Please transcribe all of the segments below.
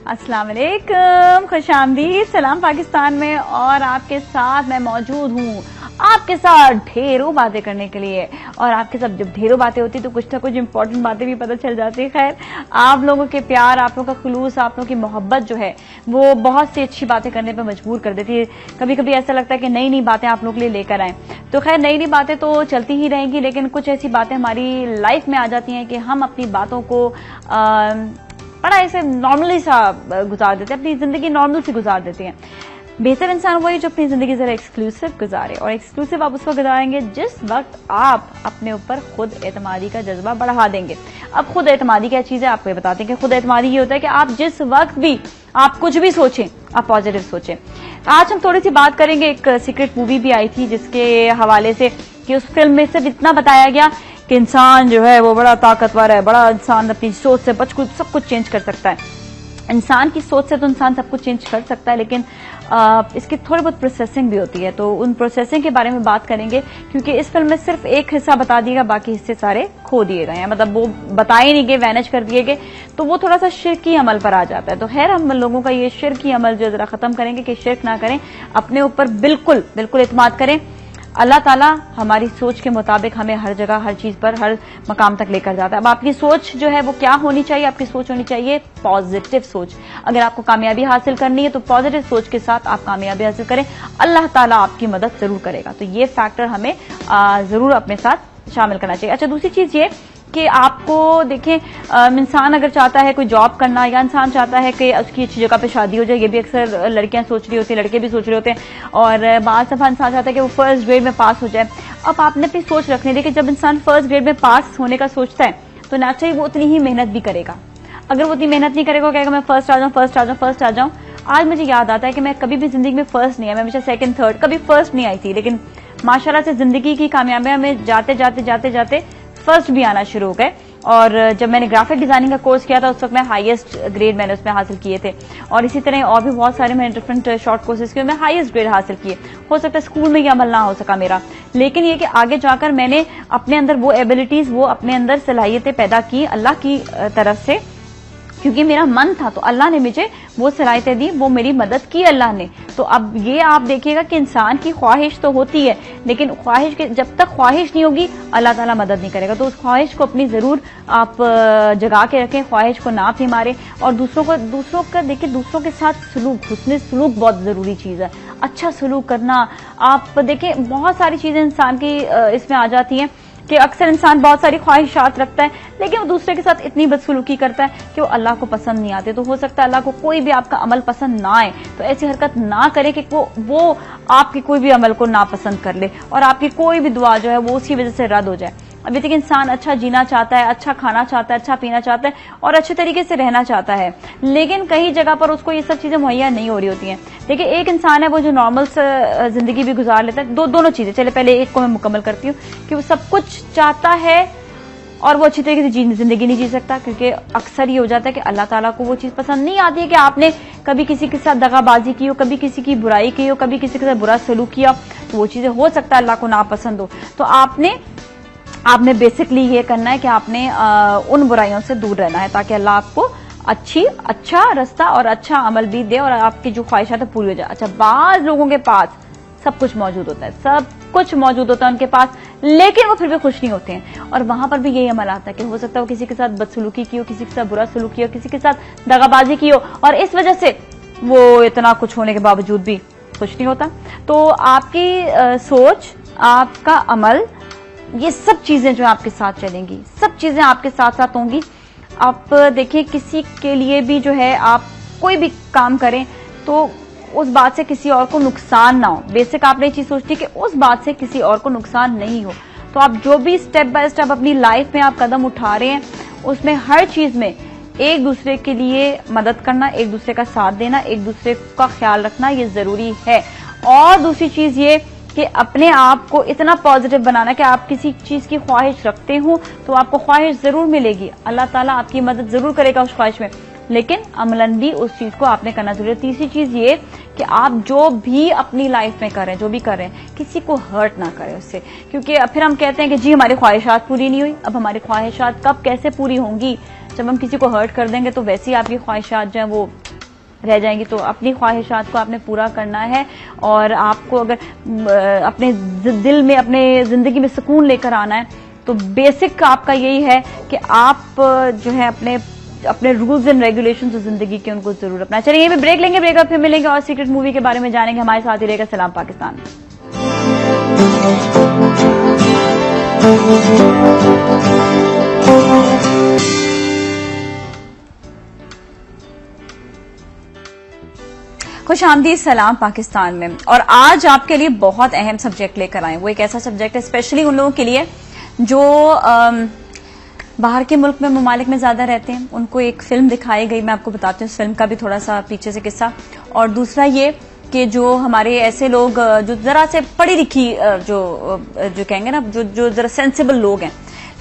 अस्सलाम वालेकुम, खुशामदीद, सलाम पाकिस्तान में। और आपके साथ मैं मौजूद हूँ, आपके साथ ढेरों बातें करने के लिए। और आपके साथ जब ढेरों बातें होती तो कुछ ना कुछ इंपॉर्टेंट बातें भी पता चल जाती है। खैर, आप लोगों के प्यार, आप लोगों का खुलूस, आप लोगों की मोहब्बत जो है वो बहुत सी अच्छी बातें करने पर मजबूर कर देती है। कभी कभी ऐसा लगता है कि नई नई बातें आप लोगों के लिए लेकर आए। तो खैर, नई नई बातें तो चलती ही रहेंगी, लेकिन कुछ ऐसी बातें हमारी लाइफ में आ जाती हैं कि हम अपनी बातों को बड़ा ऐसे नॉर्मली सा गुजार देते हैं, अपनी जिंदगी नॉर्मल से गुजार देते हैं। बेहतर इंसान वही जो अपनी जिंदगी जरा एक्सक्लूसिव गुजारे, और एक्सक्लूसिव आप उसको गुजारेंगे जिस वक्त आप अपने ऊपर खुद एतमादी का जज्बा बढ़ा देंगे। अब खुद एतमादी क्या चीज है आपको ये बताते हैं कि खुद एतमादी ये होता है कि आप जिस वक्त भी आप कुछ भी सोचें, आप पॉजिटिव सोचें। आज हम थोड़ी सी बात करेंगे, एक सीक्रेट मूवी भी आई थी जिसके हवाले से कि उस फिल्म में सिर्फ इतना बताया गया कि इंसान जो है वो बड़ा ताकतवर है, बड़ा इंसान अपनी सोच से सब कुछ चेंज कर सकता है। इंसान की सोच से तो इंसान सब कुछ चेंज कर सकता है, लेकिन इसकी थोड़ी बहुत प्रोसेसिंग भी होती है। तो उन प्रोसेसिंग के बारे में बात करेंगे, क्योंकि इस फिल्म में सिर्फ एक हिस्सा बता दिएगा, बाकी हिस्से सारे खो दिए गए हैं, मतलब वो बताए नहीं गए, वैनिश कर दिए गए। तो वो थोड़ा सा शिर्की अमल पर आ जाता है। तो खैर, हम लोगों का ये शिर्की अमल जो जरा खत्म करेंगे कि शिर्क ना करें, अपने ऊपर बिल्कुल बिल्कुल इत्मीनान करें। अल्लाह ताला हमारी सोच के मुताबिक हमें हर जगह, हर चीज पर, हर मकाम तक लेकर जाता है। अब आपकी सोच जो है वो क्या होनी चाहिए? आपकी सोच होनी चाहिए पॉजिटिव सोच। अगर आपको कामयाबी हासिल करनी है तो पॉजिटिव सोच के साथ आप कामयाबी हासिल करें, अल्लाह ताला आपकी मदद जरूर करेगा। तो ये फैक्टर हमें जरूर अपने साथ शामिल करना चाहिए। अच्छा, दूसरी चीज ये कि आपको देखें, इंसान अगर चाहता है कोई जॉब करना, या इंसान चाहता है कि उसकी अच्छी जगह पे शादी हो जाए, ये भी अक्सर लड़कियां सोच रही होती हैं, लड़के भी सोच रहे होते हैं। और बात दफा इंसान चाहता है कि वो फर्स्ट ग्रेड में पास हो जाए। अब आपने अपनी सोच रखनी है, देखिए जब इंसान फर्स्ट ग्रेड में पास होने का सोचता है तो नेचुरली वो उतनी ही मेहनत भी करेगा। अगर वो उतनी मेहनत नहीं करेगा, कहेगा मैं फर्स्ट आ जाऊं, फर्स्ट आ जाऊं, फर्स्ट आ जाऊं। आज मुझे याद आता है कि मैं कभी भी जिंदगी में फर्स्ट नहीं आई, मैं हमेशा सेकंड, थर्ड, कभी फर्स्ट नहीं आई थी। लेकिन माशाल्लाह से जिंदगी की कामयाबियां में जाते जाते जाते जाते फर्स्ट भी आना शुरू हो गए। और जब मैंने ग्राफिक डिजाइनिंग का कोर्स किया था उस वक्त मैं हाईएस्ट ग्रेड मैंने उसमें हासिल किए थे। और इसी तरह और भी बहुत सारे मैंने डिफरेंट शॉर्ट कोर्सेज किए, मैं हाईएस्ट ग्रेड हासिल किए। हो सकता है स्कूल में ये अमल ना हो सका मेरा, लेकिन ये कि आगे जाकर मैंने अपने अंदर वो एबिलिटीज, वो अपने अंदर सलाहियतें पैदा की अल्लाह की तरफ से, क्योंकि मेरा मन था तो अल्लाह ने मुझे वो सलाहियतें दी, वो मेरी मदद की अल्लाह ने। तो अब ये आप देखिएगा कि इंसान की ख्वाहिश तो होती है, लेकिन ख्वाहिश के जब तक ख्वाहिश नहीं होगी अल्लाह ताला मदद नहीं करेगा। तो उस ख्वाहिश को अपनी जरूर आप जगा के रखें, ख्वाहिश को ना भी मारें। और दूसरों का देखिए, दूसरों के साथ सलूक, हुस्न सलूक बहुत जरूरी चीज है। अच्छा सलूक करना, आप देखें बहुत सारी चीजें इंसान की इसमें आ जाती हैं कि अक्सर इंसान बहुत सारी ख्वाहिशात रखता है, लेकिन वो दूसरे के साथ इतनी बदसलूकी करता है कि वो अल्लाह को पसंद नहीं आते। तो हो सकता है अल्लाह को कोई भी आपका अमल पसंद ना आए, तो ऐसी हरकत ना करे कि वो आपकी कोई भी अमल को नापसंद कर ले और आपकी कोई भी दुआ जो है वो उसकी वजह से रद्द हो जाए। अभी तक इंसान अच्छा जीना चाहता है, अच्छा खाना चाहता है, अच्छा पीना चाहता है और अच्छे तरीके से रहना चाहता है, लेकिन कई जगह पर उसको ये सब चीजें मुहैया नहीं हो रही होती हैं। देखिए, एक इंसान है वो जो नॉर्मल जिंदगी भी गुजार लेता है, दोनों चीजें। चले पहले एक को मैं मुकम्मल करती हूँ कि वो सब कुछ चाहता है और वो अच्छी तरीके से जिंदगी नहीं जी सकता, क्योंकि अक्सर ये हो जाता है कि अल्लाह ताला को वो चीज पसंद नहीं आती है कि आपने कभी किसी के साथ दगाबाजी की हो, कभी किसी की बुराई की हो, कभी किसी के साथ बुरा सलूक किया, तो वो चीजें हो सकता है अल्लाह को नापसंद हो। तो आपने बेसिकली ये करना है कि आपने उन बुराइयों से दूर रहना है, ताकि अल्लाह आपको अच्छा रास्ता और अच्छा अमल भी दे और आपकी जो ख्वाहिशात है पूरी हो जाए। अच्छा, बाज लोगों के पास सब कुछ मौजूद होता है, सब कुछ मौजूद होता है उनके पास, लेकिन वो फिर भी खुश नहीं होते हैं। और वहां पर भी यही अमल आता है कि हो सकता है वो किसी के साथ बदसलूकी की हो, किसी के साथ बुरा सलूक किया हो, किसी के साथ दगाबाजी की हो, और इस वजह से वो इतना कुछ होने के बावजूद भी खुश नहीं होता। तो आपकी सोच, आपका अमल, ये सब चीजें जो आपके साथ चलेंगी, सब चीजें आपके साथ साथ होंगी। आप देखिए, किसी के लिए भी जो है आप कोई भी काम करें तो उस बात से किसी और को नुकसान ना हो। बेसिक आपने ये चीज सोचनी है कि उस बात से किसी और को नुकसान नहीं हो। तो आप जो भी स्टेप बाय स्टेप अपनी लाइफ में आप कदम उठा रहे हैं, उसमें हर चीज में एक दूसरे के लिए मदद करना, एक दूसरे का साथ देना, एक दूसरे का ख्याल रखना, ये जरूरी है। और दूसरी चीज ये कि अपने आप को इतना पॉजिटिव बनाना कि आप किसी चीज की ख्वाहिश रखते हो तो आपको ख्वाहिश जरूर मिलेगी, अल्लाह ताला आपकी मदद जरूर करेगा उस ख्वाहिश में, लेकिन अमलन भी उस चीज को आपने करना जरूरी है। तीसरी चीज ये कि आप जो भी अपनी लाइफ में कर रहे हैं, जो भी कर रहे हैं, किसी को हर्ट ना करें उससे, क्योंकि फिर हम कहते हैं कि जी हमारी ख्वाहिशात पूरी नहीं हुई। अब हमारी ख्वाहिशात कब कैसे पूरी होंगी? जब हम किसी को हर्ट कर देंगे तो वैसे ही आपकी ख्वाहिशात जो है वो रह जाएंगी। तो अपनी ख्वाहिशात को आपने पूरा करना है, और आपको अगर अपने दिल में, अपने जिंदगी में सुकून लेकर आना है, तो बेसिक आपका यही है कि आप जो है अपने रूल्स एंड रेगुलेशंस जो जिंदगी के, उनको जरूर अपना। चलिए यहीं पे ब्रेक लेंगे, ब्रेक फिर मिलेंगे और सीक्रेट मूवी के बारे में जानेंगे। हमारे साथ ही रहेगा सलाम पाकिस्तान। खुशामदीद सलाम पाकिस्तान में। और आज आपके लिए बहुत अहम सब्जेक्ट लेकर आए। वो एक ऐसा सब्जेक्ट है स्पेशली उन लोगों के लिए जो बाहर के मुल्क में, ममालिक में ज्यादा रहते हैं। उनको एक फिल्म दिखाई गई, मैं आपको बताती हूँ इस फिल्म का भी थोड़ा सा पीछे से किस्सा। और दूसरा ये कि जो हमारे ऐसे लोग जो जरा से पढ़ी लिखी जो कहेंगे ना, जो जरा सेंसिबल लोग हैं,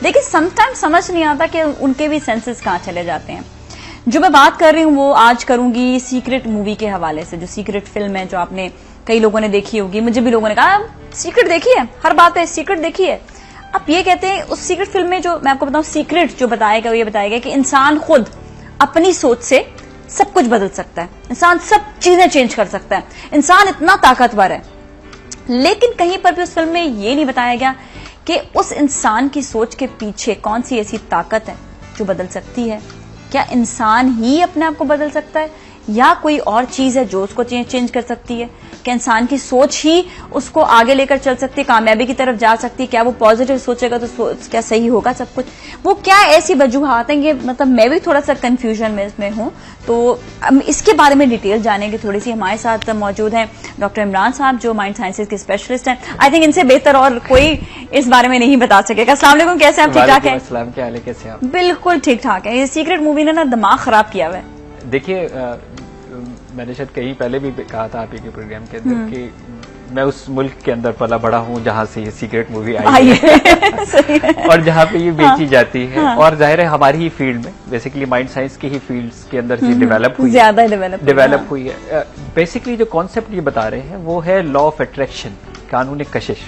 लेकिन समटाइम्स समझ नहीं आता कि उनके भी सेंसेस कहाँ चले जाते हैं। जो मैं बात कर रही हूँ वो आज करूंगी सीक्रेट मूवी के हवाले से, जो सीक्रेट फिल्म है, जो आपने कई लोगों ने देखी होगी। मुझे भी लोगों ने कहा सीक्रेट देखी है, हर बात है सीक्रेट देखी है। आप ये कहते हैं उस सीक्रेट फिल्म में, जो मैं आपको बताऊं सीक्रेट जो बताया गया, ये बताया गया कि इंसान खुद अपनी सोच से सब कुछ बदल सकता है, इंसान सब चीजें चेंज कर सकता है, इंसान इतना ताकतवर है। लेकिन कहीं पर भी उस फिल्म में ये नहीं बताया गया कि उस इंसान की सोच के पीछे कौन सी ऐसी ताकत है जो बदल सकती है। क्या इंसान ही अपने आप को बदल सकता है, या कोई और चीज है जो उसको चेंज कर सकती है? क्या इंसान की सोच ही उसको आगे लेकर चल सकती है, कामयाबी की तरफ जा सकती है? क्या वो पॉजिटिव सोचेगा तो क्या सही होगा सब कुछ? वो क्या ऐसी वजूहात हैं, ये मतलब मैं भी थोड़ा सा कंफ्यूजन में इसमें हूं। तो इसके बारे में डिटेल जानेंगे थोड़ी सी। हमारे साथ मौजूद हैं डॉक्टर इमरान साहब, जो माइंड साइंसेज के स्पेशलिस्ट हैं। आई थिंक इनसे बेहतर और कोई इस बारे में नहीं बता सकेगा। अस्सलाम वालेकुम, कैसे आप? ठीक ठाक है? क्या हाल है, कैसे आप? बिल्कुल ठीक ठाक है। ये सीक्रेट मूवी ने ना दिमाग खराब किया हुआ है। देखिए, मैंने शायद कहीं पहले भी कहा था आप के प्रोग्राम के अंदर कि मैं उस मुल्क के अंदर पला बड़ा हूँ जहाँ से ये सीक्रेट मूवी आई है सही है। और जहाँ पे ये बेची जाती है। और जाहिर है हमारी ही फील्ड में, बेसिकली माइंड साइंस की ही फील्ड्स के अंदर से डेवलप हुई, ज्यादा डेवलप हुई है। बेसिकली जो कॉन्सेप्ट ये बता रहे हैं वो है लॉ ऑफ अट्रैक्शन, कानून कशिश।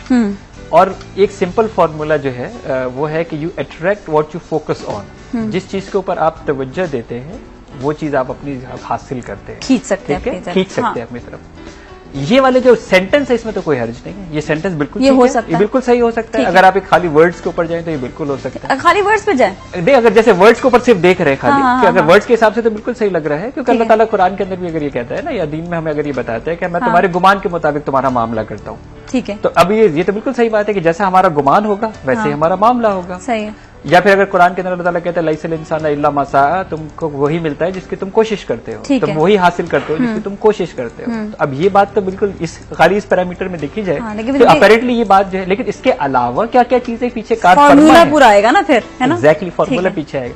और एक सिंपल फॉर्मूला जो है वो है कि you attract what you focus on. जिस चीज के ऊपर आप तवज्जो देते हैं वो चीज आप अपनी हासिल करते हैं, खींच सकते हैं अपनी तरफ। ये वाले जो सेंटेंस है इसमें तो कोई हर्ज नहीं है। ये सेंटेंस बिल्कुल ये हो सकता है, ये बिल्कुल सही हो सकता है। अगर आप एक खाली वर्ड्स के ऊपर जाएं तो ये बिल्कुल हो सकता है। खाली वर्ड्स पे जाएं, नहीं, अगर जैसे वर्ड्स के ऊपर सिर्फ देख रहे हैं खाली, अगर वर्ड्स के हिसाब से तो बिल्कुल सही लग रहा है। क्योंकि अल्लाह ताला कुरान के अंदर भी अगर ये कहता है ना, या दीन में हमें अगर ये बताता है कि मैं तुम्हारे गुमान के मुताबिक तुम्हारा मामला करता हूँ, ठीक है, तो अब ये तो बिल्कुल सही बात है कि जैसा हमारा गुमान होगा वैसे हमारा मामला होगा। सही है। या फिर अगर कुरान के अंदर अल्लाह ताला कहता है लैसल इंसान इल्ला मा सआ, तुमको वही मिलता है जिसकी तुम कोशिश करते हो, तुम वही हासिल करते हो जिसकी तुम कोशिश करते हो। तो अब ये बात तो बिल्कुल खाली इस पैरामीटर में देखी जाए तो अपेरेंटली ये बात जो है, लेकिन इसके अलावा क्या क्या चीजें पीछे फॉर्मूला पूरा आएगा ना फिर, है ना? एग्जैक्टली, फॉर्मूला पीछे आएगा।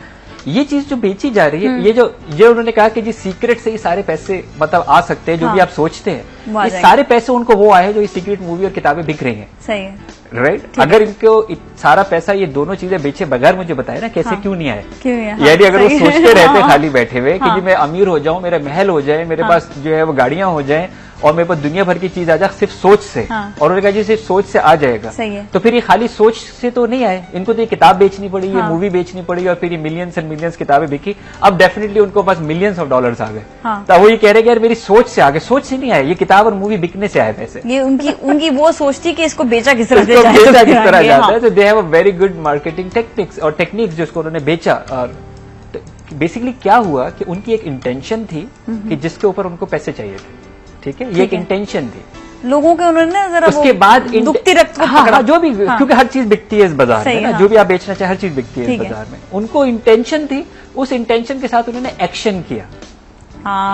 ये चीज जो बेची जा रही है, ये उन्होंने कहा कि जी सीक्रेट से ही सारे पैसे मतलब आ सकते हैं, जो भी आप सोचते हैं, ये सारे पैसे उनको वो आए जो ये सीक्रेट मूवी और किताबें बिक रही हैं। सही है, राइट। अगर इनको सारा पैसा ये दोनों चीजें बेचे बगैर मुझे बताए ना कैसे क्यों नहीं आए, यानी अगर वो सोचते रहते खाली बैठे हुए कि जी मैं अमीर हो जाऊं, मेरा महल हो जाए, मेरे पास जो है वो गाड़ियां हो जाएं और मेरे पास दुनिया भर की चीज आ जाए सिर्फ सोच से, और उन्होंने कहा जी सिर्फ सोच से आ जाएगा, तो फिर ये खाली सोच से तो नहीं आए, इनको तो ये किताब बेचनी पड़ी, ये मूवी बेचनी पड़ी, और फिर ये मिलियंस एंड मिलियंस किताबें बिकी। अब डेफिनेटली उनको पास मिलियंस ऑफ डॉलर्स आ गए। तो वो ये कह रहे हैं यार मेरी सोच से आ गए, सोच से नहीं आए, ये किताब और मूवी बिकने से आए पैसे। ये उनकी वो सोचती कि इसको बेचा किस तरह जाता है। तो they have a very good marketing techniques और टेक्निक्स जिसको उन्होंने बेचा। और बेसिकली क्या हुआ कि उनकी एक इंटेंशन थी कि जिसके ऊपर उनको पैसे चाहिए थे, ठीक है, ये एक इंटेंशन थी लोगों के। उन्होंने जरा उसके बाद दुखती रक्त को पकड़ा, जो भी, क्योंकि हर चीज बिकती है इस बाजार में ना, जो भी आप बेचना चाहे हर चीज बिकती है इस बाजार में। उनको इंटेंशन थी, उस इंटेंशन के साथ उन्होंने एक्शन किया,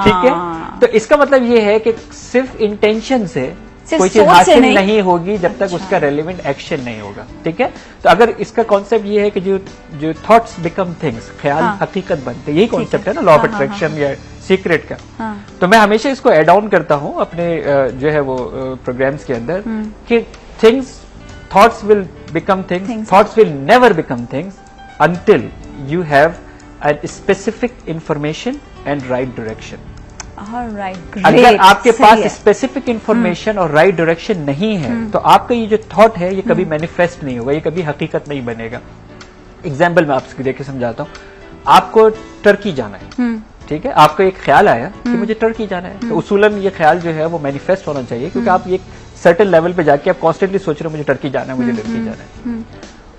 ठीक है। तो इसका मतलब ये है कि सिर्फ इंटेंशन से कोई चीज हासिल नहीं होगी जब तक उसका रेलिवेंट एक्शन नहीं होगा, ठीक है। तो अगर इसका कॉन्सेप्ट ये है कि जो थॉट्स बिकम थिंग्स, ख्याल हकीकत बनते, यही कॉन्सेप्ट है ना लॉ ऑफ अट्रैक्शन या सीक्रेट का। तो मैं हमेशा इसको एड ऑन करता हूं अपने जो है वो प्रोग्राम्स के अंदर कि thoughts will become things, thoughts will never become things until you have a specific information and right direction. अगर आपके पास स्पेसिफिक इंफॉर्मेशन और राइट डायरेक्शन नहीं है तो आपका ये जो थॉट है ये कभी मैनिफेस्ट नहीं होगा, ये कभी हकीकत नहीं बनेगा। एग्जाम्पल मैं आपसे देके समझाता हूँ। आपको टर्की जाना है, ठीक है, आपको एक ख्याल आया कि मुझे टर्की जाना है, तो उसूलन ये ख्याल जो है वो मैनिफेस्ट होना चाहिए, क्योंकि आप एक सर्टेन लेवल पे जाके आप कॉन्स्टेंटली सोच रहे हो मुझे टर्की जाना है, मुझे टर्की जाना है,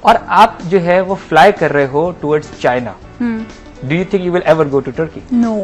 और आप जो है वो फ्लाई कर रहे हो towards China, do you think you will ever go to Turkey? No,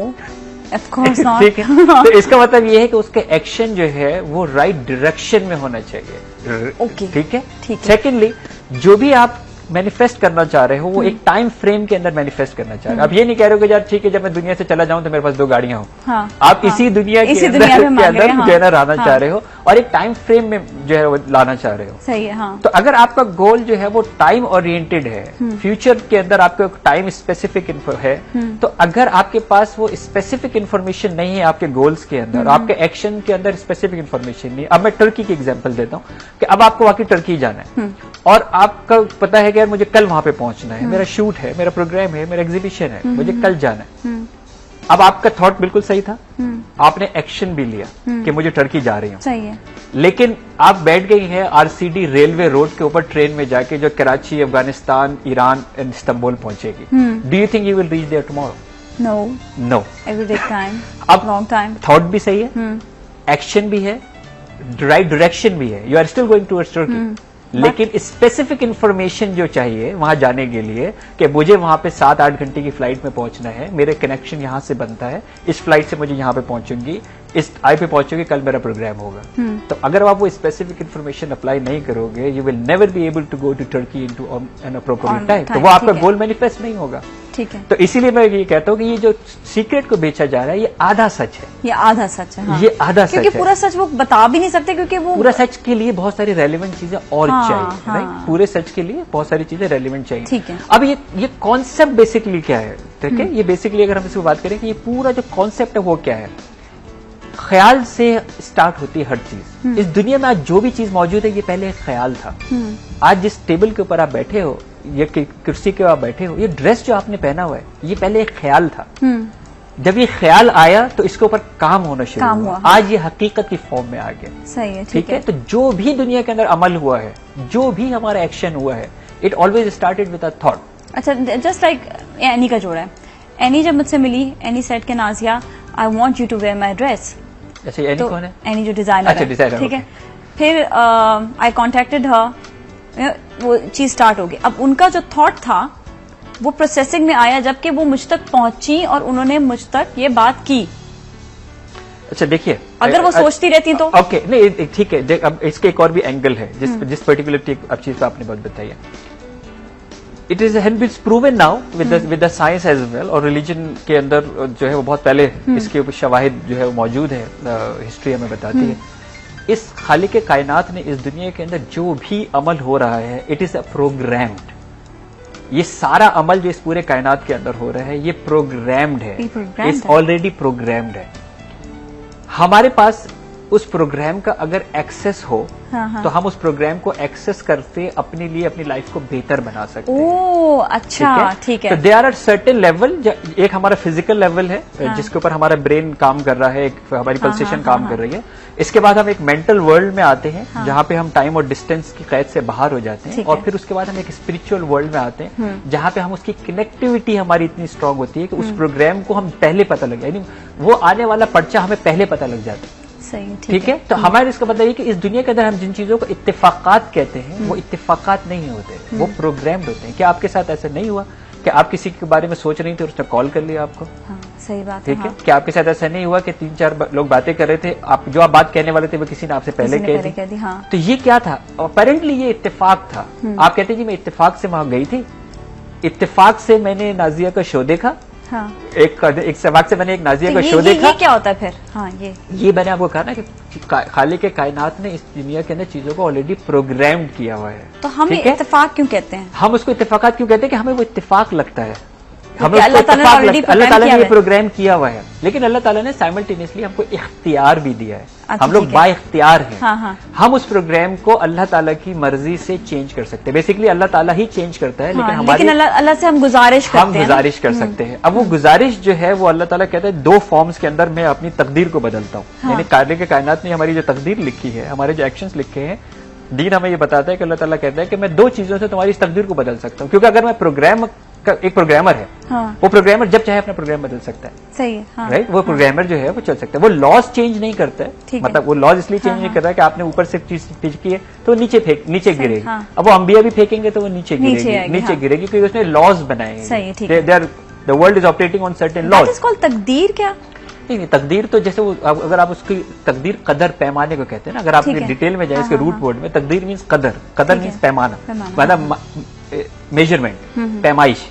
of course not. ठीक है, तो इसका मतलब ये है कि उसके एक्शन जो है वो राइट डायरेक्शन में होना चाहिए। ओके, ठीक है। ठीक है। सेकेंडली, जो भी आप मैनिफेस्ट करना चाह रहे हो वो एक टाइम फ्रेम के अंदर मैनिफेस्ट करना चाह रहे हो। आप ये नहीं कह रहे हो कि यार ठीक है, जब मैं दुनिया से चला जाऊं तो मेरे पास 2 गाड़ियां हो। हाँ, आप इसी दुनिया के अंदर जो है ना रहना चाह रहे हो, और एक टाइम फ्रेम में जो है वो लाना चाह रहे हो। सही है। हाँ। तो अगर आपका गोल जो है वो टाइम ओरिएंटेड है, फ्यूचर के अंदर आपका टाइम स्पेसिफिक है, तो अगर आपके पास वो स्पेसिफिक इन्फॉर्मेशन नहीं है आपके गोल्स के अंदर, आपके एक्शन के अंदर स्पेसिफिक इन्फॉर्मेशन नहीं, अब मैं टर्की की एग्जांपल देता हूँ कि अब आपको वाकई टर्की जाना है और आपका पता है कि यार मुझे कल वहां पे पहुंचना है, मेरा शूट है, मेरा प्रोग्राम है, मेरा एग्जीबिशन है, मुझे कल जाना है। अब आपका थॉट बिल्कुल सही था, आपने एक्शन भी लिया कि मुझे टर्की जा रही हूँ, सही है। लेकिन आप बैठ गई हैं आरसीडी रेलवे रोड के ऊपर ट्रेन में जाके, जो Karachi, Afghanistan, Iran and Istanbul पहुंचेगी। Do you think you will reach there tomorrow? No, no, it will take time, अब लॉन्ग टाइम। थॉट भी सही है, एक्शन भी है, राइट डायरेक्शन भी है, you are still going towards Turkey, लेकिन स्पेसिफिक इंफॉर्मेशन जो चाहिए वहां जाने के लिए कि मुझे वहां पे 7-8 घंटे की फ्लाइट में पहुंचना है, मेरे कनेक्शन यहां से बनता है, इस फ्लाइट से मुझे यहां पे पहुंचूंगी, इस आई पे पहुंचूंगी, कल मेरा प्रोग्राम होगा। तो अगर आप वो स्पेसिफिक इंफॉर्मेशन अप्लाई नहीं करोगे, you will never be able to go to Turkey into an appropriate time, तो वो आपका गोल मैनिफेस्ट नहीं होगा। ठीक है। तो इसीलिए मैं ये कहता हूँ कि ये जो सीक्रेट को बेचा जा रहा है ये आधा सच है, ये आधा सच है। हाँ। ये आधा सच है, क्योंकि पूरा सच वो बता भी नहीं सकते, क्योंकि वो पूरा सच के लिए बहुत सारी रेलिवेंट चीजें और हाँ, चाहिए, हाँ। राइट? पूरे सच के लिए बहुत सारी चीजें रेलिवेंट चाहिए। ठीक है। अब ये कॉन्सेप्ट बेसिकली क्या है? ठीक है, ये बेसिकली अगर हम इसको बात करें कि ये पूरा जो कॉन्सेप्ट है वो क्या है, ख्याल से स्टार्ट होती है हर चीज। इस दुनिया में आज जो भी चीज मौजूद है ये पहले एक ख्याल था। आज जिस टेबल के ऊपर आप बैठे हो, ये कुर्सी के आप बैठे हो, ये ड्रेस जो आपने पहना हुआ है, ये पहले एक ख्याल था। जब ये ख्याल आया तो इसके ऊपर काम होना शुरू हुआ। आज ये हकीकत की फॉर्म में आ गया। सही है। ठीक है। तो जो भी दुनिया के अंदर अमल हुआ है, जो भी हमारा एक्शन हुआ है, it always started with a thought. अच्छा, जस्ट लाइक एनी का जोड़ा है। एनी जब मुझसे मिली, एनी सेड के Nazia, I want you to wear my dress. अच्छा, एनी कौन है? एनी जो डिजाइनर अच्छा, डिजाइनर। ठीक है। फिर आई कॉन्टेक्टेड हर, वो चीज स्टार्ट हो गई। अब उनका जो थॉट था वो प्रोसेसिंग में आया, जबकि वो मुझ तक पहुंची और उन्होंने मुझ तक ये बात की। अच्छा, देखिए, अगर वो सोचती रहती तो ओके, नहीं ठीक है। अब इसके एक और भी एंगल है जिस पर्टिकुलर चीज आपने बात बताई है। It is proven now with the science as well, और रिलीजन के अंदर जो है वो बहुत पहले इसके ऊपर शवाहिद जो है वो मौजूद है, हिस्ट्री हमें बताती है। इस खालिक कायनात ने इस दुनिया के अंदर जो भी अमल हो रहा है, इट इज अ प्रोग्राम्ड। ये सारा अमल जो इस पूरे कायनात के अंदर हो रहा है ये प्रोग्राम्ड है, इट्स ऑलरेडी प्रोग्राम्ड है। हमारे पास उस प्रोग्राम का अगर एक्सेस हो, तो हम उस प्रोग्राम को एक्सेस करके अपने लिए अपनी लाइफ को बेहतर बना सकते हैं। ओह, अच्छा, ठीक है। तो देयर आर सर्टेन लेवल। एक हमारा फिजिकल लेवल है, जिसके ऊपर हमारा ब्रेन काम कर रहा है, एक हमारी पल्सेशन काम कर रही है। इसके बाद हम एक मेंटल वर्ल्ड में आते हैं, जहाँ पे हम टाइम और डिस्टेंस की कैद से बाहर हो जाते हैं, और फिर उसके बाद हम एक स्पिरिचुअल वर्ल्ड में आते हैं, जहाँ पे हम उसकी कनेक्टिविटी हमारी इतनी स्ट्रांग होती है कि उस प्रोग्राम को हम पहले पता लग जाए, यानी वो आने वाला पर्चा हमें पहले पता लग जाता है। सही, ठीक है। तो हमारे इसका मतलब ये कि इस दुनिया के अंदर हम जिन चीजों को इत्तेफाकात कहते हैं, वो इत्तेफाकात नहीं होते, वो प्रोग्राम्ड होते हैं। क्या आपके साथ ऐसा नहीं हुआ कि आप किसी के बारे में सोच रही थी और उसने कॉल कर लिया आपको? हाँ, सही बात ठीक है। क्या आपके साथ ऐसा नहीं हुआ कि 3-4 लोग बातें कर रहे थे, आप जो आप बात कहने वाले थे वो किसी ने आपसे पहले कह दी? हाँ। तो ये क्या था? अपेरेंटली ये इत्तेफाक था। आप कहते जी मैं इत्तेफाक से वहां गई थी, इत्तेफाक से मैंने नाजिया का शो देखा। हाँ। एक सवाक से मैंने एक नाजिया का शो देखा। ये क्या होता है फिर? हाँ, ये मैंने आपको कहा ना कि खालिक के कायनात ने इस दुनिया के अंदर चीजों को ऑलरेडी प्रोग्राम्ड किया हुआ है। तो हम इत्तेफाक क्यों कहते हैं? हम उसको इत्तेफाकात क्यों कहते हैं कि हमें वो इत्तेफाक लगता है, हमें अल्लाह ताला ने ये प्रोग्राम किया हुआ है, लेकिन अल्लाह ताला ने साइमल्टेनियसली हमको इख्तियार भी दिया है। हम लोग बा इख्तियार हैं। हाँ। हम उस प्रोग्राम को अल्लाह ताला की मर्जी से चेंज कर सकते हैं। बेसिकली अल्लाह ताला ही चेंज करता है, लेकिन अल्लाह से हम गुजारिश कर सकते हैं। अब वो गुजारिश जो है वो अल्लाह ताला कहता है 2 फॉर्म्स के अंदर मैं अपनी तकदीर को बदलता हूँ। यानी खालिक कायनात ने हमारी जो तकदीर लिखी है, हमारे जो एक्शंस लिखे हैं, दीन हमें ये बताता है कि अल्लाह ताला कहता है कि मैं 2 चीजों से तुम्हारी इस तकदीर को बदल सकता हूँ। क्योंकि अगर मैं प्रोग्राम एक प्रोग्रामर है, हाँ। वो प्रोग्रामर जब चाहे अपना प्रोग्राम बदल सकता है, सही है, हाँ। राइट। वो प्रोग्रामर जो है वो चल सकता है, वो लॉज चेंज नहीं करता है, मतलब वो लॉज इसलिए चेंज नहीं कर रहा है कि आपने ऊपर से चीज की है तो नीचे गिरेगी। हाँ। अब वो अंबिया भी फेंकेंगे तो वो नीचे गिरेगी क्योंकि उसने लॉज बनाए हैं। The world is operating on certain laws. तकदीर क्या? नहीं, तकदीर तो जैसे वो अगर आप उसकी तकदीर कदर पैमाने को कहते हैं ना, अगर आप डिटेल में जाए इसके रूट वर्ड में, तकदीर मीन्स कदर मीन्स पैमाना, मतलब मेजरमेंट, पैमाइश।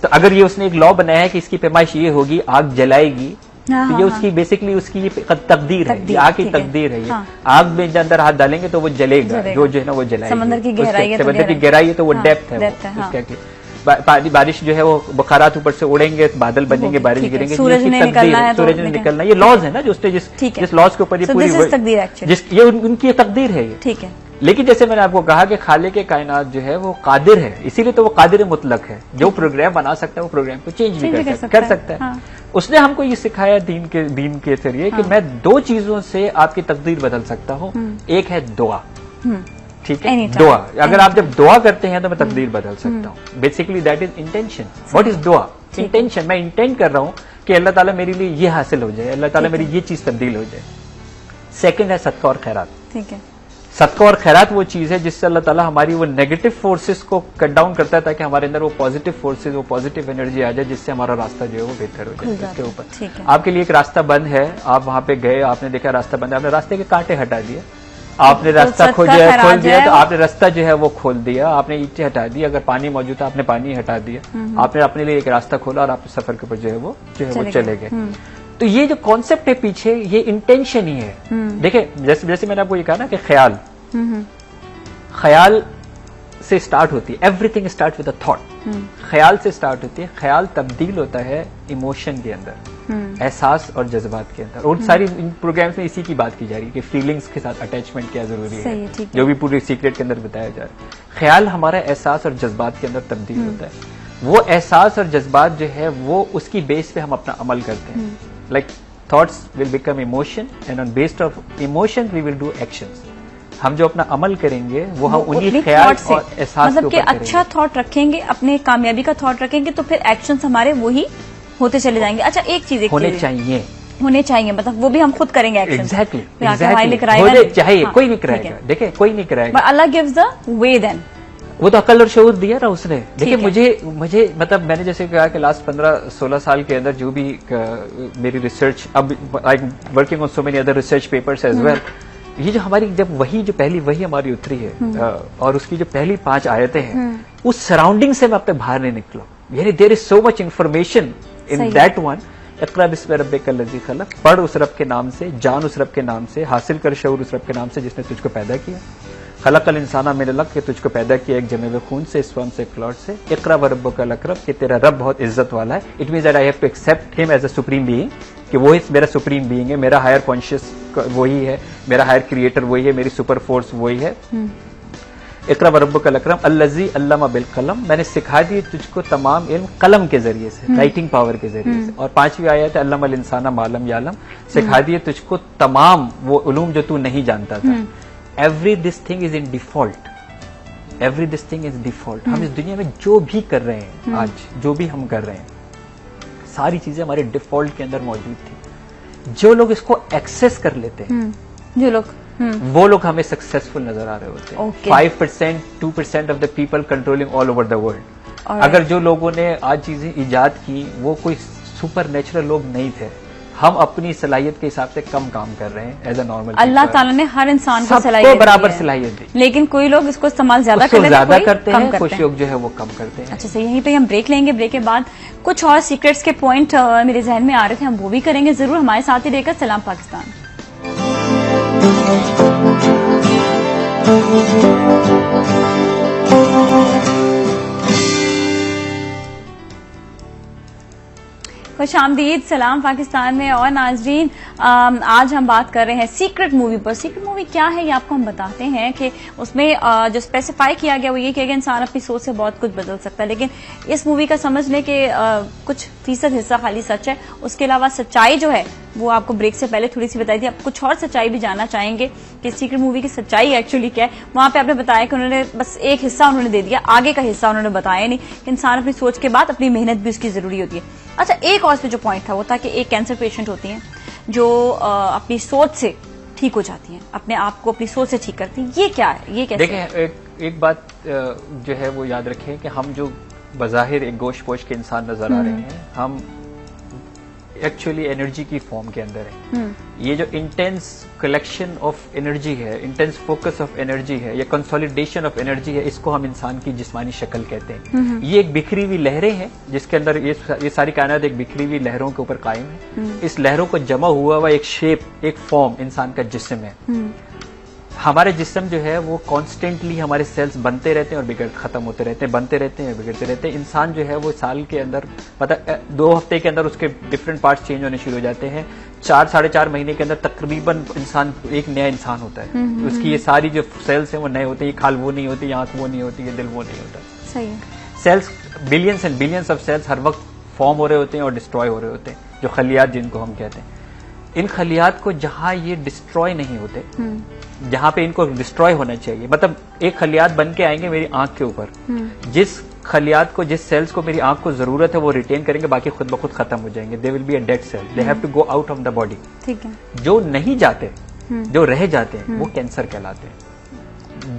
तो अगर ये उसने एक लॉ बनाया है कि इसकी पैमाइश ये होगी, आग जलाएगी, तो ये उसकी बेसिकली उसकी ये तकदीर है, आग की तकदीर है। ये आग में अंदर हाथ डालेंगे तो वो जलेगा, जो है ना वो जलाएगा। समंदर की गहराई है तो वो डेप्थ है। बारिश जो है वो बुखारात ऊपर से उड़ेंगे, बादल बनेंगे, बारिश गिरेंगे, सूरज ने निकलना, ये लॉज है ना जो उसने जिस लॉज के ऊपर ये पूरी ये उनकी तकदीर है ये। ठीक है। लेकिन जैसे मैंने आपको कहा कि खालिक के कायनात जो है वो कादिर है, इसीलिए तो वो कादिर मुतलक है। जो प्रोग्राम बना सकता है वो प्रोग्राम को चेंज भी कर सकता है। उसने हमको ये सिखाया दीन के जरिए कि मैं दो चीजों से आपकी तकदीर बदल सकता हूँ। एक है दुआ, ठीक है, दुआ। अगर आप जब दुआ करते हैं तो मैं तकदीर बदल सकता हूँ। Basically that is intention. What is दुआ? इंटेंशन। मैं इंटेंट कर रहा हूँ कि अल्लाह ताला मेरे लिए ये हासिल हो जाए, अल्लाह ताला मेरी ये चीज तब्दील हो जाए। सेकंड है सदका और खैरात। ठीक है। सदका और खैरात वो चीज है जिससे अल्लाह ताला हमारी वो नेगेटिव फोर्सेस को कट डाउन करता है, ताकि हमारे अंदर वो पॉजिटिव फोर्सेस, वो पॉजिटिव एनर्जी आ जाए, जिससे हमारा रास्ता जो है वो बेहतर हो जाए। इसके ऊपर आपके लिए एक रास्ता बंद है, आप वहां पे गए, आपने देखा रास्ता बंद है, आपने रास्ते के कांटे हटा दिए, आपने रास्ता खोल दिया तो आपने रास्ता जो है वो खोल दिया, आपने ईंटें हटा दी, अगर पानी मौजूद था आपने पानी हटा दिया, आपने अपने लिए एक रास्ता खोला और आप सफर के ऊपर जो है वो चले गए। तो ये जो कॉन्सेप्ट है पीछे, ये इंटेंशन ही है। देखिए जैसे मैंने आपको ये कहा ना कि ख्याल से स्टार्ट होती है, everything start with a thought. ख्याल से स्टार्ट होती है, ख्याल तब्दील होता है इमोशन के अंदर, एहसास और जज्बात के अंदर। और सारी इन प्रोग्राम्स में इसी की बात की जा रही है कि फीलिंग्स के साथ अटैचमेंट क्या जरूरी है, जो भी पूरे सीक्रेट के अंदर बताया जा रहा है। ख्याल हमारा एहसास और जज्बात के अंदर तब्दील होता है। वो एहसास और जज्बात जो है वो उसकी बेस पे हम अपना अमल करते हैं। Like thoughts will become emotion and on based of emotion we will do actions. हम जो अपना अमल करेंगे वो हम उन्हीं ख्याल और एहसास मतलब कि अच्छा थॉट रखेंगे, अपने कामयाबी का थॉट रखेंगे तो फिर एक्शंस हमारे वही होते चले जाएंगे। अच्छा एक चीज होने चाहिए, मतलब वो भी हम खुद करेंगे एक्शन। एग्जैक्टली होने चाहिए। कोई नहीं कराएगा, देखिए कोई नहीं कराएगा, अल्लाह गिव्स द वे। देन वो तो अकल और शऊर दिया ना उसने। देखिए मुझे मतलब मैंने जैसे कहा कि लास्ट 15-16 साल के अंदर जो भी मेरी रिसर्च, अब I am working on so many other research papers as well. ये जो हमारी जब पहली वही हमारी उतरी है और उसकी जो पहली 5 आयतें हैं, उस सराउंडिंग से मैं अब तक बाहर नहीं निकला। यानी there is so much information in that one. इक़रा बिस्मि रब्बिकल लज़ी खलक़, पढ़ उस रब के नाम से, जान उस रब के नाम से, हासिल कर शऊर उस रब के नाम से जिसने तुझको पैदा किया। खलक़ल इंसाना मिन अलक़, के तुझको पैदा किया एक जमे हुए खून से, स्पर्म से, क्लॉट से। इक़रा व रब्बुकल अकरम, कि तेरा रब बहुत इज्जत वाला है। It means that I have to accept him as a supreme being, कि वो मेरा सुप्रीम बीइंग है, मेरा हायर कॉन्शियस वही है, मेरा हायर क्रिएटर वही है, मेरी सुपर फोर्स वही है। इक़रा व रब्बुकल अकरम अल्लज़ी अल्लमा बिल कलम, मैंने सिखा दी तुझको तमाम इल्म कलम के जरिए से, राइटिंग पावर के जरिए से। और 5वीं आयत है अल्लमल इंसाना मालम यालम, सिखा दिए तुझको तमाम वो उलूम जो तू नहीं जानता था। Every this thing is in default, every this thing is default. हम इस दुनिया में जो भी कर रहे हैं आज, जो भी हम कर रहे हैं, सारी चीजें हमारे डिफॉल्ट के अंदर मौजूद थी। जो लोग इसको एक्सेस कर लेते हैं, जो लोग वो लोग हमें सक्सेसफुल नजर आ रहे होते हैं। 5%, 2% of the people controlling all over the world. अगर जो लोगों ने आज चीजें इजाद की वो कोई सुपर नेचुरल लोग नहीं थे। हम अपनी सलाहियत के हिसाब से कम काम कर रहे हैं एज अ नॉर्मल। अल्लाह ताला ने हर इंसान को सलाहियत बराबर सलाहियत दी, लेकिन कोई लोग इसको इस्तेमाल ज्यादा करते हैं, कुछ लोग जो है वो कम करते हैं। अच्छा, यहीं पे हम ब्रेक लेंगे। ब्रेक के बाद कुछ और सीक्रेट्स के पॉइंट मेरे जहन में आ रहे थे, हम वो भी करेंगे जरूर। हमारे साथ ही रहेगा सलाम पाकिस्तान। खुशामदीद सलाम पाकिस्तान में। और नाजरीन, आज हम बात कर रहे हैं सीक्रेट मूवी पर। सीक्रेट मूवी क्या है ये आपको हम बताते हैं कि उसमें जो स्पेसिफाई किया गया वो ये कि इंसान अपनी सोच से बहुत कुछ बदल सकता है, लेकिन इस मूवी का समझ लें कि कुछ फीसद हिस्सा खाली सच है, उसके अलावा सच्चाई जो है वो आपको ब्रेक से पहले थोड़ी सी बताई थी। आप कुछ और सच्चाई भी जानना चाहेंगे कि सीक्रेट मूवी की सच्चाई एक्चुअली क्या है? वहां पे आपने बताया कि उन्होंने बस एक हिस्सा उन्होंने दे दिया, आगे का हिस्सा उन्होंने बताया नहीं कि इंसान अपनी सोच के बाद अपनी मेहनत भी उसकी जरूरी होती है। अच्छा, एक और जो पॉइंट था वो था कि एक कैंसर पेशेंट होती हैं जो अपनी सोच से ठीक हो जाती हैं, अपने आप को अपनी सोच से ठीक करती हैं। ये क्या है, ये कैसे? देखें, एक बात जो है वो याद रखें कि हम जो बज़ाहिर एक गोश पोश के इंसान नजर आ रहे हैं, हम एक्चुअली एनर्जी की फॉर्म के अंदर है। ये जो इंटेंस कलेक्शन ऑफ एनर्जी है, इंटेंस फोकस ऑफ एनर्जी है, या कंसोलिडेशन ऑफ एनर्जी है, इसको हम इंसान की जिस्मानी शक्ल कहते हैं। ये एक बिखरी हुई लहरें हैं जिसके अंदर ये सारी कायनात एक बिखरी हुई लहरों के ऊपर कायम है। इस लहरों को जमा हुआ हुआ एक शेप, एक फॉर्म इंसान का जिस्म है। हमारे जिस्म जो है वो कॉन्स्टेंटली हमारे सेल्स बनते रहते हैं और बिगड़ खत्म होते रहते हैं, बनते रहते हैं, बिगड़ते रहते हैं। इंसान जो है वो साल के अंदर 2 हफ्ते के अंदर उसके डिफरेंट पार्ट्स चेंज होने शुरू हो जाते हैं। 4-4.5 महीने के अंदर तकरीबन इंसान एक नया इंसान होता है। उसकी ये सारी जो सेल्स हैं वो नए होते हैं। ये खाल वो नहीं होती, आंख वो नहीं होती, ये दिल वो नहीं होता। सही है। Cells, billions and billions of cells हर वक्त फॉर्म हो रहे होते हैं और डिस्ट्रॉय हो रहे होते हैं, जो खलियात जिनको हम कहते हैं। इन खलियात को जहां ये डिस्ट्रॉय नहीं होते, जहां पे इनको डिस्ट्रॉय होना चाहिए, मतलब एक खलियात बन के आएंगे मेरी आंख के ऊपर, जिस खलियात को, जिस सेल्स को मेरी आंख को जरूरत है वो रिटेन करेंगे, बाकी खुद ब खुद खत्म हो जाएंगे। They will be a dead cell, they have to go out of the body. ठीक है। जो नहीं जाते, जो रह जाते हैं, वो कैंसर कहलाते हैं।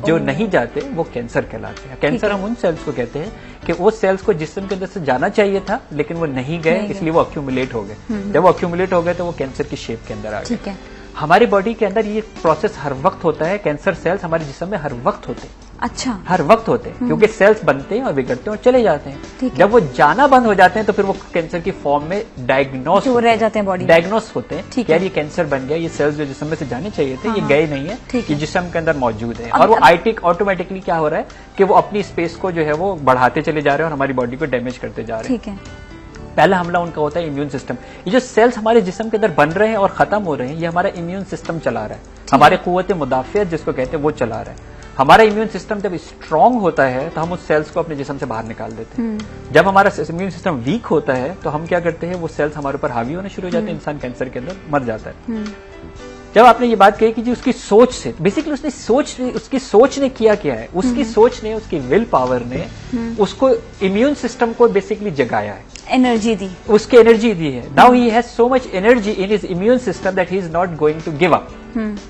जो नहीं जाते वो कैंसर कहलाते हैं। कैंसर हम उन सेल्स को कहते हैं कि वो सेल्स को जिस्म के अंदर से जाना चाहिए था लेकिन वो नहीं गए, इसलिए वो अक्यूमुलेट हो गए। जब वो अक्यूमुलेट हो गए तो वो कैंसर की शेप के अंदर आ गए। हमारी बॉडी के अंदर ये प्रोसेस हर वक्त होता है। कैंसर सेल्स हमारे जिस्म में हर वक्त होते हैं। अच्छा, हर वक्त होते हैं, क्योंकि सेल्स बनते हैं और बिगड़ते हैं और चले जाते हैं। जब वो जाना बंद हो जाते हैं तो फिर वो कैंसर की फॉर्म में डायग्नोस रह जाते हैं, बॉडी डायग्नोस होते हैं। यार ये कैंसर बन गया, ये सेल्स जो जिस्म में से जाने चाहिए थे ये गए नहीं है, ये जिस्म के अंदर मौजूद है। और वो ऑटोमेटिकली क्या हो रहा है कि वो अपनी स्पेस को जो है वो बढ़ाते चले जा रहे हैं और हमारी बॉडी को डैमेज करते जा रहे हैं। ठीक है। पहला हमला उनका होता है इम्यून सिस्टम। ये जो सेल्स हमारे जिस्म के अंदर बन रहे हैं और खत्म हो रहे हैं, ये हमारा इम्यून सिस्टम चला रहा है। हमारे कुव्वत मुदाफियत जिसको कहते हैं वो चला रहा है। हमारा इम्यून सिस्टम जब स्ट्रांग होता है तो हम उस सेल्स को अपने जिस्म से बाहर निकाल देते हैं। जब हमारा इम्यून सिस्टम वीक होता है तो हम क्या करते हैं, वो सेल्स हमारे ऊपर हावी होने शुरू हो जाते हैं, इंसान कैंसर के अंदर मर जाता है। जब आपने ये बात कही कि जी उसकी सोच से, बेसिकली उसकी सोच ने किया क्या है, उसकी सोच ने, उसकी विल पावर ने उसको इम्यून सिस्टम को बेसिकली जगाया है, एनर्जी दी, उसकी एनर्जी दी है। Now he has so much energy in his immune system that he is not going to give up.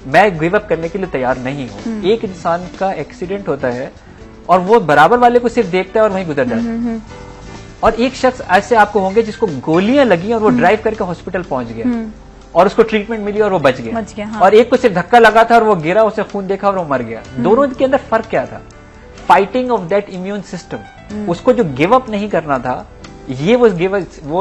मैं गिव अप करने के लिए तैयार नहीं हूं। एक इंसान का एक्सीडेंट होता है और वो बराबर वाले को सिर्फ देखता है और वहीं गुजर जाता है। और एक शख्स ऐसे आपको होंगे जिसको गोलियां लगी और वो ड्राइव करके हॉस्पिटल पहुंच गया और उसको ट्रीटमेंट मिली और वो बच गया। हाँ। और एक को सिर्फ धक्का लगा था और वो गिरा, उसे खून देखा और वो मर गया। दोनों के अंदर फर्क क्या था? Fighting of that immune system. उसको जो गिव अप नहीं करना था, ये वो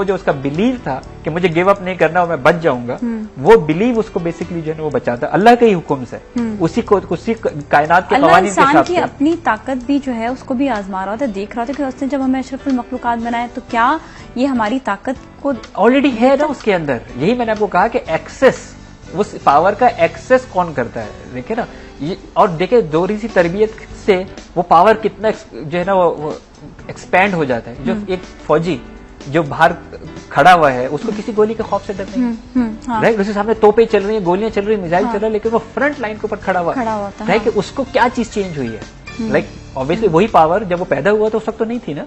जो उसका बिलीव था कि मुझे गिव अप नहीं करना और मैं बच जाऊंगा, वो बिलीव उसको बेसिकली जो है वो बचाता। अल्लाह के ही हुक्म से, उसी कायनात के कवानीन के हिसाब से। अपनी ताकत भी जो है उसको भी आजमा रहा था, देख रहा था कि उसने जब हमें अशरफुल मखलूकात बनाया तो क्या ये हमारी ताकत को ऑलरेडी है ना उसके अंदर। यही मैंने आपको कहा कि एक्सेस, उस पावर का एक्सेस कौन करता है, देखे ना ये। और देखे दोहरी सी तरबियत से वो पावर कितना जो है ना वो एक्सपैंड हो जाता है। जो एक फौजी जो बाहर खड़ा हुआ है उसको किसी गोली के खौफ से डर नहीं, राइट? उसके सामने तोपें चल रही है, गोलियां चल रही है, मिसाइल चल रहा है, लेकिन वो फ्रंट लाइन के ऊपर खड़ा हुआ है, राइट? कि उसको क्या चीज चेंज हुई है, लाइक ऑब्वियसली वही पावर जब वो पैदा हुआ तो उस वक्त तो नहीं थी ना।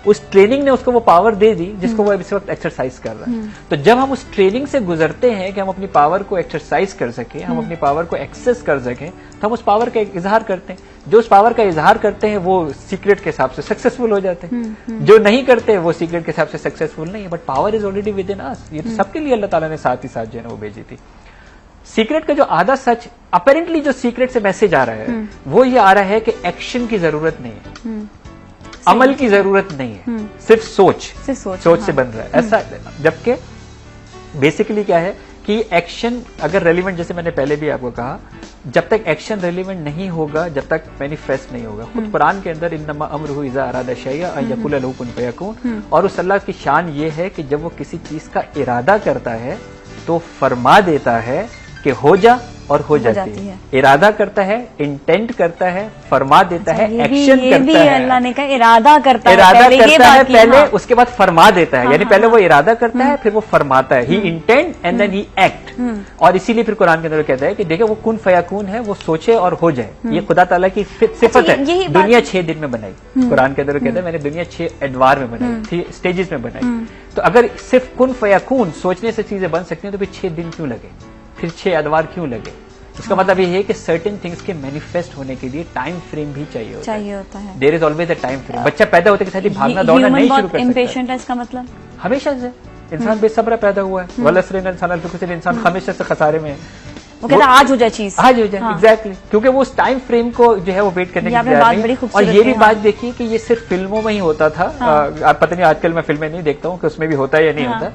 उस ट्रेनिंग ने उसको वो पावर दे दी जिसको वो इस वक्त एक्सरसाइज कर रहा है। तो जब हम उस ट्रेनिंग से गुजरते हैं कि हम अपनी पावर को एक्सरसाइज कर सके, हम अपनी पावर को एक्सेस कर सके, तो हम उस पावर का इजहार करते हैं। जो उस पावर का इजहार करते हैं वो सीक्रेट के हिसाब से सक्सेसफुल हो जाते हैं, जो नहीं करते वो सीक्रेट के हिसाब से सक्सेसफुल नहीं है। But power is already within us. ये तो सबके लिए अल्लाह ताला ने साथ ही साथ जो है ना वो भेजी थी। सीक्रेट का जो आधा सच, अपेरेंटली जो सीक्रेट से मैसेज आ रहा है वो ये आ रहा है कि एक्शन की जरूरत नहीं है, अमल की जरूरत नहीं है, सिर्फ सोच से बन रहा है ऐसा। जबकि बेसिकली क्या है कि एक्शन अगर रेलिवेंट, जैसे मैंने पहले भी आपको कहा, जब तक एक्शन रेलिवेंट नहीं होगा, जब तक मैनिफेस्ट नहीं होगा। खुद कुरान के अंदर इन्नमा अम्रुहु इज़ा अरादा शैअन अन यक़ूला लहू कुन फयकून, और उस अल्लाह की शान ये है कि जब वो किसी चीज का इरादा करता है तो फरमा देता है कि हो जा और हो जाती है। इरादा करता है, इंटेंट करता है, फरमा देता है, एक्शन करता है। अल्लाह ने कहा इरादा करता है, पहले उसके बाद फरमा देता है। यानी पहले वो इरादा करता है, फिर वो फरमाता है। He intent and then he act. और इसीलिए फिर कुरान के अंदर कहता है कि देखिए वो कुन फयाकून है, वो सोचे और हो जाए। ये खुदा ताला की सिफत है। दुनिया 6 दिन में बनाई। कुरान के अंदर कहता है मैंने दुनिया 6 एडवार में बनाई थी, स्टेजेस में बनाई। तो अगर सिर्फ कुन फयाकून सोचने से चीजें बन सकती हैं तो फिर 6 दिन क्यों लगे, फिर 6 अदवार क्यों लगे? इसका मतलब ये है कि सर्टेन थिंग्स के मैनिफेस्ट होने के लिए टाइम फ्रेम भी चाहिए होता है। There is always a time frame. बच्चा पैदा होते के साथ ही भागना दौड़ना नहीं शुरू कर सकता। इम्पेशेंट है इसका मतलब हमेशा से इंसान बेसब्र पैदा हुआ है। वलसरिन इंसान हमेशा से खसारे में है। वो कहता आज हो जाए चीज, आज हो जाए। एग्जैक्टली, क्योंकि वो उस टाइम फ्रेम को जो है वो वेट करने की तैयार नहीं। और ये भी बात देखिए कि ये सिर्फ फिल्मों में ही होता था। पता नहीं आजकल मैं फिल्में नहीं देखता हूँ कि उसमें भी होता है या नहीं होता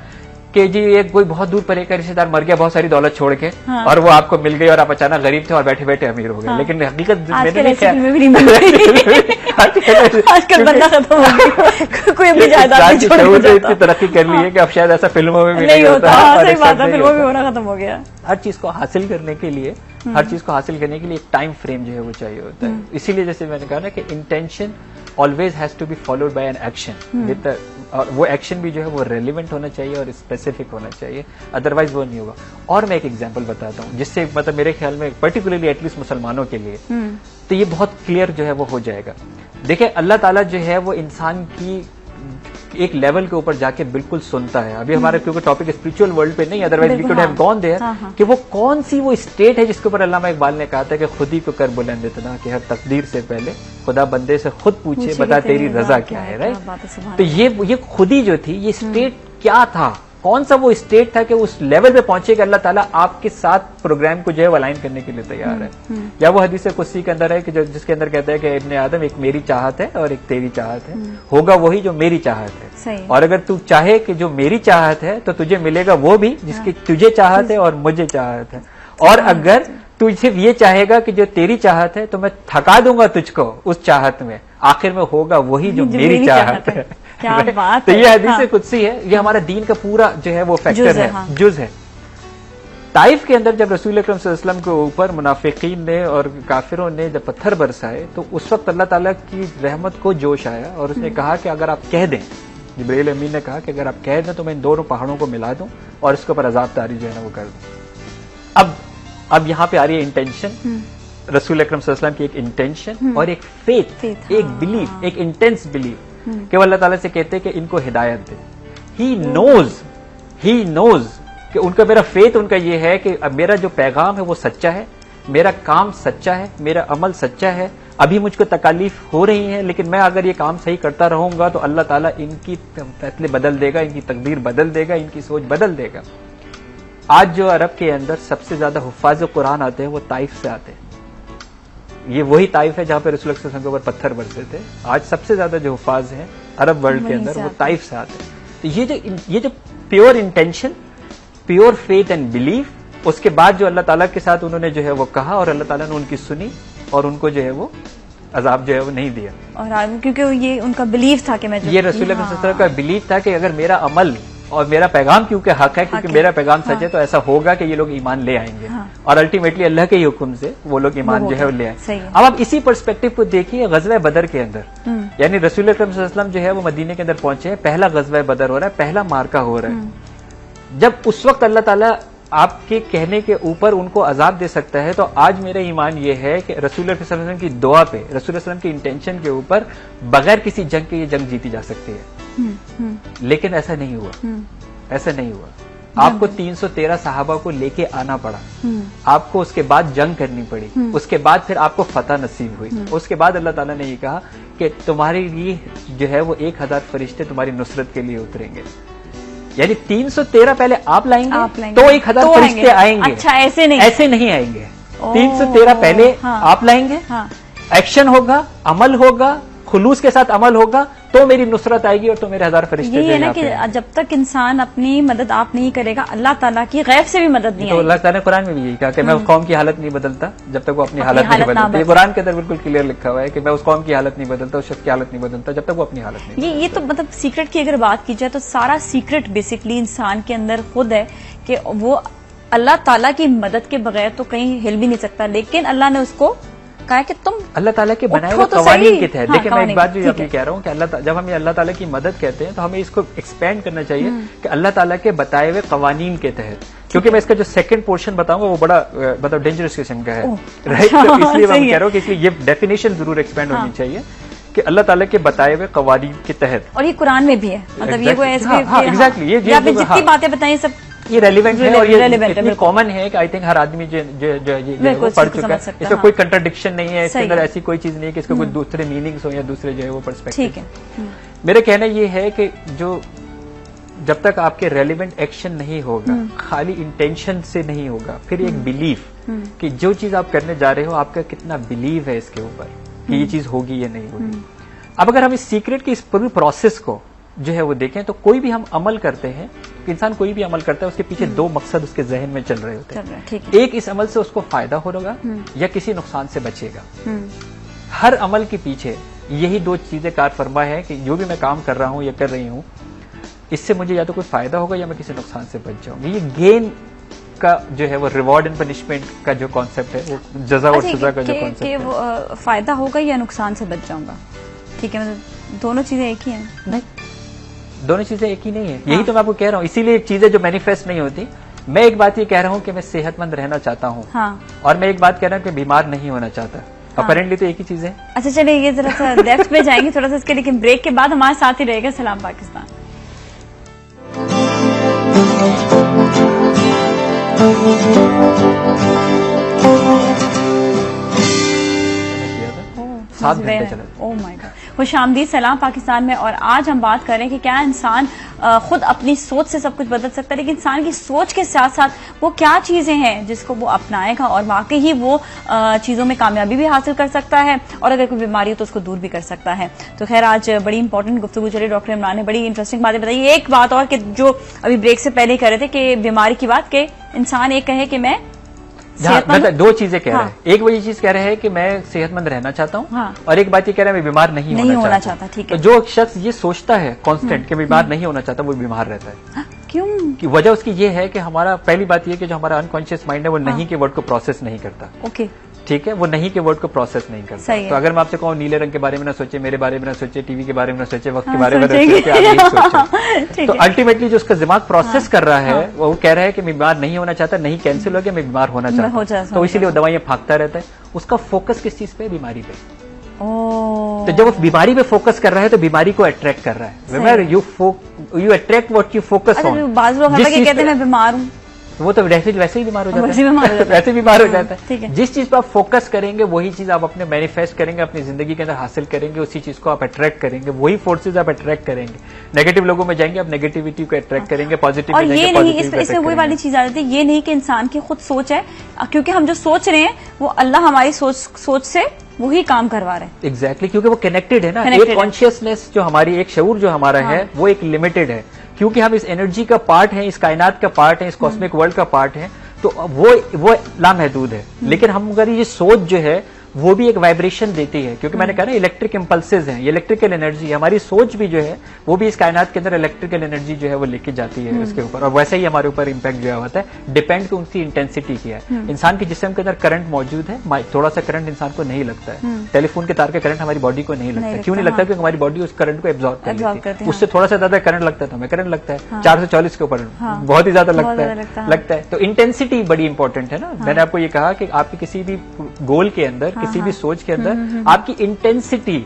कि जी एक कोई बहुत दूर परे का रिश्तेदार मर गया बहुत सारी दौलत छोड़ के, और वो आपको मिल गई और आप अचानक गरीब थे और बैठे बैठे अमीर हो गए। लेकिन हकीकत आजकल बंदा खत्म हो गया, कोई अपनी जायदाद इतनी तरक्की कर ली है कि अब शायद ऐसा फिल्मों में भी नहीं होता। सही बात है, फिल्मों में होना खत्म हो गया। हर चीज को हासिल करने के लिए एक टाइम फ्रेम जो है वो चाहिए होता है। इसीलिए जैसे मैंने कहा ना कि intention always has to be followed by an action with, और वो एक्शन भी जो है वो रेलिवेंट होना चाहिए और स्पेसिफिक होना चाहिए, अदरवाइज वो नहीं होगा। और मैं एक एग्जांपल बताता हूँ जिससे मतलब मेरे ख्याल में पर्टिकुलरली एटलीस्ट मुसलमानों के लिए तो ये बहुत क्लियर जो है वो हो जाएगा। देखिए अल्लाह ताला जो है वो इंसान की एक लेवल के ऊपर जाके बिल्कुल सुनता है। अभी हमारे क्योंकि टॉपिक स्पिरिचुअल वर्ल्ड पे नहीं, otherwise we could have gone there, कि वो कौन सी वो स्टेट है जिसके ऊपर अल्लामा इकबाल ने कहा था कि खुद ही को कर बुलंद इतना कि हर तकदीर से पहले खुदा बंदे से खुद पूछे बता तेरी रजा क्या है। राइट, तो ये खुद ही जो थी, ये स्टेट क्या था, कौन सा वो स्टेट था कि उस लेवल पे पहुंचे कि अल्लाह ताला आपके साथ प्रोग्राम को जो है अलाइन करने के लिए तैयार है। या वो हदीस कुदसी के अंदर है कि जिसके अंदर कहता है कि इब्ने आदम एक मेरी चाहत है और एक तेरी चाहत है, होगा वही जो मेरी चाहत है। और अगर तू चाहे कि जो मेरी चाहत है तो तुझे मिलेगा वो भी जिसकी तुझे चाहत है और मुझे चाहत है। और अगर तू सिर्फ ये चाहेगा कि जो तेरी चाहत है तो मैं थका दूंगा तुझको उस चाहत में, आखिर में होगा वही जो मेरी चाहत है। क्या बात तो ये हदीस कुदसी है, ये हमारा दीन का पूरा जो है वो फैक्टर है, जुज है। ताइफ के अंदर जब रसूल अकरम सल्लल्लाहु अलैहि वसल्लम के ऊपर मुनाफिकीन ने और काफिरों ने जब पत्थर बरसाए तो उस वक्त अल्लाह ताला की रहमत को जोश आया और उसने कहा कि अगर आप कह दें, जिब्रील अमीन ने कहा कि अगर आप कह दें तो मैं इन दोनों पहाड़ों को मिला दूं और इसके ऊपर अजाब तारी जो है ना वो कर दूं। अब यहाँ पे आ रही है इंटेंशन, रसूल अकरम सल्लल्लाहु अलैहि वसल्लम की एक इंटेंशन और एक फेथ, एक बिलीफ, एक इंटेंस बिलीफ कि अल्लाह ताला से कहते हैं कि इनको हिदायत दे। ही नोज कि उनका मेरा फेथ उनका ये है कि अब मेरा जो पैगाम है वो सच्चा है, मेरा काम सच्चा है, मेरा अमल सच्चा है। अभी मुझको तकालीफ हो रही है लेकिन मैं अगर ये काम सही करता रहूंगा तो अल्लाह ताला इनकी फैसले बदल देगा, इनकी तकदीर बदल देगा, इनकी सोच बदल देगा। आज जो अरब के अंदर सबसे ज्यादा हुफ्फाज कुरान आते हैं वो ताइफ से आते हैं। ये वही ताइफ है जहां पे रसूल सल्लल्लाहु अलैहि वसल्लम के ऊपर पत्थर बरसे थे। आज सबसे ज्यादा जो हुफ्फाज हैं अरब वर्ल्ड के अंदर वो ताइफ से आते हैं। तो ये जो pure intention, pure faith and belief, उसके बाद जो अल्लाह ताला के साथ उन्होंने जो है वो कहा और अल्लाह ताला ने उनकी सुनी और उनको जो है वो अजाब जो है वो नहीं दिया। और क्योंकि ये उनका बिलीफ था कि मैं ये रसूल सल्लल्लाहु अलैहि वसल्लम का बिलीफ था कि अगर मेरा अमल और मेरा पैगाम क्योंकि हक है, क्योंकि मेरा पैगाम सच है, तो ऐसा होगा कि ये लोग ईमान ले आएंगे और अल्टीमेटली अल्लाह के ही हुक्म से वो लोग ईमान जो है वो ले आए। अब आप इसी पर्सपेक्टिव को देखिए गज़वा बदर के अंदर, यानी रसूल अकरम सल्लल्लाहु अलैहि वसल्लम जो है वो मदीने के अंदर पहुंचे हैं, पहला गज़वा बदर हो रहा है, पहला मार्का हो रहा है। जब उस वक्त अल्लाह ताला आपके कहने के ऊपर उनको अजाब दे सकता है, तो आज मेरा ईमान यह है कि रसूल सल्लल्लाहु अलैहि वसल्लम की दुआ पे, रसूल सल्लल्लाहु अलैहि वसल्लम की इंटेंशन के ऊपर बगैर किसी जंग के ये जंग जीती जा सकती है। लेकिन ऐसा नहीं हुआ, ऐसा नहीं हुआ। आपको 313 सहाबा को लेके आना पड़ा, आपको उसके बाद जंग करनी पड़ी, उसके बाद फिर आपको फतह नसीब हुई। उसके बाद अल्लाह ताला ने ये कहा कि तुम्हारे लिए जो है वो 1000 फरिश्ते तुम्हारी नुसरत के लिए उतरेंगे। यानी 313 पहले आप लाएंगे तो 1000 फरिश्ते आएंगे। अच्छा, ऐसे नहीं आएंगे। 313 पहले आप लाएंगे, एक्शन होगा, अमल होगा, खुलूस के साथ अमल होगा तो मेरी नुसरत आएगी और तो मेरे 1000 फरिश्ते। ये है ना कि जब तक इंसान अपनी मदद आप नहीं करेगा, अल्लाह ताला की गैब से भी मदद नहीं तो अल्लाह ताला ने कुरान में भी यही कहा कि मैं उस कौम की हालत नहीं बदलता जब तक वो अपनी हालत नहीं बदलता। ये कुरान के अंदर बिल्कुल क्लियर लिखा हुआ है कि मैं उस कौम की हालत नहीं बदलता, उस शख्स की हालत नहीं बदलता जब तक वो अपनी हालत नहीं। ये तो मतलब सीक्रेट की अगर बात की जाए तो सारा सीक्रेट बेसिकली इंसान के अंदर खुद है कि वो अल्लाह ताला की मदद के बगैर तो कहीं हिल भी नहीं सकता, लेकिन अल्लाह ने उसको कहा कि तुम अल्लाह ताला के बनाए हुए तो कवानीन सही। के तहत। हाँ, देखिए मैं एक बात जो ठीक आपको है। कह रहा हूँ कि जब हम अल्लाह ताला की मदद कहते हैं तो हमें इसको एक्सपेंड करना चाहिए कि अल्लाह ताला के बताए हुए कवानीन के तहत, क्योंकि मैं इसका जो सेकंड पोर्शन बताऊंगा वो बड़ा मतलब डेंजरस किस्म का है, राइट। तो इसलिए मैं कह रहा हूँ कि इसलिए ये डेफिनेशन जरूर एक्सपेंड होनी चाहिए कि अल्लाह ताला के बताए हुए कवानीन के तहत। और ये कुरान में भी है, मतलब ये कोई ऐसे एग्जैक्टली ये आपने जितनी बातें बताई सब ये रेलिवेंट है और ये relevant है, इतनी कॉमन है कि आई थिंक हर आदमी जो ये बिल्कुल पढ़ इसको चुका समझ है। सकता है, इसका हाँ। कोई कंट्राडिक्शन नहीं है, इसके सही अंदर है। ऐसी कोई चीज नहीं है कि इसका कोई दूसरे मीनिंग्स हो या दूसरे जो है वो पर्सपेक्टिव। ठीक है। मेरा कहना ये है कि जो जब तक आपके रेलिवेंट एक्शन नहीं होगा, खाली इंटेंशन से नहीं होगा, फिर एक बिलीफ कि जो चीज आप करने जा रहे हो आपका कितना बिलीव है इसके ऊपर कि ये चीज होगी या नहीं होगी। अब अगर हम इस सीक्रेट की इस पूरी प्रोसेस को जो है वो देखें तो कोई भी हम अमल करते हैं, इंसान कोई भी अमल करता है उसके पीछे दो मकसद उसके जहन में चल रहे होते हैं। ठीक है। एक, इस अमल से उसको फायदा होगा या किसी नुकसान से बचेगा। हर अमल के पीछे यही दो चीजें कार फरमा है कि जो भी मैं काम कर रहा हूं या कर रही हूं इससे मुझे या तो कोई फायदा होगा या मैं किसी नुकसान से बच जाऊंगी। ये गेन का जो है वो रिवॉर्ड एंड पनिशमेंट का जो कॉन्सेप्ट है, वो जजा और सजा का जो कॉन्सेप्ट है, वो फायदा होगा या नुकसान से बच जाऊंगा। ठीक है, मतलब दोनों चीजें एक ही हैं। नहीं, दोनों चीजें एक ही नहीं है। यही तो मैं आपको कह रहा हूँ, इसीलिए एक चीजें जो मैनिफेस्ट नहीं होती। मैं एक बात ये कह रहा हूँ कि मैं सेहतमंद रहना चाहता हूँ, और मैं एक बात कह रहा हूँ कि बीमार नहीं होना चाहता। अपेरेंटली तो एक ही चीज है। अच्छा चलिए, ये जरा सा डेप्थ में जाएंगे थोड़ा सा इसके, लेकिन ब्रेक के बाद हमारे साथ ही रहेगा सलाम पाकिस्तान। सात घंटे चला। Oh my God. खुशामदीद सलाम पाकिस्तान में। और आज हम बात कर रहे हैं कि क्या इंसान खुद अपनी सोच से सब कुछ बदल सकता है, लेकिन इंसान की सोच के साथ साथ वो क्या चीजें हैं जिसको वो अपनाएगा और वाकई ही वो चीजों में कामयाबी भी हासिल कर सकता है, और अगर कोई बीमारी हो तो उसको दूर भी कर सकता है। तो खैर आज बड़ी इंपॉर्टेंट गुफ्तगू चली, डॉक्टर इमरान ने बड़ी इंटरेस्टिंग बातें बताई। एक बात और कि जो अभी ब्रेक से पहले कर रहे थे कि बीमारी की बात, कि इंसान एक कहे कि मैं मतलब दो चीजें कह रहे हैं। एक वो ये चीज कह रहे हैं कि मैं सेहतमंद रहना चाहता हूँ, और एक बात ये कह रहा है मैं बीमार नहीं होना चाहता। ठीक है। तो जो शख्स ये सोचता है कांस्टेंट कि बीमार नहीं होना चाहता, वो बीमार रहता है। क्यों? कि वजह उसकी ये है कि हमारा पहली बात ये कि जो हमारा अनकॉन्शियस माइंड है वो नहीं के वर्ड को प्रोसेस नहीं करता। ओके, ठीक है, वो नहीं के वर्ड को प्रोसेस नहीं करता। तो अगर मैं आपसे कहूँ नीले रंग के बारे में ना सोचे, मेरे बारे में ना सोचे, टीवी के बारे में ना सोचे, वक्त के बारे में ना सोचे, आप यही सोचे। तो अल्टीमेटली जो उसका दिमाग प्रोसेस कर रहा है वो कह रहा है कि मैं बीमार नहीं होना चाहता, नहीं कैंसिल हो गया, मैं बीमार होना चाहता हूँ, तो इसीलिए वो दवाइयां भागता रहता है। उसका फोकस किस चीज पे? बीमारी पे। तो जब वो बीमारी पे फोकस कर रहा है तो बीमारी को अट्रैक्ट कर रहा है। Remember, you attract what you focus on. बाज़ लोग कहते हैं मैं बीमार हूँ, वो तो वैसे ही बीमार हो जाता है, वैसे बीमार हो जाता है। जिस चीज पर आप फोकस करेंगे वही चीज आप अपने मैनिफेस्ट करेंगे, अपनी जिंदगी के अंदर हासिल करेंगे, उसी चीज को आप अट्रैक्ट करेंगे, वही फोर्सेज आप अट्रैक्ट करेंगे। नेगेटिव लोगों में जाएंगे, आप नेगेटिविटी को अट्रैक्ट करेंगे, पॉजिटिव में जाएंगे, पॉजिटिव को इसमें वही वाली चीज आ जाती है, ये नहीं कि इंसान की खुद सोच है, क्योंकि हम जो सोच रहे हैं वो अल्लाह हमारी सोच से वही काम करवा रहे हैं। एग्जैक्टली, क्योंकि वो कनेक्टेड है ना। एक कॉन्शियसनेस जो हमारी, एक शऊर जो हमारा है वो एक लिमिटेड है, क्योंकि हम इस एनर्जी का पार्ट है, इस कायनात का पार्ट है, इस कॉस्मिक वर्ल्ड का पार्ट है, तो वो लामहदूद है। लेकिन हम अगर ये सोच जो है वो भी एक वाइब्रेशन देती है, क्योंकि मैंने कहा ना इलेक्ट्रिक इंपल्सेस हैं, ये इलेक्ट्रिकल एनर्जी, हमारी सोच भी जो है वो भी इस कायनात के अंदर इलेक्ट्रिकल एनर्जी जो है वो लेके जाती है उसके ऊपर, और वैसे ही हमारे ऊपर इंपैक्ट जो होता है, डिपेंड तो उनकी इंटेंसिटी की है। इंसान के जिस्म के अंदर करंट मौजूद है, थोड़ा सा करंट इंसान को नहीं लगता है, टेलीफोन के तार का करंट हमारी बॉडी को नहीं लगता है। क्यों नहीं लगता? क्योंकि हमारी बॉडी उस करंट को एब्जॉर्ब कर लेती है। उससे थोड़ा सा ज्यादा करंट लगता है तो हमें करंट लगता है, 440 के ऊपर बहुत ही ज्यादा लगता है। तो इंटेंसिटी बड़ी इंपॉर्टेंट है ना। मैंने आपको ये कहा कि आपके किसी भी गोल के अंदर, किसी भी सोच के अंदर आपकी इंटेंसिटी,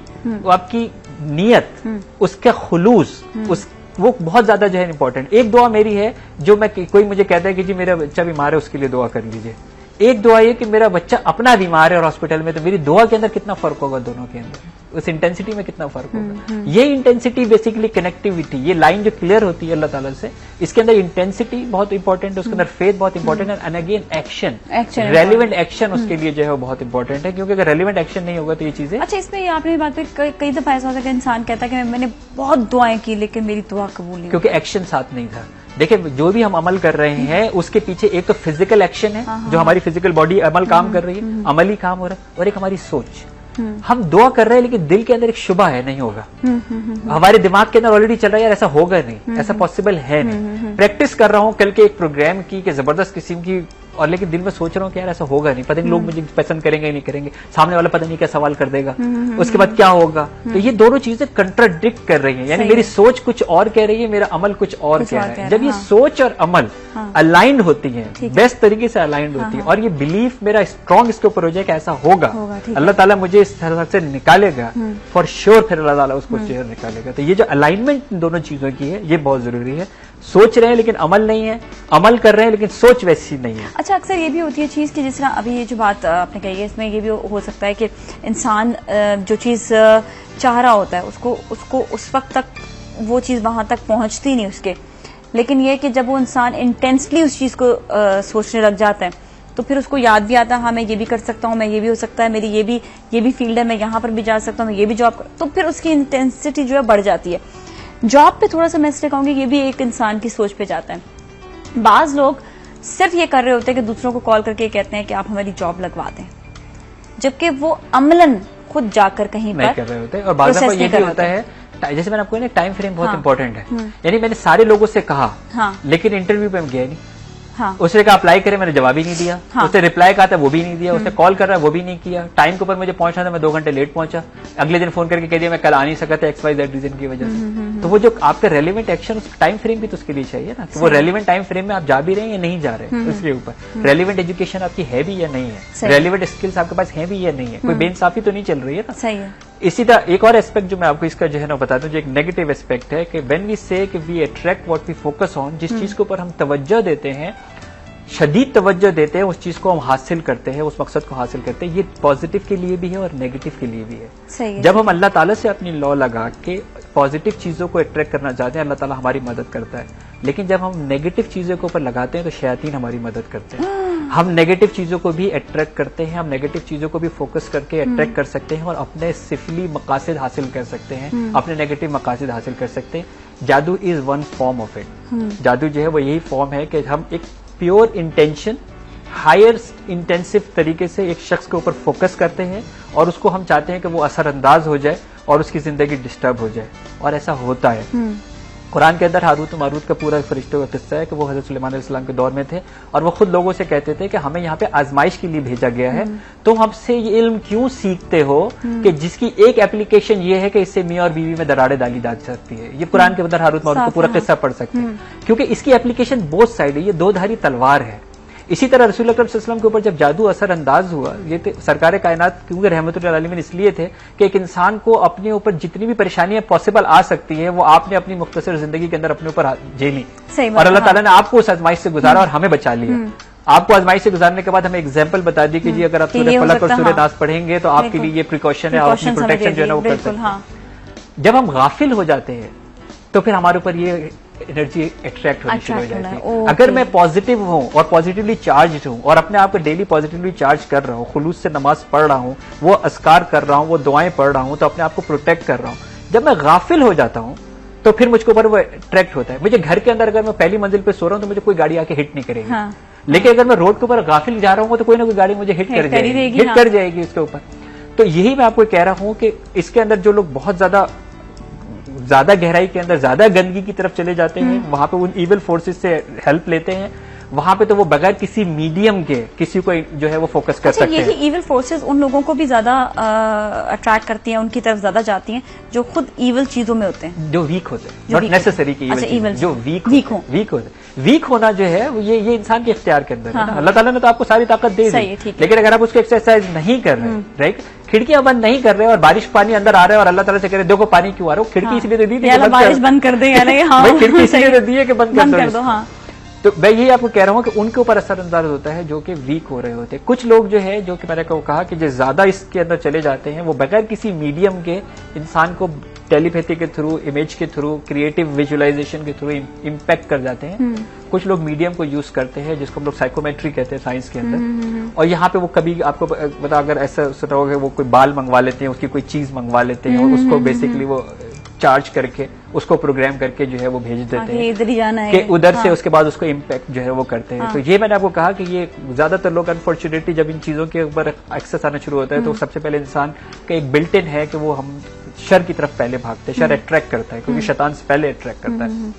आपकी नीयत, उसका खुलूस, वो बहुत ज्यादा जो है इंपॉर्टेंट। एक दुआ मेरी है, जो मैं कोई मुझे कहता है कि जी मेरा बच्चा बीमार है उसके लिए दुआ कर लीजिए। एक दुआ ये कि मेरा बच्चा अपना बीमार है और हॉस्पिटल में, तो मेरी दुआ के अंदर कितना फर्क होगा, दोनों के अंदर उस इंटेंसिटी में कितना फर्क होगा। ये इंटेंसिटी बेसिकली कनेक्टिविटी, ये लाइन जो क्लियर होती है अल्लाह ताला से, इसके अंदर इंटेंसिटी बहुत इंपॉर्टेंट है, उसके अंदर फेथ बहुत इंपॉर्टेंट है, and again action, relevant action उसके लिए जो है वो बहुत इंपॉर्टेंट है, क्योंकि अगर रेलिवेंट एक्शन नहीं होगा तो ये चीजें। अच्छा, इसमें आपने बात पे कई दफा ऐसा होता है कि इंसान कहता है कि मैंने बहुत दुआएं की लेकिन मेरी दुआ कबूल नहीं, क्योंकि एक्शन साथ नहीं था। देखिए, जो भी हम अमल कर रहे हैं उसके पीछे एक तो फिजिकल एक्शन है, जो हमारी फिजिकल बॉडी अमल काम कर रही है, अमली काम हो रहा है, और एक हमारी सोच, हम दुआ कर रहे हैं लेकिन दिल के अंदर एक शुबा है नहीं होगा। हमारे दिमाग के अंदर ऑलरेडी चल रहा है यार ऐसा होगा नहीं, ऐसा पॉसिबल है नहीं। प्रैक्टिस कर रहा हूँ कल के एक प्रोग्राम की कि जबरदस्त किस्म की, और लेकिन दिल में सोच रहा हूँ कि यार ऐसा होगा नहीं, पता नहीं लोग मुझे पसंद करेंगे या नहीं करेंगे, सामने वाला पता नहीं क्या सवाल कर देगा, उसके बाद क्या होगा। तो ये दोनों चीजें कंट्राडिक्ट कर रही हैं, यानी मेरी सोच कुछ और कह रही है, मेरा अमल कुछ और कह रहा है। जब ये सोच और अमल अलाइंड होती है, बेस्ट तरीके से अलाइंड होती है, और ये बिलीफ मेरा स्ट्रॉन्ग इसके ऊपर हो जाए कि ऐसा होगा, अल्लाह ताला मुझे इस तरह से निकालेगा फॉर श्योर, फिर अल्लाह ताला उसको चेहरा निकालेगा। तो ये जो अलाइनमेंट दोनों चीजों की है ये बहुत जरूरी है। सोच रहे हैं लेकिन अमल नहीं है, अमल कर रहे हैं लेकिन सोच वैसी नहीं है। अच्छा, अक्सर ये भी होती है चीज कि जिस तरह अभी ये जो बात आपने कही है इसमें ये भी हो सकता है कि इंसान जो चीज चाह रहा होता है उसको उस वक्त तक वो चीज वहां तक पहुंचती नहीं उसके, लेकिन ये कि जब वो इंसान इंटेंसली उस चीज को सोचने लग जाता है तो फिर उसको याद भी आता है, हाँ मैं ये भी कर सकता हूँ, मैं ये भी हो सकता है, मेरी ये भी फील्ड है, मैं यहाँ पर भी जा सकता हूँ, मैं ये भी जॉब, तो फिर उसकी इंटेंसिटी जो है बढ़ जाती है। जॉब पे थोड़ा सा मैं इसलिए कहूंगी ये भी एक इंसान की सोच पे जाता है। बाज लोग सिर्फ ये कर रहे होते हैं कि दूसरों को कॉल करके कहते हैं कि आप हमारी जॉब लगवा दें, जबकि वो अमलन खुद जाकर कहीं पर कर रहे होते हैं। और बाद में ये भी होता है, जैसे मैंने आपको ना टाइम फ्रेम बहुत इंपॉर्टेंट है, यानी मैंने सारे लोगों से कहा लेकिन इंटरव्यू पे मैं गया नहीं। उसने कहा अप्लाई करे, मैंने जवाब ही नहीं दिया। उसने रिप्लाई कहा था वो भी नहीं दिया। उसने कॉल कर रहा है वो भी नहीं किया। टाइम के ऊपर मुझे पहुंचना था, मैं 2 घंटे लेट पहुंचा। अगले दिन फोन करके कह दिया मैं कल आ नहीं सका था XYZ रीजन की वजह से। तो वो जो आपका रेलिवेंट एक्शन, उस टाइम फ्रेम भी तो उसके लिए चाहिए ना, वो रेलिवेंट टाइम फ्रेम में आप जा भी रहे हैं या नहीं जा रहे हैं, उसके ऊपर रेलिवेंट एजुकेशन आपकी है भी या नहीं है, रेलिवेंट स्किल्स आपके पास है भी या नहीं है, कोई बेइंसाफी तो नहीं चल रही है ना। सही है। इसी तरह एक और एस्पेक्ट जो मैं आपको इसका जो है ना बता दूं, जो एक नेगेटिव एस्पेक्ट है कि when we say that we attract what we focus on, जिस चीज के ऊपर हम तवज्जो देते हैं, शदीद तवज्जो देते हैं, उस चीज को हम हासिल करते हैं, उस मकसद को हासिल करते हैं। ये पॉजिटिव के लिए भी है और नेगेटिव के लिए भी है। सही है। जब हम अल्लाह ताला से अपनी लॉ लगा के पॉजिटिव चीजों को अट्रैक्ट करना चाहते हैं, अल्लाह ताला हमारी मदद करता है। लेकिन जब हम नेगेटिव चीजों के ऊपर लगाते हैं तो शैतान हमारी मदद करते हैं। हम नेगेटिव चीजों को भी अट्रैक्ट करते हैं, हम नेगेटिव चीजों को भी फोकस करके अट्रैक्ट कर सकते हैं और अपने सिफली मकासद हासिल कर सकते हैं, अपने नेगेटिव मकासद हासिल कर सकते हैं। जादू is one form of it. जादू जो है वो यही फॉर्म है कि हम एक प्योर इंटेंशन, हायर इंटेंसिव तरीके से एक शख्स के ऊपर फोकस करते हैं और उसको हम चाहते हैं कि वो असरअंदाज हो जाए और उसकी जिंदगी डिस्टर्ब हो जाए, और ऐसा होता है। कुरान के अंदर हारूत मारूत का पूरा फरिश्तों का किस्सा है कि वो हजरत सुलेमान अलैहिस्सलाम के दौर में थे और वो खुद लोगों से कहते थे कि हमें यहाँ पे आजमाइश के लिए भेजा गया है, तुम हमसे ये इल्म क्यों सीखते हो कि जिसकी एक एप्लीकेशन ये है कि इससे मियां और बीवी में दरारें डाली जा सकती है। ये कुरान के अंदर हारूत मारूत का पूरा किस्सा पढ़ सकते हैं, क्योंकि इसकी एप्लीकेशन बोथ साइड है, ये दो धारी तलवार है। इसी तरह रसूल अकरम सल्लल्लाहु अलैहि वसल्लम के ऊपर जब जादू असरअंदाज हुआ, ये सरकार कायनात क्योंकि रहमतुल आलमीन इसलिए थे कि एक इंसान को अपने ऊपर जितनी भी परेशानियां पॉसिबल आ सकती है वो आपने अपनी मुख्तसर जिंदगी के अंदर अपने ऊपर झेली, और अल्लाह ताला ने आपको उस आजमाइश से गुजारा और हमें बचा लिया। आपको आजमाइश से गुजारने के बाद हमें एग्जाम्पल बता दी कि जी अगर आप सूरह फलक और सूरह नास पढ़ेंगे तो आपके लिए ये प्रिकॉशन है, आप अपनी प्रोटेक्शन जो है ना वो कर सकते हैं। जब हम गाफिल हो जाते हैं तो फिर हमारे ऊपर ये एनर्जी अट्रैक्ट होनी शुरू हो जाती है। अगर मैं पॉजिटिव हूँ और पॉजिटिवली चार्ज हूँ और अपने आप को डेली पॉजिटिवली चार्ज कर रहा हूँ, खुलूस से नमाज पढ़ रहा हूँ, वो अस्कार कर रहा हूँ, वो दुआएं पढ़ रहा हूँ, तो अपने आप को प्रोटेक्ट कर रहा हूँ। जब मैं गाफिल हो जाता हूँ तो फिर मुझको ऊपर वो अट्रैक्ट होता है। मुझे घर के अंदर अगर मैं पहली मंजिल पे सो रहा हूँ तो मुझे कोई गाड़ी आके हिट नहीं करेगी, लेकिन अगर मैं रोड के ऊपर गाफिल जा रहा हूँ तो कोई ना कोई गाड़ी मुझे हिट कर जाएगी उसके ऊपर। तो यही मैं आपको कह रहा हूँ कि इसके अंदर जो लोग बहुत ज्यादा गहराई के अंदर, ज्यादा गंदगी की तरफ चले जाते हैं, वहां पे उन इविल फोर्सेस से हेल्प लेते हैं, वहां पे तो वो बगैर किसी मीडियम के किसी को जो है वो फोकस कर सकते हैं। यही इविल फोर्सेस उन लोगों को भी ज्यादा अट्रैक्ट करती हैं, उनकी तरफ ज्यादा जाती हैं जो खुद इविल चीजों में होते हैं, जो वीक होते हैं, नॉट नेसेसरी कि इविल, जो वीक होते। वीक होना जो है ये इंसान के इख्तियार के अंदर है ना। अल्लाह ताला ने तो आपको सारी ताकत दे दी, लेकिन अगर आप उसको एक्सरसाइज नहीं कर रहे, राइट, खिड़कियां बंद नहीं कर रहे और बारिश पानी अंदर आ रहा है और अल्लाह ताला से कह रहे देखो पानी क्यों आ रहा है, खिड़की इसलिए तो दी थी बारिश बंद कर दे, खिड़की इसलिए तो दी है कि बंद कर दो। तो मैं यही आपको कह रहा हूं कि उनके ऊपर असरअंदाज होता है जो कि वीक हो रहे होते हैं। कुछ लोग जो है जो कि मैंने कहा कि जो ज्यादा इसके अंदर चले जाते हैं वो बगैर किसी मीडियम के इंसान को टेलीपैथी के थ्रू, इमेज के थ्रू, क्रिएटिव विजुअलाइजेशन के थ्रू इम्पैक्ट कर जाते हैं। कुछ लोग मीडियम को यूज करते हैं जिसको हम लोग साइकोमेट्री कहते हैं साइंस के अंदर, और यहाँ पे वो कभी आपको पता अगर ऐसा सुना होगा वो कोई बाल मंगवा लेते हैं, उसकी कोई चीज मंगवा लेते हैं और उसको बेसिकली वो चार्ज करके उसको प्रोग्राम करके जो है वो भेज देते हैं इधर ही जाना है कि उधर से उसके बाद उसको इम्पैक्ट जो है वो करते हैं। तो ये मैंने आपको कहा कि ये ज्यादातर लोग अनफॉर्चुनेटली जब इन चीजों के ऊपर एक्सेस आना शुरू होता है तो सबसे पहले इंसान का एक बिल्ट इन है कि वो हम शर की तरफ पहले भागते हैं, शर अट्रैक्ट करता है क्योंकि शैतान से पहले अट्रैक्ट करता है,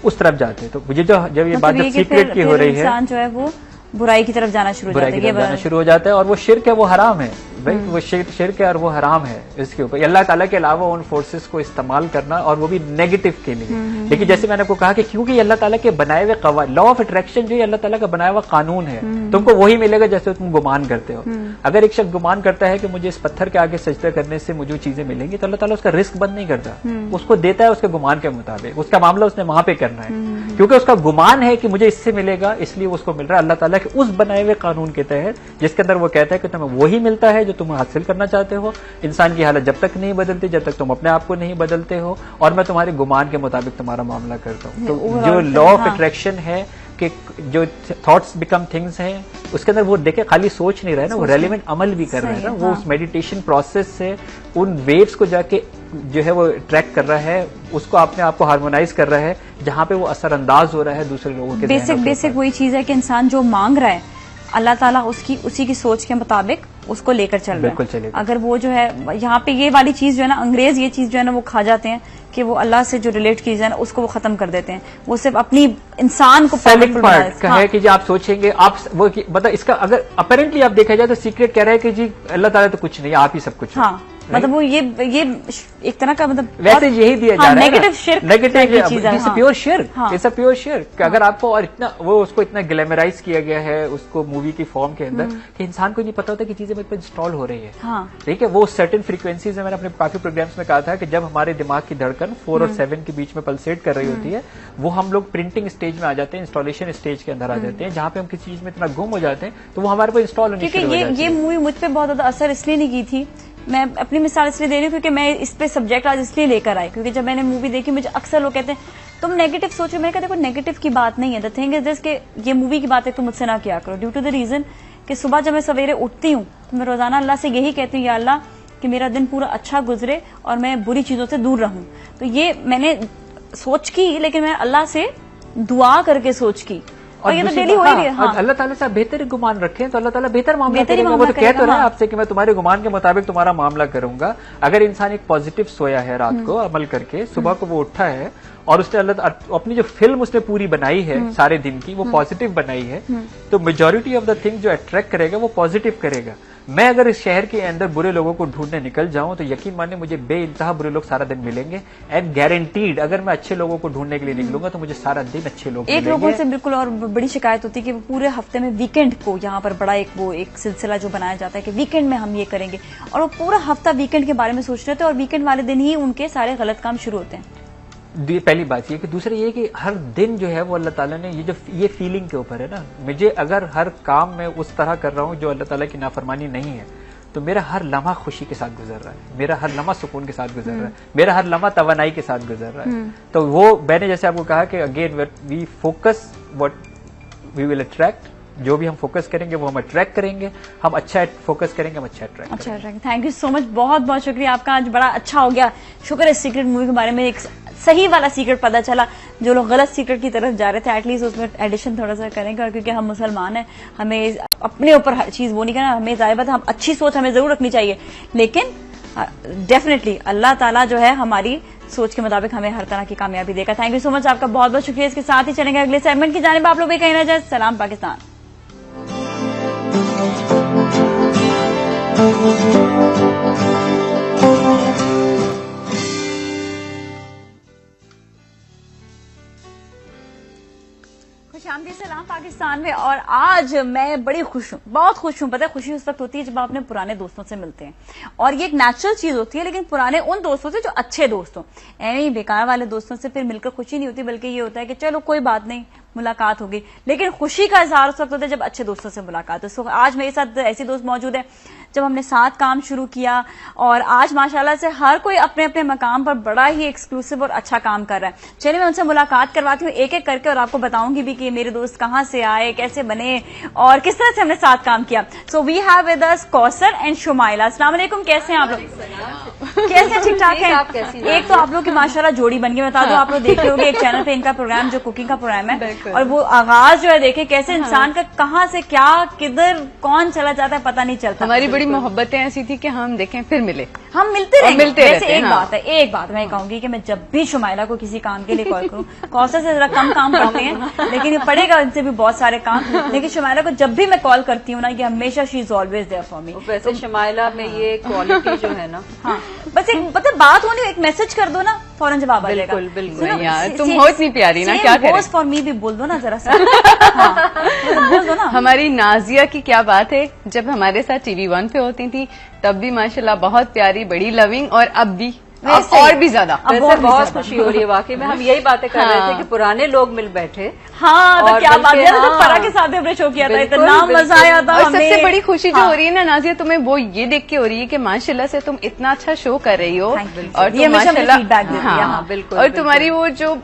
उस तरफ जाते हैं। तो मुझे जब ये बात जब सीक्रेट की हो रही है, इंसान जो है वो बुराई की तरफ जाना शुरू हो जाता है, जाना शुरू हो जाता है और वो शिर्क है, वो हराम है, राइट, वो शिर्क है और वो हराम है। इसके ऊपर अल्लाह ताला के अलावा उन फोर्सेस को इस्तेमाल करना और वो भी नेगेटिव के लिए। लेकिन जैसे मैंने आपको कहा कि क्योंकि अल्लाह ताला के बनाए हुए लॉ ऑफ अट्रैक्शन जो है अल्लाह ताला का बनाया हुआ कानून है, तुमको वही मिलेगा जैसे तुम गुमान करते हो। अगर एक शख्स गुमान करता है कि मुझे इस पत्थर के आगे सजदा करने से मुझे चीजें मिलेंगी, तो अल्लाह ताला उसका रिस्क बंद नहीं करता, उसको देता है उसके गुमान के मुताबिक। उसका मामला उसने वहां पे करना है क्योंकि उसका गुमान है कि मुझे इससे मिलेगा, इसलिए उसको मिल रहा है। अल्लाह ताला के उस बनाए हुए कानून के तहत जिसके अंदर वो कहता है कि तुम्हें वही मिलता है जो तुम हासिल करना चाहते हो। इंसान की हालत जब तक नहीं बदलती, जब तक तुम अपने आप को नहीं बदलते हो, और मैं तुम्हारे गुमान के मुताबिक तुम्हारा मामला करता हूँ। तो जो लॉ ऑफ अट्रैक्शन है कि जो थॉट्स बिकम थिंग्स हैं, उसके अंदर वो देखे खाली सोच नहीं रहा है ना, वो रेलिवेंट अमल भी कर रहा है ना। वो उस मेडिटेशन प्रोसेस से उन वेव्स को जाके जो है वो ट्रैक कर रहा है, उसको अपने आप को हार्मोनाइज कर रहा है, जहां पे वो असरअंदाज हो रहा है दूसरे लोगों के। बेसिक वही चीज है कि इंसान जो मांग रहा है अल्लाह ताला उसी की सोच के मुताबिक उसको लेकर चल रहा है। अगर वो जो है यहाँ पे ये वाली चीज जो है ना, अंग्रेज ये चीज जो है ना वो खा जाते हैं कि वो अल्लाह से जो रिलेट की जाए ना उसको वो खत्म कर देते हैं। वो सिर्फ अपनी इंसान को सेलिंग पार्ट का है कि जी आप सोचेंगे आप वो मतलब इसका अगर अपेरेंटली आप देखा जाए तो सीक्रेट कह रहा है कि जी अल्लाह ताला तो कुछ नहीं, आप ही सब कुछ। हाँ, मतलब वो ये एक तरह का मतलब वैसे यही दिया जा रहा है नेगेटिव शिर्क, नेगेटिव प्योर शिर्क, इट्स अ प्योर शिर्क। अगर आपको और इतना वो उसको इतना ग्लैमराइज किया गया है उसको मूवी की फॉर्म के अंदर कि इंसान को नहीं पता होता कि चीजें मेरे पे इंस्टॉल हो रही है। ठीक है, वो सर्टेन फ्रीक्वेंसीज है। मैंने अपने काफी प्रोग्राम्स में कहा था कि जब हमारे दिमाग की धड़कन 4 और 7 के बीच में पल्सेट कर रही होती है, वो हम लोग प्रिंटिंग स्टेज में आ जाते हैं, इंस्टॉलेशन स्टेज के अंदर आ जाते हैं, जहां पे हम किसी चीज में इतना गुम हो जाते हैं तो वो हमारे पे इंस्टॉल होनी शुरू हो जाती है। ये मूवी मुझ पे बहुत ज्यादा असर इसलिए नहीं की थी, मैं अपनी मिसाल इसलिए दे रही हूँ क्योंकि मैं इस पे सब्जेक्ट आज इसलिए लेकर आई, क्योंकि जब मैंने मूवी देखी मुझे अक्सर लोग कहते हैं तुम नेगेटिव सोच रहे हो। मैंने कहा देखो नेगेटिव की बात नहीं है, द थिंग इज दिस कि ये मूवी की बात है तुम मुझसे ना किया करो, ड्यू टू द रीजन कि सुबह जब मैं सवेरे उठती हूँ तो मैं रोजाना अल्लाह से यही कहती हूँ, या अल्लाह कि मेरा दिन पूरा अच्छा गुजरे और मैं बुरी चीजों से दूर रहूं। तो ये मैंने सोच की, लेकिन मैं अल्लाह से दुआ करके सोच की, और ये तो डेली हो ही रही है। हाँ। अल्लाह ताला से आप बेहतर गुमान रखें तो अल्लाह ताला बेहतर मामला करेगा। वो तो कह तो रहा है आपसे कि मैं तुम्हारे गुमान के मुताबिक तुम्हारा मामला करूंगा। अगर इंसान एक पॉजिटिव सोया है रात को अमल करके, सुबह को वो उठा है और उसने अल्लाह अपनी जो फिल्म उसने पूरी बनाई है सारे दिन की वो पॉजिटिव बनाई है, तो मेजोरिटी ऑफ द थिंग जो अट्रैक्ट करेगा वो पॉजिटिव करेगा। मैं अगर इस शहर के अंदर बुरे लोगों को ढूंढने निकल जाऊं तो यकीन मानिए मुझे बेइंतहा बुरे लोग सारा दिन मिलेंगे, एंड गारंटीड अगर मैं अच्छे लोगों को ढूंढने के लिए निकलूंगा तो मुझे सारा दिन अच्छे लोग मिलेंगे। लोगों से बिल्कुल और बड़ी शिकायत होती है कि वो पूरे हफ्ते में वीकेंड को यहाँ पर बड़ा एक सिलसिला जो बनाया जाता है कि वीकेंड में हम ये करेंगे, और वो पूरा हफ्ता वीकेंड के बारे में सोच रहे थे और वीकेंड वाले दिन ही उनके सारे गलत काम शुरू होते हैं। पहली बात ये कि दूसरी ये कि हर दिन जो है वो अल्लाह ताला ने ये फीलिंग के ऊपर है ना, मुझे अगर हर काम में उस तरह कर रहा हूँ जो अल्लाह ताला की नाफरमानी नहीं है तो मेरा हर लम्हा खुशी के साथ गुजर रहा है, मेरा हर लम्हा सुकून के साथ गुजर रहा है, मेरा हर लम्हा तवानाई के साथ गुजर रहा है। तो वो मैंने जैसे आपको कहा कि again we focus what we will attract, जो भी हम फोकस करेंगे वो हम अट्रैक्ट करेंगे, हम अच्छा फोकस करेंगे हम अच्छा अट्रैक्ट करेंगे। थैंक यू सो मच, बहुत बहुत शुक्रिया आपका, आज बड़ा अच्छा हो गया। शुक्र है सीक्रेट मूवी के बारे में एक सही वाला सीक्रेट पता चला, जो लोग गलत सीक्रेट की तरफ जा रहे थे एटलीस्ट उसमें एडिशन थोड़ा सा करेंगे। और क्योंकि हम मुसलमान हैं, हमें अपने ऊपर हर चीज वो नहीं करना, हमें जाहिर बात है हम अच्छी सोच हमें जरूर रखनी चाहिए, लेकिन डेफिनेटली अल्लाह ताला जो है हमारी सोच के मुताबिक हमें हर तरह की कामयाबी देगा। थैंक यू सो मच आपका, बहुत बहुत शुक्रिया। इसके साथ ही चलेंगे अगले सेगमेंट की जानिब, आप लोग भी कहीं ना जाए। सलाम पाकिस्तान। खुशामदीद सलाम पाकिस्तान में। और आज मैं बड़ी खुश हूँ, बहुत खुश हूँ। पता है खुशी उस वक्त होती है जब आप अपने पुराने दोस्तों से मिलते हैं, और ये एक नेचुरल चीज होती है, लेकिन पुराने उन दोस्तों से जो अच्छे दोस्त हों। ऐसे बेकार वाले दोस्तों से फिर मिलकर खुशी नहीं होती, बल्कि ये होता है कि चलो कोई बात नहीं मुलाकात होगी, लेकिन खुशी का इजहार उस वक्त होता है जब अच्छे दोस्तों से मुलाकात हो। आज मेरे साथ ऐसी दोस्त मौजूद है जब हमने साथ काम शुरू किया, और आज माशाल्लाह से हर कोई अपने अपने मकाम पर बड़ा ही एक्सक्लूसिव और अच्छा काम कर रहा है। चलिए मैं उनसे मुलाकात करवाती हूँ एक एक करके, और आपको बताऊंगी भी कि मेरे दोस्त कहाँ से आए, कैसे बने और किस तरह से हमने साथ काम किया। So we have with us Kausar and Shumaila. अस्सलाम वालेकुम, कैसे हैं आप लोग? कैसे ठीक ठाक है? आप कैसी हैं? एक तो आप लोग की माशाल्लाह जोड़ी बन गई, बता दो आप लोग देखे होंगे एक चैनल पे इनका प्रोग्राम जो कुकिंग का प्रोग्राम है, बिल्कुल। और वो आगाज जो है देखे कैसे इंसान का कहाँ से क्या किधर कौन चला जाता है पता नहीं चलता। हमारी बड़ी मोहब्बतें ऐसी थी कि हम देखें फिर मिले, हम मिलते और रहे। मिलते वैसे रहते हैं, एक हाँ। बात है, एक बात मैं कहूंगी कि मैं जब भी शुमाइला को किसी काम के लिए कॉल करूं, कौसर से जरा कम काम पड़ते हैं लेकिन ये पड़ेगा इनसे भी बहुत सारे काम, लेकिन शुमाइला को जब भी मैं कॉल करती हूँ ना, ये हमेशा she is always there for me. वैसे शमाइला में ये क्वालिटी जो है ना, हाँ, बस एक मतलब बात होनी, एक मैसेज कर दो ना, फौरन जवाब आ जाएगा। बिल्कुल, बिल्कुल। सुनो, यार, से- तुम से- हो इतनी प्यारी ना, क्या करें? फॉर मी भी बोल दो ना जरा सा। हाँ, तो बोल दो ना। हमारी नाजिया की क्या बात है, जब हमारे साथ TV1 पे होती थी तब भी माशाल्लाह बहुत प्यारी, बड़ी लविंग, और अब भी वैसे ही। और भी ज्यादा। अब वैसे बहुत बहुत ज्यादा। खुशी हो रही है वाकई में। हम यही बातें कर रहे थे हाँ। कि पुराने लोग मिल बैठे। हाँ, तो और क्या बात बल्कि है, हाँ। परा के साथ हमने शो किया था, बिल्कुल, इतना बिल्कुल। मजा आया था और हमें। सबसे बड़ी खुशी जो हाँ। हो रही है ना नाजिया, तुम्हें वो ये देख के हो रही है कि माशाल्लाह से तुम इतना अच्छा शो कर रही हो, Thank you. और ये तुम हमेशा मुझे माशाल्लाह feedback देती है, हाँ, हाँ, बिल्कुल, और बिल्कुल। तुम्हारी वो जो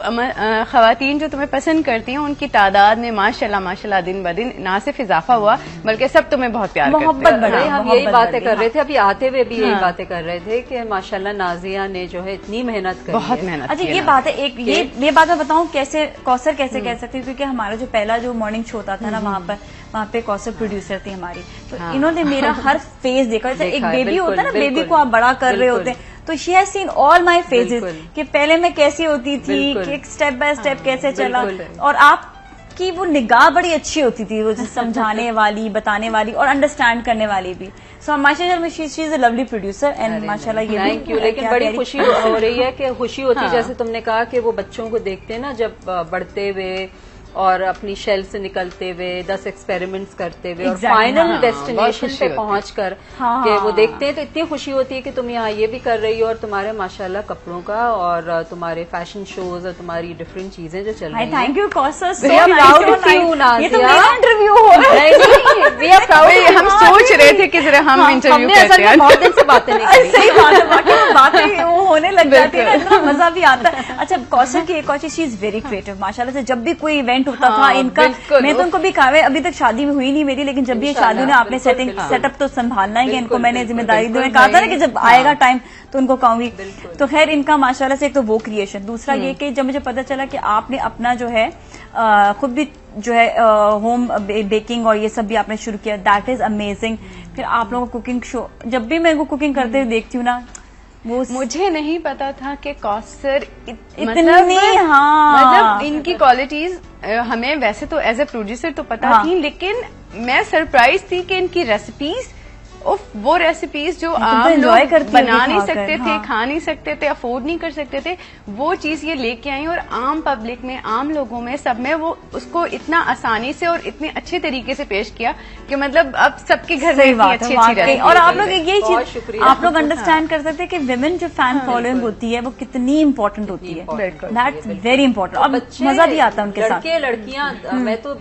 खवातीन जो तुम्हें पसंद करती हैं उनकी तादाद में माशाल्लाह माशाल्लाह दिन ब दिन ना सिर्फ इजाफा हुआ बल्कि सब तुम्हें बहुत प्यार करते मोहब्बत हैं। बढ़ी। अरे हम मोहब्बत यही बातें बढ़ी, कर रहे हाँ। थे, अभी आते हुए भी यही हाँ। बातें कर रहे थे कि माशाल्लाह नाजिया ने जो है इतनी मेहनत करी बहुत है। मेहनत अच्छा की है ये ना। बात है, एक ये बात मैं बताऊं कैसे कौसर कैसे कह सकती हूँ, क्योंकि हमारा जो पहला जो मॉर्निंग शो होता था ना, वहाँ पे कौसर प्रोड्यूसर थी हमारी, तो हाँ। इन्होंने मेरा हर फेस देखा। जैसे एक देखा है, बेबी बिल्कुल, होता है ना, बेबी बिल्कुल, को आप बड़ा कर रहे बिल्कुल। होते हैं, तो she has seen all my phases बिल्कुल। कि पहले मैं कैसी होती थी, बिल्कुल। कि स्टेप बाय स्टेप कैसे चला, बिल्कुल। और आपकी वो निगाह बड़ी अच्छी होती थी, वो समझाने वाली, बताने वाली और अंडरस्टैंड करने वाली भी। सो माशाल्लाह she is a lovely producer and माशाल्लाह ये थैंक यू। लेकिन क्या बड़ी प्यारी- खुशी हो रही है कि खुशी होती है हाँ। जैसे तुमने कहा कि वो बच्चों को देखते हैं ना जब बढ़ते हुए और अपनी शेल से निकलते हुए 10 एक्सपेरिमेंट्स करते हुए और Exactly, फाइनल हाँ, बहुत डेस्टिनेशन खुशी पे होती है। पहुंचकर हाँ, कि वो हाँ। देखते हैं तो इतनी खुशी होती है कि तुम यहाँ ये भी कर रही हो, और तुम्हारे माशाल्लाह कपड़ों का और तुम्हारे फैशन शोज और तुम्हारी डिफरेंट चीजें जो चल हाय, रही हैं। Thank you Kausar, We are proud of you, ये तो नाज़िया। मेरा इंटरव्यू हो रहा है। नहीं, we are proud भाई, of हम you। सोच रहे थे कि जरा हम हाँ, इंटरव्यू हमने असल करते में हैं। बहुत दिन से बातें नहीं अरे करी। सही बात है, बाकी वो बातें वो होने लग जाती है ना, इतना मजा भी आता है। अच्छा, कौसर की एक और चीज, शी इज वेरी क्रिएटिव माशाल्लाह से। जब भी कोई इवेंट होता था हाँ, इनका, बिल्कुल। मैं तो उनको भी कहा, अभी तक शादी में हुई नहीं मेरी, लेकिन जब भी ये शादी ने आपने बिल्कुल, सेटिंग बिल्कुल। सेटअप तो संभालना ही है, इनको बिल्कुल, मैंने बिल्कुल, जिम्मेदारी दी, बिल्कुल मैं कहा था ना भाई, कि जब हाँ। आएगा टाइम तो उनको कहूंगी। बिल्कुल। तो खैर इनका माशाल्लाह से एक तो वो क्रिएशन, दूसरा ये कि जब मुझे पता चला कि आपने अपना जो है खुद भी जो है होम बेकिंग और ये सब भी आपने शुरू किया, दैट इज अमेजिंग। फिर आप लोगों को कुकिंग शो, जब भी मैं इनको कुकिंग करते हुए देखती हूँ ना, वो मुझे नहीं पता था कि कौसर इतनी, मतलब हाँ, इनकी क्वालिटीज हमें वैसे तो एज ए प्रोड्यूसर तो पता हाँ। थी, लेकिन मैं सरप्राइज थी कि इनकी रेसिपीज, वो रेसिपीज जो तुम तो आम enjoy लोग करती बना होगी नहीं खाकर, सकते थे, हाँ। खा नहीं सकते थे, अफोर्ड नहीं कर सकते थे, वो चीज ये लेके आई और आम पब्लिक में, आम लोगों में, सब में वो उसको इतना आसानी से और इतने अच्छे तरीके से पेश किया कि मतलब अब सबके घर में सही इतनी बात है अच्छी अच्छी वाकई। रेसिपी और आप लोग यही बहुत चीज शुक्रिया। आप लोग अंडरस्टैंड कर सकते हैं कि विमेन जो फैन फॉलोइंग होती है वो कितनी इंपॉर्टेंट होती है, बिल्कुल। दैट्स वेरी इंपॉर्टेंट, और बच्चे, मजा भी आता है उनके साथ। लड़के लड़कियां, मैं तो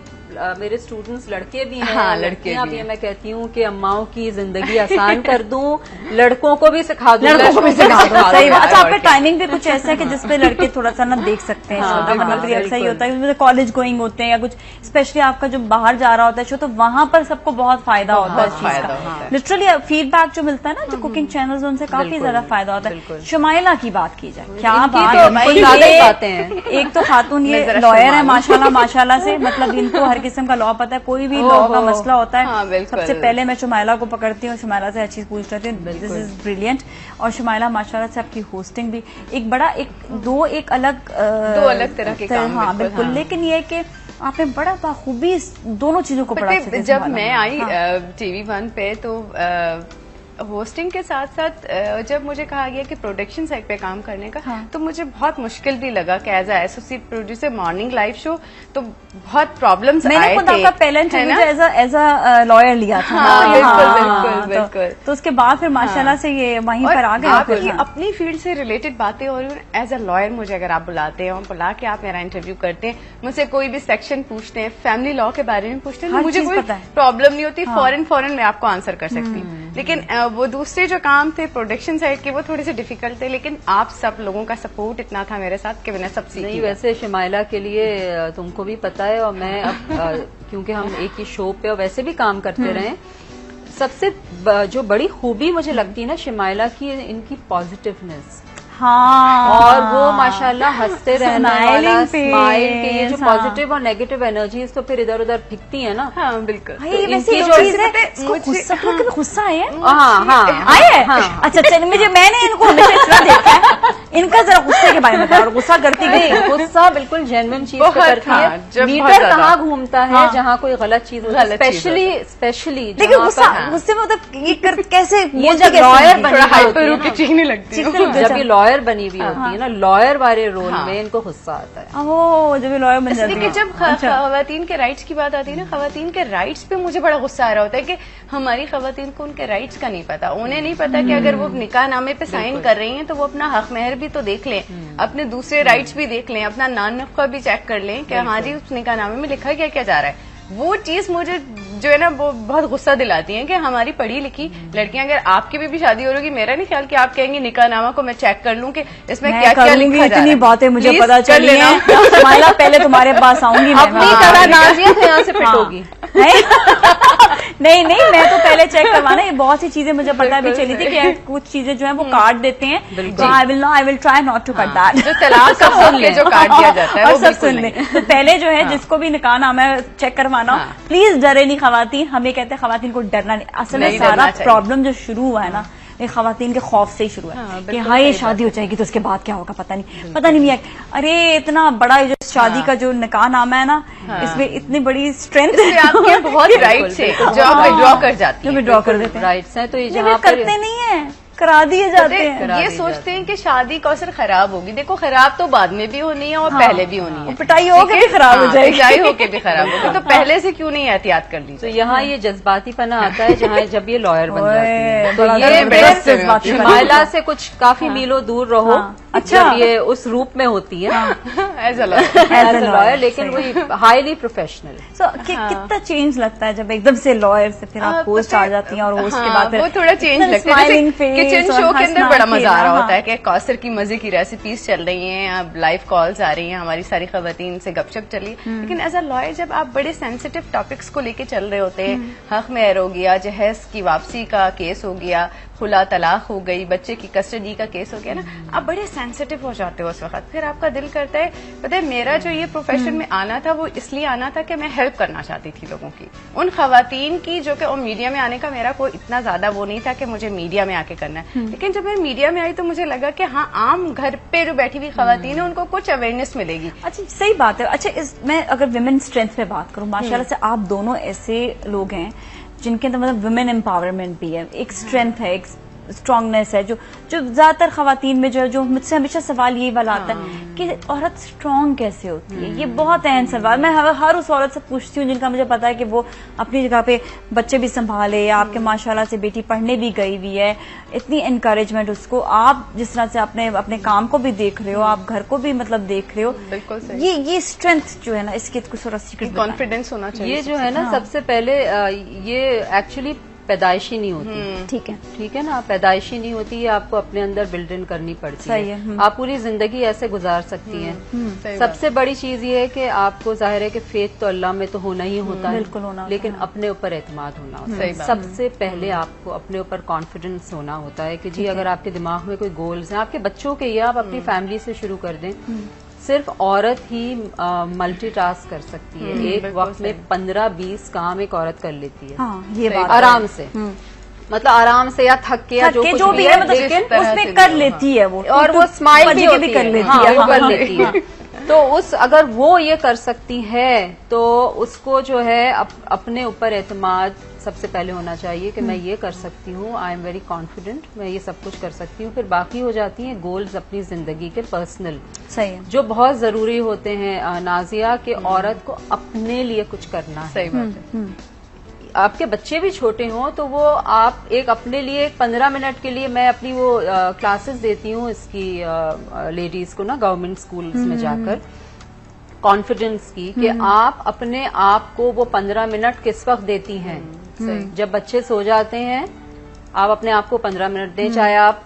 मेरे स्टूडेंट्स लड़के भी हैं, हाँ, लड़के लड़कियां भी भी हैं। हैं। मैं कहती हूँ कि अम्माओं की जिंदगी आसान कर दूं, लड़कों को भी सिखा दूं, लड़कों को भी सिखा दो, सही दूं। बात। अच्छा, आपका और क्या। टाइमिंग भी कुछ ऐसा है कि जिसपे लड़के थोड़ा सा ना देख सकते हैं, हाँ, शो का हाँ, मतलब अक्सर ही बिल्कुल। होता है, कॉलेज गोइंग होते हैं या कुछ, स्पेशली आपका जो बाहर जा रहा होता है शो, तो वहां पर सबको बहुत फायदा होता है इस चीज फायदा का। होता है। लिटरली फीडबैक जो मिलता है ना, जो कुकिंग चैनल्स, उनसे काफी बिल्कुल, ज्यादा फायदा होता है। बिल्कुल। शुमाइला की बात की जाए, क्या इनकी बात तो है भाई, कुछ ज्यादा ही ये- बातें हैं। एक तो खातून ये मैं जरा लॉयर है शर्मा माशाल्लाह माशाल्लाह से, मतलब इनको हर किस्म का लॉ पता है, कोई भी लॉ का ओहो। मसला होता है हाँ, बिल्कुल। सबसे पहले मैं शुमाइला को पकड़ती हूँ, शुमाइला से हर चीज पूछ लेती हूँ, दिस इज ब्रिलियंट। और शुमाइला माशाल्लाह से आपकी होस्टिंग भी एक बड़ा एक अलग दो अलग तरह के काम, हाँ बिल्कुल, बिल्कुल, हाँ। लेकिन ये है कि आपने बड़ा बखूबी दोनों चीजों को बड़ा पता अच्छे है, से जब संभाला। मैं आई हाँ। TV1 पे तो होस्टिंग के साथ साथ जब मुझे कहा गया कि प्रोडक्शन साइड पे काम करने का, हाँ। तो मुझे बहुत मुश्किल भी लगा कि as a associate producer morning live show तो बहुत प्रॉब्लम्स आए थे। मैंने खुद आपका पहला इंटरव्यू एज अ लॉयर लिया था। हाँ, तो बिल्कुल, हाँ, बिल्कुल, तो- बिल्कुल। तो उसके बाद फिर माशाल्लाह से ये वहीं और पर आ गए। आपकी हाँ। अपनी फील्ड से रिलेटेड बातें हो रही हैं, एज अ लॉयर मुझे अगर आप बुलाते हैं और बुला के आप मेरा इंटरव्यू करते हैं, मुझसे कोई भी सेक्शन पूछते हैं, फैमिली लॉ के बारे में पूछते हैं, हर तो मुझे चीज़ कोई पता है। प्रॉब्लम नहीं होती, हाँ। फौरन मैं आपको आंसर कर सकती हूँ। लेकिन वो दूसरे जो काम थे प्रोडक्शन साइड के, वो थोड़े से डिफिकल्ट थे, लेकिन आप सब लोगों का सपोर्ट इतना था मेरे साथ कि मैंने सब सीख नहीं, लिया। वैसे शमाइला के लिए तुमको भी पता है, और मैं अब क्योंकि हम एक ही शो पे और वैसे भी काम करते रहे, सबसे जो बड़ी खूबी मुझे लगती है ना शिमाइला की, इनकी पॉजिटिवनेस। हाँ, और वो माशाल्लाह हंसते रहने वाला, Smiling face, स्माइल के ये जो हाँ। पॉजिटिव और नेगेटिव एनर्जीज तो फिर इधर उधर फिकती है ना। हाँ बिल्कुल। भाई तो वैसे इनकी एक जो चीज है, पता है, इसको मुझे- गुस्सा, कभी गुस्सा आया है? हाँ हाँ आए है? हाँ। अच्छा चल, मैंने इनको हमेशा इतना देखा है, इनका जरा गुस्से के बारे में बताओ, और गुस्सा करती नहीं, नहीं। गुस्सा बिल्कुल जेन्युइन चीज पे बहुत, करती हाँ, है। जब बहुत मीटर ज्यादा। कहाँ घूमता है हाँ। जहाँ कोई गलत चीज होती है, गलत चीज स्पेशली लेकिन गुस्सा, गुस्से में मतलब ये कर कैसे ये बोलती जब कैसे लॉयर है? बनी थोड़ा हुई हाइपर होती है होके ना, चीखने लगती चीखने हूँ। लगती है। जब ये लॉयर बनी हुई होती है ना, लॉयर वाले रोल हाँ। में इनको गुस्सा आता है। ओह, जब ये लॉयर बन जाती इसलिए कि है। जब खवातीन के राइट्स की बात आती है ना, खवातीन के राइट्स पे मुझे बड़ा गुस्सा आ रहा होता है कि हमारी खवातीन को उनके राइट्स का नहीं पता। उन्हें नहीं पता कि अगर वो निकाह नामे पे साइन कर रही हैं तो वो अपना हक महर भी तो देख लें, अपने दूसरे राइट्स भी देख लें, अपना नानुक्का भी चेक कर लें कि हाँ जी उस निकाह नामे में लिखा क्या क्या जा रहा है। वो चीज मुझे जो है ना वो बहुत गुस्सा दिलाती है कि हमारी पढ़ी लिखी लड़कियां, अगर आपकी भी शादी हो रही होगी, मेरा नहीं ख्याल कि आप कहेंगे निकाहनामा को मैं चेक कर लूं कि इसमें मैं क्या क्या करूंगी, लिखा जा रहा इतनी है। बातें मुझे Please पता कर चली लेना। है। माला पहले तुम्हारे पास आऊंगी मैं। अपनी तरह नाजिया तो यहाँ से फिट होगी। नहीं नहीं, मैं तो पहले चेक करवाना, ये बहुत सी चीजें मुझे पता भी चली थी कि कुछ चीजें जो है वो काट देते हैं, तो I will try not to cut that. जो तलाक का सुन के जो काट दिया जाता है और वो सब बिल्कुल सुन नहीं। लें। तो पहले जो है जिसको भी निकाह नामा चेक करवाना, हाँ। प्लीज डरे नहीं खवातीन। हमें कहते हैं खवातीन को डरना नहीं, असल में नहीं सारा डरना चाहिए। प्रॉब्लम जो शुरू हुआ है ना, ये खवातीन के खौफ से ही शुरू है हाँ, कि बिल्कुल हाँ ये सही शादी हो जाएगी तो उसके बाद क्या होगा पता नहीं भैया। अरे इतना बड़ा ये जो शादी का जो निकाह नामा है ना, इसमें इतनी बड़ी स्ट्रेंथ इसमें आपके बहुत राइट्स है जो आप विड्रॉ कर जाती जो हैं। विड्रॉ कर देते हैं, राइट्स हैं तो ये लेकिन जहाँ पर करते नहीं है, करा दिए जाते हैं। करा ये दी सोचते हैं कि शादी कौसर खराब होगी। देखो खराब तो बाद में भी होनी है और पहले भी होनी है। पिटाई होके भी खराब हो जाएगी। पिटाई होके भी खराब होगी, तो पहले से क्यों नहीं एहतियात कर ली तो यहाँ ये जज्बातीपना आता है जहाँ जब ये लॉयर बन जाती है। ओए, तो बड़ा ये जबरदस्त जज्बाती बना। महिला से कुछ काफी मीलों दूर रहो। हाँ, अच्छा। जब ये उस रूप में होती है as a law. As a lawyer, लेकिन वही हाईली प्रोफेशनल। कितना चेंज लगता है जब एकदम से लॉयर से फिर आप होस्ट आ जाती हैं, और होस्ट के बाद फिर वो थोड़ा चेंज इतना लगता है। smiling जैसे face किचन और शो के अंदर हंसना बड़ा मजा आ रहा खेलना, होता है कि कौसर की मजे की रेसिपीज चल रही हैं, अब लाइव कॉल्स आ रही हैं, हमारी सारी खवातीन से गपशप चली। लेकिन एज अ लॉयर जब आप बड़े सेंसिटिव टॉपिक्स को लेके चल रहे होते हैं, हक महर हो गया, जहेज की वापसी का केस हो गया, खुला तलाक हो गई, बच्चे की कस्टडी का केस हो गया ना, आप बड़े सेंसिटिव हो जाते हो उस वक्त। फिर आपका दिल करता है, पता है मेरा जो ये प्रोफेशन में आना था वो इसलिए आना था कि मैं हेल्प करना चाहती थी लोगों की, उन खवातीन की जो कि मीडिया में आने का मेरा कोई इतना ज्यादा वो नहीं था कि मुझे मीडिया में आके करना है। लेकिन जब मैं मीडिया में आई तो मुझे लगा कि हाँ आम घर पे जो बैठी हुई खवातीन है उनको कुछ अवेयरनेस मिलेगी। अच्छा सही बात है। अच्छा मैं अगर विमेन स्ट्रेंथ पे बात करूं, माशाल्लाह से आप दोनों ऐसे लोग हैं जिनके अंदर मतलब वुमेन एम्पावरमेंट भी है, एक स्ट्रेंथ है, एक स्ट्रांगनेस है, जो ज्यादातर खवातीन में जो है, जो मुझसे हमेशा सवाल यही वाला आता है कि औरत स्ट्रांग कैसे होती है। ये बहुत अहम सवाल मैं हर उस औरत से पूछती हूँ जिनका मुझे पता है कि वो अपनी जगह पे बच्चे भी संभाले, या आपके माशाल्लाह से बेटी पढ़ने भी गई हुई है, इतनी एनकरेजमेंट उसको, आप जिस तरह से अपने काम को भी देख रहे हो, आप घर को भी मतलब देख रहे हो, बिल्कुल सही। ये स्ट्रेंथ जो है ना, इसकी कुछ थोड़ा सीक्रेट कॉन्फिडेंस होना चाहिए। ये जो है ना सबसे पहले ये एक्चुअली पैदाइशी नहीं होती। ठीक है ना, पैदाइशी नहीं होती, ये आपको अपने अंदर बिल्ड इन करनी पड़ती सही है। है। आप पूरी जिंदगी ऐसे गुजार सकती हैं। सही सबसे बड़ी चीज ये है कि आपको जाहिर है कि फेथ तो अल्लाह में तो होना ही होता है, बिल्कुल होना होता लेकिन अपने ऊपर एतमाद होना होता सही है। बात। सबसे पहले आपको अपने ऊपर कॉन्फिडेंस होना होता है कि जी अगर आपके दिमाग में कोई गोल्स हैं, आपके बच्चों के, या आप अपनी फैमिली से शुरू कर दें। सिर्फ औरत ही मल्टीटास्क कर सकती है। एक बिल्कुल वक्त में 15-20 काम एक औरत कर लेती है हाँ, ये सही बात बात। आराम से। मतलब आराम से या थक के या जो कुछ भी है मतलब जिस तरह उसमें से कर भी हो, लेती है वो, और वो स्माइल भी बजी के होती भी कर है। लेती हाँ, है, वो कर हाँ, लेती है। तो उस अगर वो ये कर सकती है तो उसको जो है अपने ऊपर एतमाद सबसे पहले होना चाहिए कि मैं ये कर सकती हूँ, आई एम वेरी कॉन्फिडेंट, मैं ये सब कुछ कर सकती हूँ। फिर बाकी हो जाती हैं गोल्स अपनी जिंदगी के पर्सनल, सही है। जो बहुत जरूरी होते हैं नाजिया, कि औरत को अपने लिए कुछ करना है। सही बात है। आपके बच्चे भी छोटे हों तो वो आप एक अपने लिए 15 मिनट के लिए, मैं अपनी वो क्लासेस देती हूँ इसकी लेडीज को ना गवर्नमेंट स्कूल्स में जाकर, कॉन्फिडेंस की, कि आप अपने आप को वो 15 मिनट किस वक्त देती हैं। जब बच्चे सो जाते हैं आप अपने आप को 15 मिनट दें, चाहे आप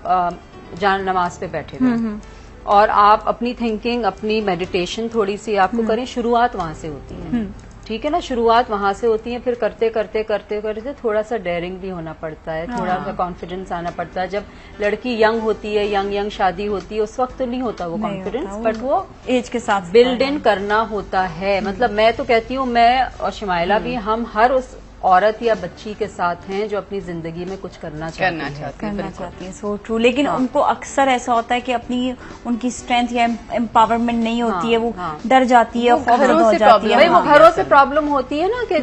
जान नमाज पे बैठे रहें, और आप अपनी थिंकिंग, अपनी मेडिटेशन थोड़ी सी आपको करें, शुरुआत वहां से होती है। ठीक है ना, शुरुआत वहां से होती है, फिर करते करते करते करते थोड़ा सा डेयरिंग भी होना पड़ता है, थोड़ा सा कॉन्फिडेंस आना पड़ता है। जब लड़की यंग होती है, यंग शादी होती है, उस वक्त तो नहीं होता वो कॉन्फिडेंस, बट वो एज के साथ बिल्ड इन करना होता है। मतलब मैं तो कहती हूँ, मैं और शिमाइला भी, हम हर उस औरत या बच्ची के साथ हैं जो अपनी जिंदगी में कुछ करना चाहती है। So true. लेकिन उनको अक्सर ऐसा होता है कि अपनी उनकी स्ट्रेंथ या एम्पावरमेंट नहीं होती है, वो डर जाती है, घरों हो से जाती है। भाई वो घरों से प्रॉब्लम होती है ना कि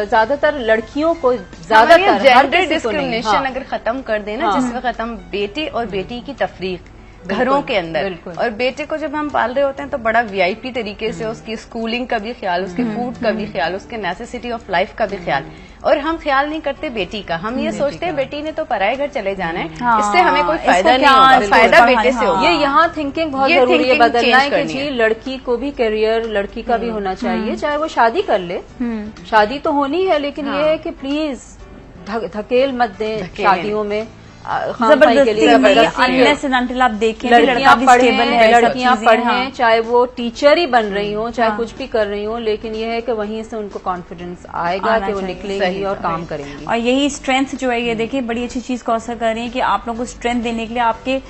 ज्यादातर लड़कियों को, ज्यादातर जेंडर डिस्क्रिमिनेशन अगर खत्म कर देना, जिस वक्त हम बेटे और बेटी की तफरीक घरों के अंदर, और बेटे को जब हम पाल रहे होते हैं तो बड़ा वीआईपी तरीके से उसकी स्कूलिंग का भी ख्याल, उसके फूड का भी ख्याल, उसके नेसेसिटी ऑफ लाइफ का भी ख्याल, और हम ख्याल नहीं करते बेटी का। हम ये सोचते हैं बेटी ने तो पराए घर चले जाना है, इससे हमें कोई फायदा नहीं होगा, फायदा बेटे से होगा। ये यहाँ थिंकिंग बहुत जरूरी है बदलना है कि जी लड़की को भी करियर लड़की का भी होना चाहिए, चाहे वो शादी कर ले, शादी तो होनी है, लेकिन ये है कि प्लीज धकेल मत दें शादियों में, जबरदस्ती आप देखें लड़कियां पढ़ें, चाहे वो टीचर ही बन रही हो, चाहे कुछ भी कर रही हो, लेकिन ये है कि वहीं से उनको कॉन्फिडेंस आएगा कि वो निकलेंगी और काम करेंगी। और यही स्ट्रेंथ जो है, ये देखिए बड़ी अच्छी चीज को असर कर रही है कि आप लोगों को स्ट्रेंथ देने के लिए आपके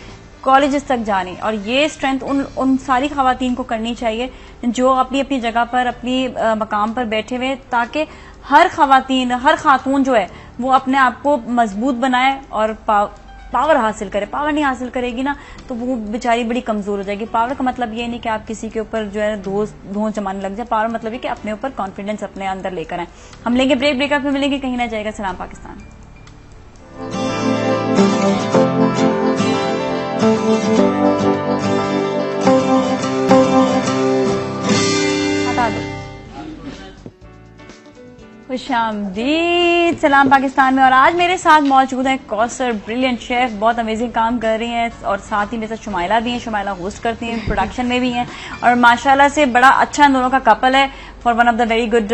कॉलेजेस तक जाने, और ये स्ट्रेंथ उन सारी खवातीन को करनी चाहिए जो अपनी अपनी जगह पर, अपनी मकाम पर बैठे हुए, ताकि हर खवातीन, हर खातून जो है वो अपने आप को मजबूत बनाए और पावर हासिल करे। पावर नहीं हासिल करेगी ना तो वो बेचारी बड़ी कमजोर हो जाएगी। पावर का मतलब ये नहीं कि आप किसी के ऊपर जो है धोस जमाने लग जाए। पावर मतलब ये कि अपने ऊपर कॉन्फिडेंस अपने अंदर लेकर आए। हम लेंगे ब्रेक में मिलेंगे, कहीं ना जाएगा। सलाम पाकिस्तान। हटा दो। खुशामदीद, सलाम पाकिस्तान में। और आज मेरे साथ मौजूद है कौसर, ब्रिलियंट शेफ, बहुत अमेजिंग काम कर रही हैं, और साथ ही मेरे साथ शुमाइला भी हैं। शुमाइला होस्ट करती हैं, प्रोडक्शन में भी हैं, और माशाल्लाह से बड़ा अच्छा इन दोनों का कपल है for one of the very good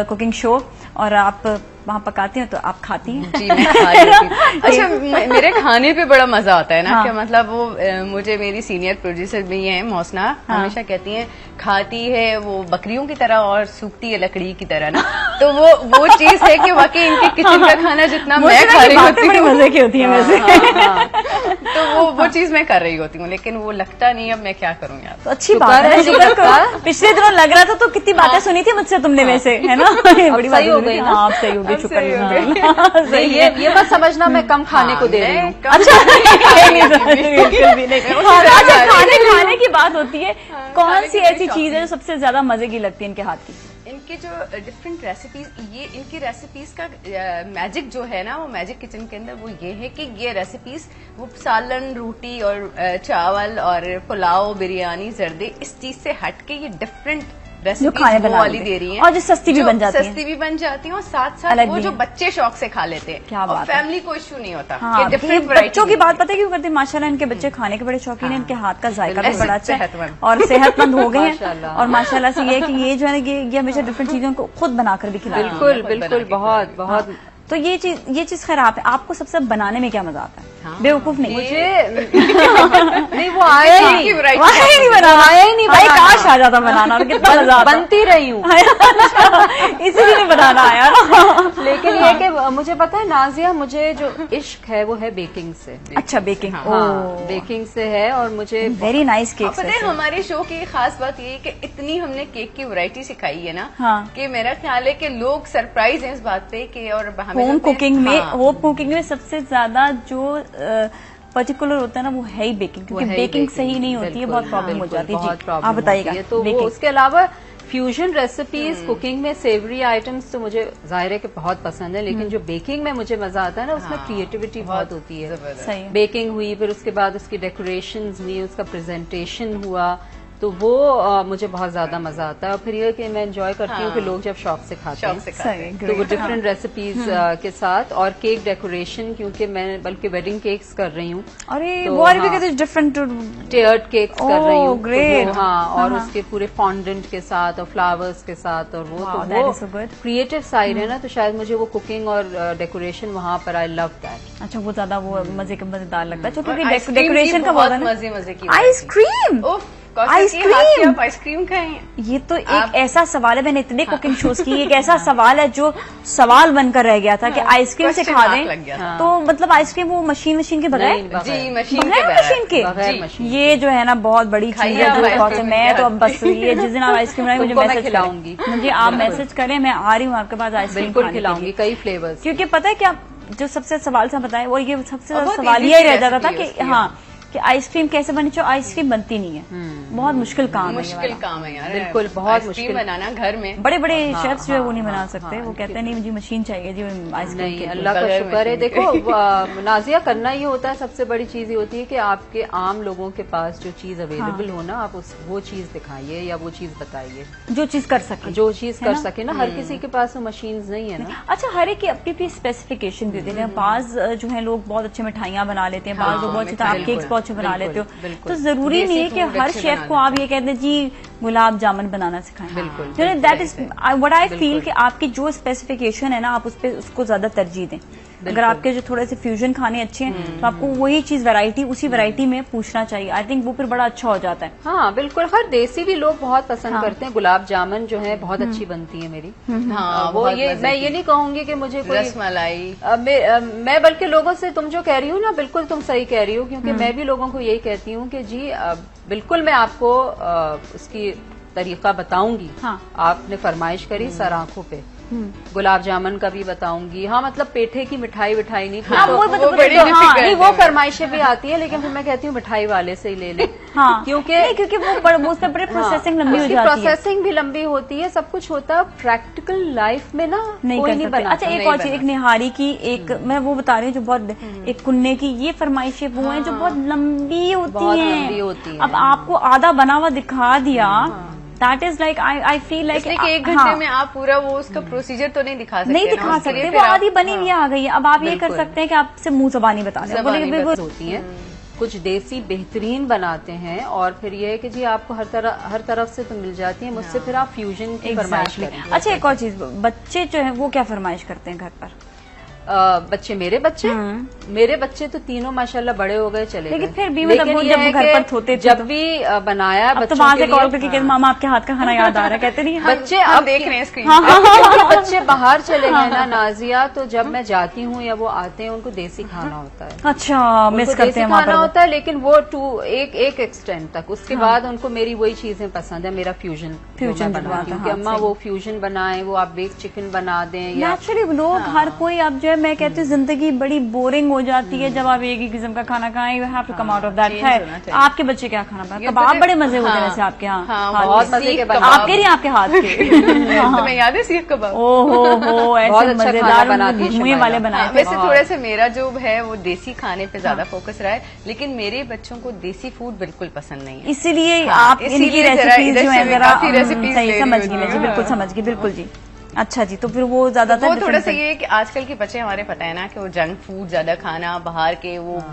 cooking show. और आप वहाँ पकाती हैं तो आप खाती हैं? जी, मैं खा लेती हूँ। अच्छा, मेरे खाने पे बड़ा मजा आता है ना। हाँ। कि मतलब वो मुझे मेरी सीनियर प्रोड्यूसर भी हैं मोहसिना, हाँ। हमेशा कहती हैं खाती है वो बकरियों की तरह और सूखती है लकड़ी की तरह ना। तो वो चीज है कि वाकई इनके किचन का खाना जितना मैं खा रही होती हूँ, मजे की होती है वैसे। तो वो चीज मैं कर रही होती हूँ, लेकिन वो लगता नहीं। अब मैं क्या करूँ यार। तो अच्छी बात है, शुक्र करो। पिछले दिनों लग रहा था तो कितनी बातें सुनी थी मुझसे तुमने वैसे, है ना? बड़ी बात हो गई। आप सही हो गई, शुक्र। ये मत समझना मैं कम खाने को दे रही हूँ। अच्छा, खाने की बात होती है। कौन सी ऐसी चीज है जो सबसे ज्यादा मजे की लगती है इनके हाथ की? इनके जो डिफरेंट रेसिपीज, ये इनकी रेसिपीज का मैजिक जो है ना, वो मैजिक किचन के अंदर वो ये है कि ये रेसिपीज वो सालन, रोटी और चावल और पुलाव, बिरयानी, जर्दे, इस चीज से हट के ये डिफरेंट जो खाने बना वाली दे रही हैं, और जो सस्ती भी बन जाती है, सस्ती भी बन जाती है, और साथ साथ वो जो बच्चे शौक से खा लेते हैं। क्या बात, फैमिली को इश्यू नहीं होता। हाँ, डिफरेंट बच्चों की बात पता है क्यों करते हैं? माशाल्लाह इनके बच्चे खाने के बड़े शौकीन हैं, इनके हाथ का जायका भी बड़ा अच्छा है और सेहतमंद हो गए हैं। और माशाल्लाह से ये कि ये जो है ये हमेशा डिफरेंट चीजों को खुद बनाकर भी खिलाते हैं। बिल्कुल बिल्कुल, बहुत बहुत। तो ये चीज खराब है। आपको सबसे बनाने में क्या मजा आता है? हाँ, बेवकूफ नहीं, मुझे नहीं वो आया ही नहीं भाई, काश आ जाता बनाना, और कितना मजा आता। बनती रही हूँ इसीलिए बनाना आया ना। लेकिन ये कि मुझे पता है नाजिया, मुझे जो इश्क है वो है बेकिंग से। अच्छा, बेकिंग। बेकिंग से है, और मुझे वेरी नाइस केक। पता है हमारे शो की खास बात ये है कि इतनी हमने केक की वैरायटी सिखाई है ना, कि मेरा ख्याल है कि लोग सरप्राइज हैं इस बात पे कि, और होम कुकिंग में सबसे ज्यादा जो पर्टिकुलर होता है ना वो है ही बेकिंग, क्योंकि बेकिंग सही नहीं होती है, बहुत प्रॉब्लम हो जाती है। आप बताइएगा। तो वो उसके अलावा फ्यूजन रेसिपीज, कुकिंग में सेवरी आइटम्स तो मुझे जाहिर है कि बहुत पसंद है, लेकिन जो बेकिंग में मुझे मजा आता है ना, उसमें क्रिएटिविटी बहुत होती है। बेकिंग हुई, फिर उसके बाद उसकी डेकोरेशंस हुई, उसका प्रेजेंटेशन हुआ, तो वो मुझे बहुत ज्यादा मजा आता है। और फिर ये कि मैं एंजॉय करती हूँ कि लोग जब शौक से खाते हैं, तो वो डिफरेंट रेसिपीज के साथ, और केक डेकोरेशन, क्योंकि मैं बल्कि वेडिंग केक्स कर रही हूँ। अरे वो भी डिफरेंट टेयर्ड केक्स कर रही हूँ। ग्रेट। हाँ, और उसके पूरे फॉन्डेंट के साथ और फ्लावर्स के साथ, और वो तो वो क्रिएटिव साइड है ना, तो शायद मुझे वो कुकिंग और डेकोरेशन वहाँ पर आई लव दैट। अच्छा, वो ज्यादा वो मजेदार लगता है, क्योंकि डेकोरेशन का बहुत मजे की आइसक्रीम। आइसक्रीम, आप आइसक्रीम खाएं? ये तो एक ऐसा सवाल है, मैंने इतने कुकिंग शोज की, एक ऐसा सवाल है जो सवाल बनकर रह गया था कि आइसक्रीम से खा question mark लग गया दें, तो मतलब आइसक्रीम वो मशीन के बगैर, जी मशीन के बगैर मशीन के, बगैर मशीन। ये जो है ना बहुत बड़ी चीज खाइए है आप जो आइसक्रीम, बहुत मैं तो अब बस ये जिस दिन आप आइसक्रीम बनाए मुझे तुमको मैं मैसेज खिलाऊंगी। करें, मुझे आप मैसेज करें, मैं आ रही हूँ आपके पास आइसक्रीम बिल्कुल खाने के खिलाऊंगी, लिए। कई फ्लेवर्स। क्योंकि पता है क्या, जो सबसे सवाल से बताए वो ये सबसे और ज्यादा बहुत सवाल easy यही सी रह जाता था recipe है कि उसकी। हाँ कि आइसक्रीम कैसे बनी, जो आइसक्रीम बनती नहीं है, बहुत मुश्किल काम है ये मुश्किल वाला। काम है यार, बिल्कुल, बहुत आइसक्रीम मुश्किल। बनाना घर में। बड़े बड़े शेफ्स जो है वो हाँ, नहीं बना हाँ, सकते, हाँ, वो कहते हैं नहीं मुझे मशीन चाहिए जी आइसक्रीम नहीं, के लिए। अल्लाह का बगैर शुक्र है। मशीन देखो नाजिया, करना ये होता है, सबसे बड़ी चीज ये होती है कि आपके आम लोगों के पास जो चीज अवेलेबल हो ना, आप वो चीज दिखाइए या वो चीज बताइए जो चीज कर सके, जो चीज है कर ना? सके ना। हर किसी के पास वो मशीन नहीं है ना। अच्छा, हर एक की अपनी अपनी स्पेसिफिकेशन भी होती है। बाज जो है लोग बहुत अच्छे मिठाइयां बना लेते हैं, बाज लोग बहुत अच्छे, आप केक्स बहुत अच्छे बना लेते हो, बिल्कुल। तो जरूरी देसी नहीं है कि food हर अच्छे शेफ बना को आप ये कहते हैं जी गुलाब जामुन बनाना सिखाएं। बिल्कुल, that is what I feel कि आपकी जो स्पेसिफिकेशन है ना, आप उस पे उसको ज्यादा तरजीह दें। अगर आपके जो थोड़े से फ्यूजन खाने अच्छे हैं तो आपको वही चीज वैरायटी उसी वैरायटी में पूछना चाहिए। आई थिंक वो फिर बड़ा अच्छा हो जाता है। हाँ बिल्कुल, हर देसी भी लोग बहुत पसंद करते हैं। गुलाब जामुन जो है बहुत अच्छी बनती है मेरी। हाँ, वो बहुत ये मजे मैं की। ये नहीं कहूंगी कि मुझे कोई रसमलाई। मैं बल्कि लोगों से, तुम जो कह रही हो ना, बिल्कुल तुम सही कह रही हो, क्योंकि मैं भी लोगों को यही कहती हूँ कि जी बिल्कुल मैं आपको उसकी तरीका बताऊंगी। हाँ। आपने फरमाइश करी सर आंखों पे, गुलाब जामुन का भी बताऊंगी। हाँ, मतलब पेठे की मिठाई नहीं, हाँ, तो- वो बड़ी हाँ, difficult नहीं, है। वो फरमाइशें भी आती है, लेकिन फिर मैं कहती हूँ मिठाई वाले से ही ले ले। हाँ, क्योंकि क्योंकि वो उसमें बड़े प्रोसेसिंग लंबी हो उसकी जाती है, प्रोसेसिंग भी लंबी होती है, सब कुछ होता है। प्रैक्टिकल लाइफ में ना नहीं कोई कर नहीं सकते। बना। अच्छा, एक और चीज, एक निहारी की, एक मैं वो बता रही हूँ जो बहुत एक कुन्ने की, ये फरमाइशें वो हैं जो बहुत लंबी होती बहुत हैं। लंबी होती हैं। अब आपको आधा बना हुआ दिखा दिया, that is like I feel like इसलिए कि 1 घंटे में आप पूरा वो उसका प्रोसीजर तो नहीं दिखा सकते नहीं ना, दिखा उसके लिए सकते, फिर वो आप- आधी बनी हुई आ गई है। अब आप ये कर बिल्कुल। सकते हैं कि आपसे मुंह जबानी बता दें, बोले कि वो होती हैं। कुछ देसी बेहतरीन बनाते हैं, और फिर ये है कि जी आपको हर तरफ से तो मिल जाती है। मुझसे फिर आप फ्यूजन की फरमाइश Exactly. करें। अच्छा, एक और चीज, बच्चे जो है वो क्या फरमाइश करते हैं घर पर? बच्चे, मेरे बच्चे तो तीनों माशाल्लाह बड़े हो गए, चले लेकिन गए। फिर भी मतलब वो ये जब है घर कि पर होते थे जब तो- भी बनाया अब तो बच्चों वहां के से कॉल लिए, करके कहते मामा आपके हाथ का खाना याद आ रहा है, कहते नहीं हाँ। बच्चे हम अब देख रहे हैं स्क्रीन क्योंकि बच्चे बाहर चले गए ना नाजिया, तो जब मैं जाती हूँ या वो आते हैं, उनको देसी खाना होता है। अच्छा, मिस उनको करते देसी हैं वहां खाना पर वो। होता है, लेकिन वो एक एक्सटेंट तक। उसके बाद उनको मेरी वही चीजें पसंद है, मेरा फ्यूजन फ्यूजन बनाती बनवाता, हूँ कि हाँ, अम्मा सही। वो फ्यूजन बनाए, वो आप बेक चिकन बना दें या नेचुरली लोग हर कोई, अब जो है मैं कहती हूँ जिंदगी बड़ी बोरिंग हो जाती है जब आप एक ही किस्म का खाना खाएं। You have to come out of that. change है होना चाहिए। आपके बच्चे क्या खाना बनाते? ये कबाब पता- बड़े मजे होते हैं हाँ, वैसे आपके यहाँ? हाँ, हाथ बहुत में। मजे के सीख बना। कबाब। आपके नहीं, आपके हाथ के। तुम्हें याद है सीख कबाब? ओहो हो, ऐसे बहुत अच्छा खाना मजेदार बनाती है मुंह शमाइला। वाले बनाए हाँ, थे। वैसे थोड़ा सा मेरा जो है वो देसी खाने पे ज्यादा फोकस रहा है, लेकिन मेरे बच्चों को देसी फूड बिल्कुल पसंद नहीं है। इसीलिए हाँ, आप इनकी इसीलिए जरा रेसिपीज इधर जो से है भी जरा काफी recipes सही ले समझ रही गई मैं जी, होती हूँ। बिल्कुल समझ गई, बिल्कुल जी। अच्छा जी, तो फिर वो ज्यादातर वो थोड़ा सा different- ये है कि आजकल के बच्चे हमारे पता है ना कि वो जंक फूड ज्यादा खाना, बाहर के वो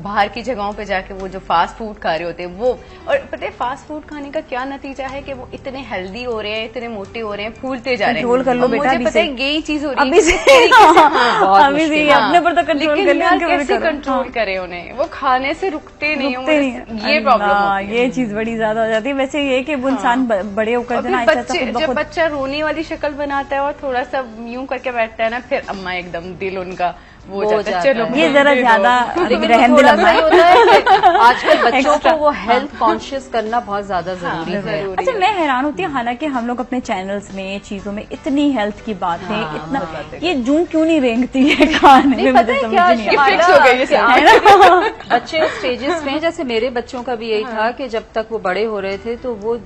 बाहर की जगहों पे जाके वो जो फास्ट फूड खा रहे होते हैं वो, और पता है फास्ट फूड खाने का क्या नतीजा है कि वो इतने हेल्दी हो रहे हैं, इतने मोटे हो रहे हैं, फूलते जा रहे हैं। कंट्रोल कर लो और बेटा, मुझे अभी पता से। है यही चीज हो रही अभी है से किस तरीके से। बहुत अभी से मुश्किल। अपने पर तो कंट्रोल लेकिन कर लिया, यार उनके ऊपर कैसे करो। कंट्रोल हाँ। करे उन्हें, वो खाने से रुकते नहीं हैं, रुकते नहीं मुझे ये प्रॉब्लम अल्लाह, होती है। ये चीज बड़ी ज्यादा हो जाती है। वैसे ये कि वो इंसान बड़े होकर और जो ना फिर ऐसा बच्चे, खुद ब जब खुद बच्चा रोने वाली शक्ल बनाता है और थोड़ा सा यूं करके बैठता है ना, फिर अम्मा एकदम दिल उनका वो हो जाता है, जाता चलो है। ये जरा दे दो। ज्यादा लेकिन रहम दिल थोड़ा अम्मा सा ये है। होता है कि आजकल बच्चों Extra। को वो हेल्थ कॉन्शियस करना बहुत ज्यादा जरूरी है। जरूरी अच्छा, है। मैं हैरान होती हूँ, हालांकि हम लोग अपने चैनल्स में चीजों में इतनी हेल्थ की बातें, इतना ये जूं क्यों नहीं रेंगती है खाने में, पता मुझे है समझ क्या, नहीं आता। फिक्स हो गई है क्या- है ना? बच्चे स्टेजेस में, जैसे मेरे बच्चों का भी यही था कि जब तक वो बड़े हो रहे थे तो वो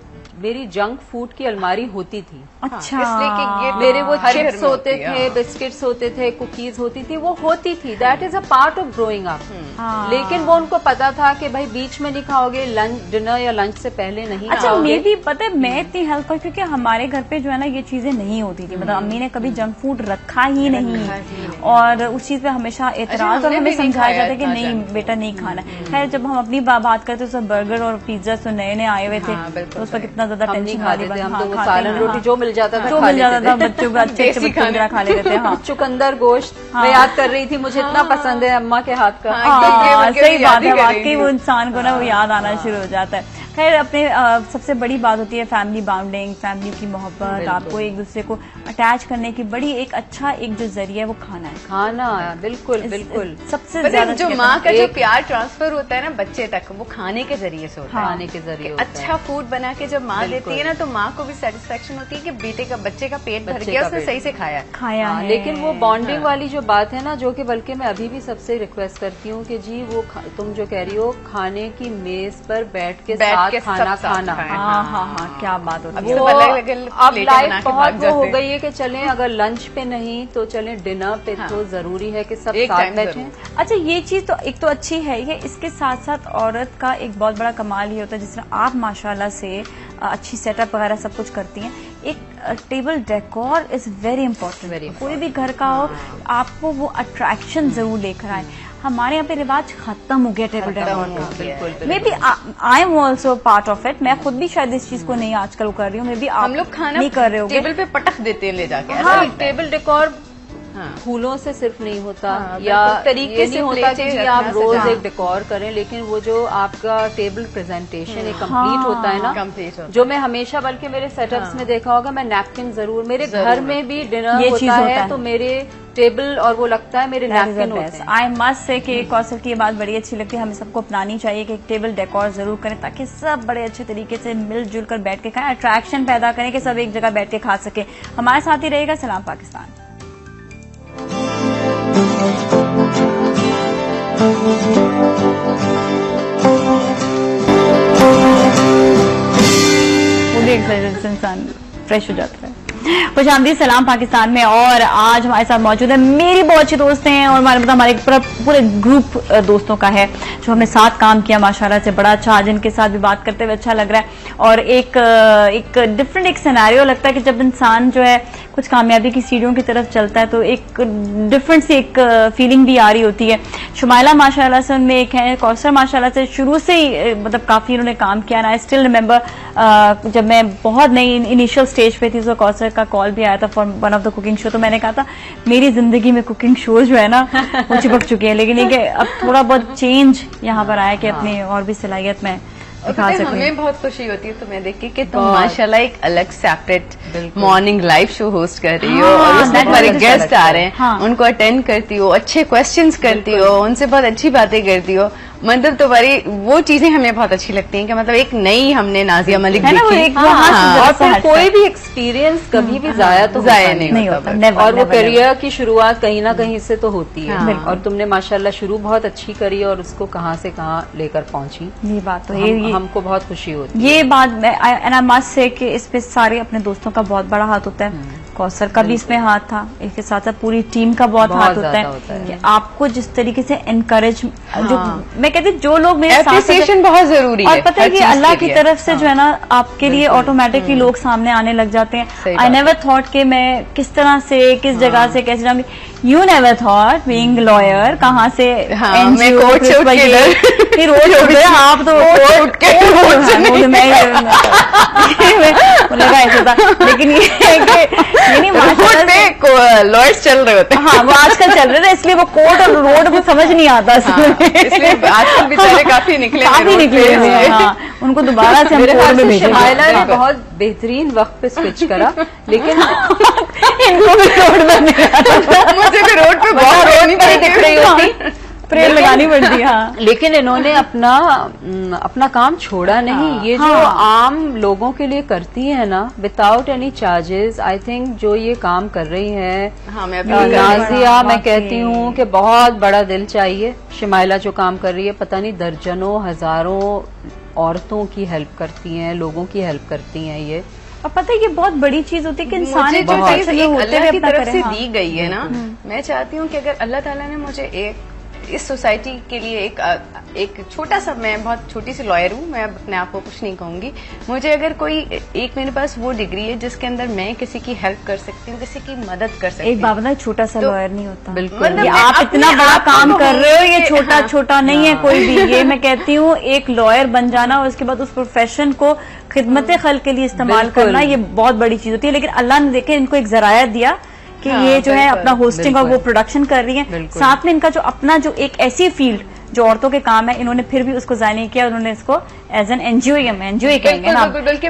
मेरी जंक फूड की अलमारी होती थी। अच्छा, इसलिए कि ये मेरे वो हर घर चिप्स में होते होती है, थे, हाँ। बिस्किट्स होते थे, कुकीज होती थी, वो होती थी। That is a part of growing up. हाँ। लेकिन वो उनको पता था कि भाई बीच में नहीं खाओगे, लंच डिनर या लंच से पहले नहीं अच्छा, खाओगे। मे भी पता है मैं इतनी हेल्थ पर, क्योंकि हमारे घर पे जो है ना ये चीजें नहीं होती थी, मतलब अम्मी ने कभी जंक फूड रखा ही नहीं, और उस चीज पे हमेशा एतराज, और हमने हमें भी नहीं समझाया खाया जाता है कि इतना नहीं junk बेटा नहीं खाना। खैर, जब हम अपनी बात करते तो सब बर्गर और पिज्जा तो नए नए आए हुए थे, हाँ, बिल्कुल तो उस पर कितना ज्यादा हम नहीं टेंशन वाली खाते बात। थे, हम हाँ, तो वो खाते सालन हैं, रोटी हाँ। जो मिल जाता था जो खा मिल जाता लेते था थे। बच्चों को अच्छे अच्छे देसी बच्चों की तरह खा लेते थे। हाँ, चुकंदर गोश्त हाँ। मैं याद कर रही थी, मुझे इतना पसंद है अम्मा के हाथ का। हाँ, एकदम हाँ, ये बल्कि सही याद बात ही है, कर रही वाकई थी। वो इंसान को ना वो याद आना शुरू हो जाता है। खैर अपने सबसे बड़ी बात होती है फैमिली बॉन्डिंग, फैमिली की मोहब्बत, आपको एक दूसरे को अटैच करने की बड़ी एक अच्छा एक जो जरिया है वो खाना है। खाना बिल्कुल बिल्कुल सबसे पता ज्यादा है, जो माँ का जो प्यार ट्रांसफर होता है ना बच्चे तक, वो खाने के जरिए से होता है। खाने के जरिए होता है। अच्छा फूड बना के जब माँ देती है ना, तो माँ को भी सेटिस्फेक्शन होती है कि बच्चे का पेट भर बच्चे गया, का उसने पेट। सही से खाया। हाँ, लेकिन वो बॉन्डिंग वाली जो बात है ना, जो कि बल्कि मैं अभी भी सबसे रिक्वेस्ट करती हूँ कि जी वो तुम जो कह रही हो खाने की मेज पर बैठ के साथ खाना खाना, हाँ हाँ हाँ, क्या बात होती है। अब वो सब अलग-अलग अब प्लेटें लाइफ बना के बहुत भाग वो हो जाते हैं। गई है कि चलें अगर लंच पे नहीं तो चलें डिनर पे, तो जरूरी है कि सब एक साथ टाइम बैठे। जरूर। अच्छा, ये चीज तो एक तो अच्छी है ये, इसके साथ साथ औरत का एक बहुत बड़ा कमाल ये होता है, जिस तरह आप माशाल्लाह से अच्छी सेटअप वगैरह सब कुछ करती हैं, एक table decor is very important. कोई भी घर का हो, आपको वो अट्रैक्शन जरूर लेकर आए। हमारे यहाँ पे रिवाज खत्म हो गया टेबल डेकोर। बिल्कुल maybe I am also part of it. मैं खुद भी शायद इस चीज को नहीं आजकल कर रही हूँ, मे बी हम लोग खाना नहीं कर रहे हो टेबल पे पटक देते हैं ले जाके। हाँ, टेबल डेकोर हाँ। फूलों से सिर्फ नहीं होता, हाँ, या बिल्कुल, तरीके ये से नहीं होता कि प्लेटें जी आप रखना रोज सजा। एक डेकोर करें, लेकिन वो जो आपका टेबल प्रेजेंटेशन एक कंप्लीट होता है ना, कंप्लीट होता है। जो मैं हमेशा बल्कि मेरे सेटअप्स में देखा होगा, मैं नैपकिन जरूर, मेरे घर में भी डिनर ये चीज होता होता है है। तो मेरे टेबल और वो लगता है मेरे नैपकिन होते हैं। आई मस्ट से कि कौशल की ये बात बड़ी अच्छी लगती है, हमें सबको अपनानी चाहिए कि एक टेबल डेकोर जरूर करें, ताकि सब बड़े अच्छे तरीके से मिलजुल कर बैठ के खाएं, अट्रैक्शन पैदा करें कि सब एक जगह बैठ के खा सके। हमारे साथ ही रहेगा सलाम पाकिस्तान। पूरी एक इंसान फ्रेश हो जाता है। खुशामदीद सलाम पाकिस्तान में, और आज हमारे साथ मौजूद है मेरी बहुत अच्छी दोस्त हैं, और हमारे पूरे ग्रुप दोस्तों का है जो हमने साथ काम किया माशाल्लाह से बड़ा अच्छा। आज इनके साथ भी बात करते हुए अच्छा लग रहा है, और एक डिफरेंट एक सिनेरियो लगता है कि जब इंसान जो है कुछ कामयाबी की सीढ़ियों की तरफ चलता है तो एक डिफरेंट सी एक फीलिंग भी आ रही होती है। शुमाइला माशाल्लाह से उनमें एक है, कौसर माशाल्लाह से शुरू से ही मतलब काफी उन्होंने काम किया ना। आई स्टिल रिमेम्बर जब मैं बहुत नई इनिशियल स्टेज पे थी तो कौसर का कॉल भी आया था for one of the cooking show, तो मैंने कहा था मेरी जिंदगी में कुकिंग शो जो है ना वो चिपक चुके हैं, लेकिन ये कि अब थोड़ा बहुत चेंज यहाँ पर आया कि अपनी और भी सलाहियत में दिखा सकते हैं। हमें बहुत खुशी होती है तुम्हें देख के कि तुम माशाल्लाह एक अलग separate morning live show host कर रही हो, और उसमें तुम्हारे गेस्ट आ रहे हैं, उनको अटेंड करती हो, अच्छे क्वेश्चंस करती हो, उनसे बहुत अच्छी बातें करती हो। मतलब तुम्हारी वो चीजें हमें बहुत अच्छी लगती हैं कि मतलब एक नई हमने नाजिया मलिक है ना, वो देखी। एक वहाँ से और जरा सा फिर हटता कोई है। भी एक्सपीरियंस कभी भी जाया तो जाया होता नहीं होता, बस। never, और वो never, करियर की शुरुआत कहीं ना कहीं से तो होती है। हाँ। और तुमने माशाल्लाह शुरू बहुत अच्छी करी और उसको कहाँ से कहाँ लेकर पहुंची। ये बात तो ये हमको बहुत खुशी होती है। ये बात एंड आई मस्ट से कि इस पे सारे अपने दोस्तों का बहुत बड़ा हाथ होता है। कौसर का भी इसमें हाथ था, इसके साथ साथ पूरी टीम का बहुत हाथ होता है कि आपको जिस तरीके से एनकरेज जो मैं कहती हूँ जो लोग मेरे साथ एप्रिसिएशन बहुत जरूरी है। और पता है कि अल्लाह की तरफ से जो है ना आपके लिए ऑटोमेटिकली लोग सामने आने लग जाते हैं। आई नेवर थॉट कि मैं किस तरह से किस जगह से कैसे जाऊंगी। You never thought being lawyer कहाँ से मैं कोर्ट से उठ के रोज उठ गए आप तो उठ के लगा ऐसा था, लेकिन ये नहीं माशाल्लाह लॉयर्स चल रहे होते हैं। हाँ वो आजकल चल रहे थे, इसलिए वो कोर्ट और रोड को समझ नहीं आता। इसलिए आजकल बेचारे काफी निकले हुए हैं। हाँ, उनको दोबारा से हम मेरे कोर्ट ख्याल में से भेजेंगे। शुमाइला ने बहुत बेहतरीन वक्त पे स्विच करा, लेकिन इनको भी रोड में मुझे भी रोड पे बहुत रोनी पड़ी दिख रही होती। प्रेयर लगानी पड़ती। हाँ लेकिन इन्होंने अपना काम छोड़ा नहीं। ये जो आम लोगों के लिए करती है ना without any charges, I think जो ये काम कर रही है हाँ, मैं अभी नाजिया, मैं कहती हूँ कि बहुत बड़ा दिल चाहिए। शुमाइला जो काम कर रही है पता नहीं दर्जनों हजारों औरतों की हेल्प करती हैं, लोगों की हेल्प करती हैं ये। और पता है ये बहुत बड़ी चीज होती है कि इंसान मुझे जो बहुत चीज अच्छे एक होते अल्लाह हुए की अपना तरफ करें। से हाँ। दी गई है ना, मैं चाहती हूँ कि अगर अल्लाह ताला ने मुझे एक इस सोसाइटी के लिए एक छोटा सा, मैं बहुत छोटी सी लॉयर हूँ, मैं अपने आप को कुछ नहीं कहूंगी, मुझे अगर कोई एक मेरे पास वो डिग्री है जिसके अंदर मैं किसी की हेल्प कर सकती हूँ, किसी की मदद कर सकती हूँ। एक बाबा छोटा सा लॉयर नहीं होता, बिल्कुल। मतलब ये मैं आप अपने इतना बड़ा आप को काम कर रहे हो, ये कि- छोटा हाँ। छोटा नहीं है कोई भी। ये मैं कहती हूँ एक लॉयर बन जाना और उसके बाद उस प्रोफेशन को खिदमत खल्क के लिए इस्तेमाल बिल्कुल। करना, ये बहुत बड़ी चीज होती है। लेकिन अल्लाह ने देखे इनको एक जराया दिया कि हाँ, ये जो है बिल्कुल, अपना होस्टिंग और वो प्रोडक्शन कर रही है, बिल्कुल। साथ में इनका जो अपना जो एक ऐसी फील्ड जो औरतों के काम है, इन्होंने फिर भी उसको जाया नहीं किया, उन्होंने इसको एज एन एनजीओ कहेंगे ना,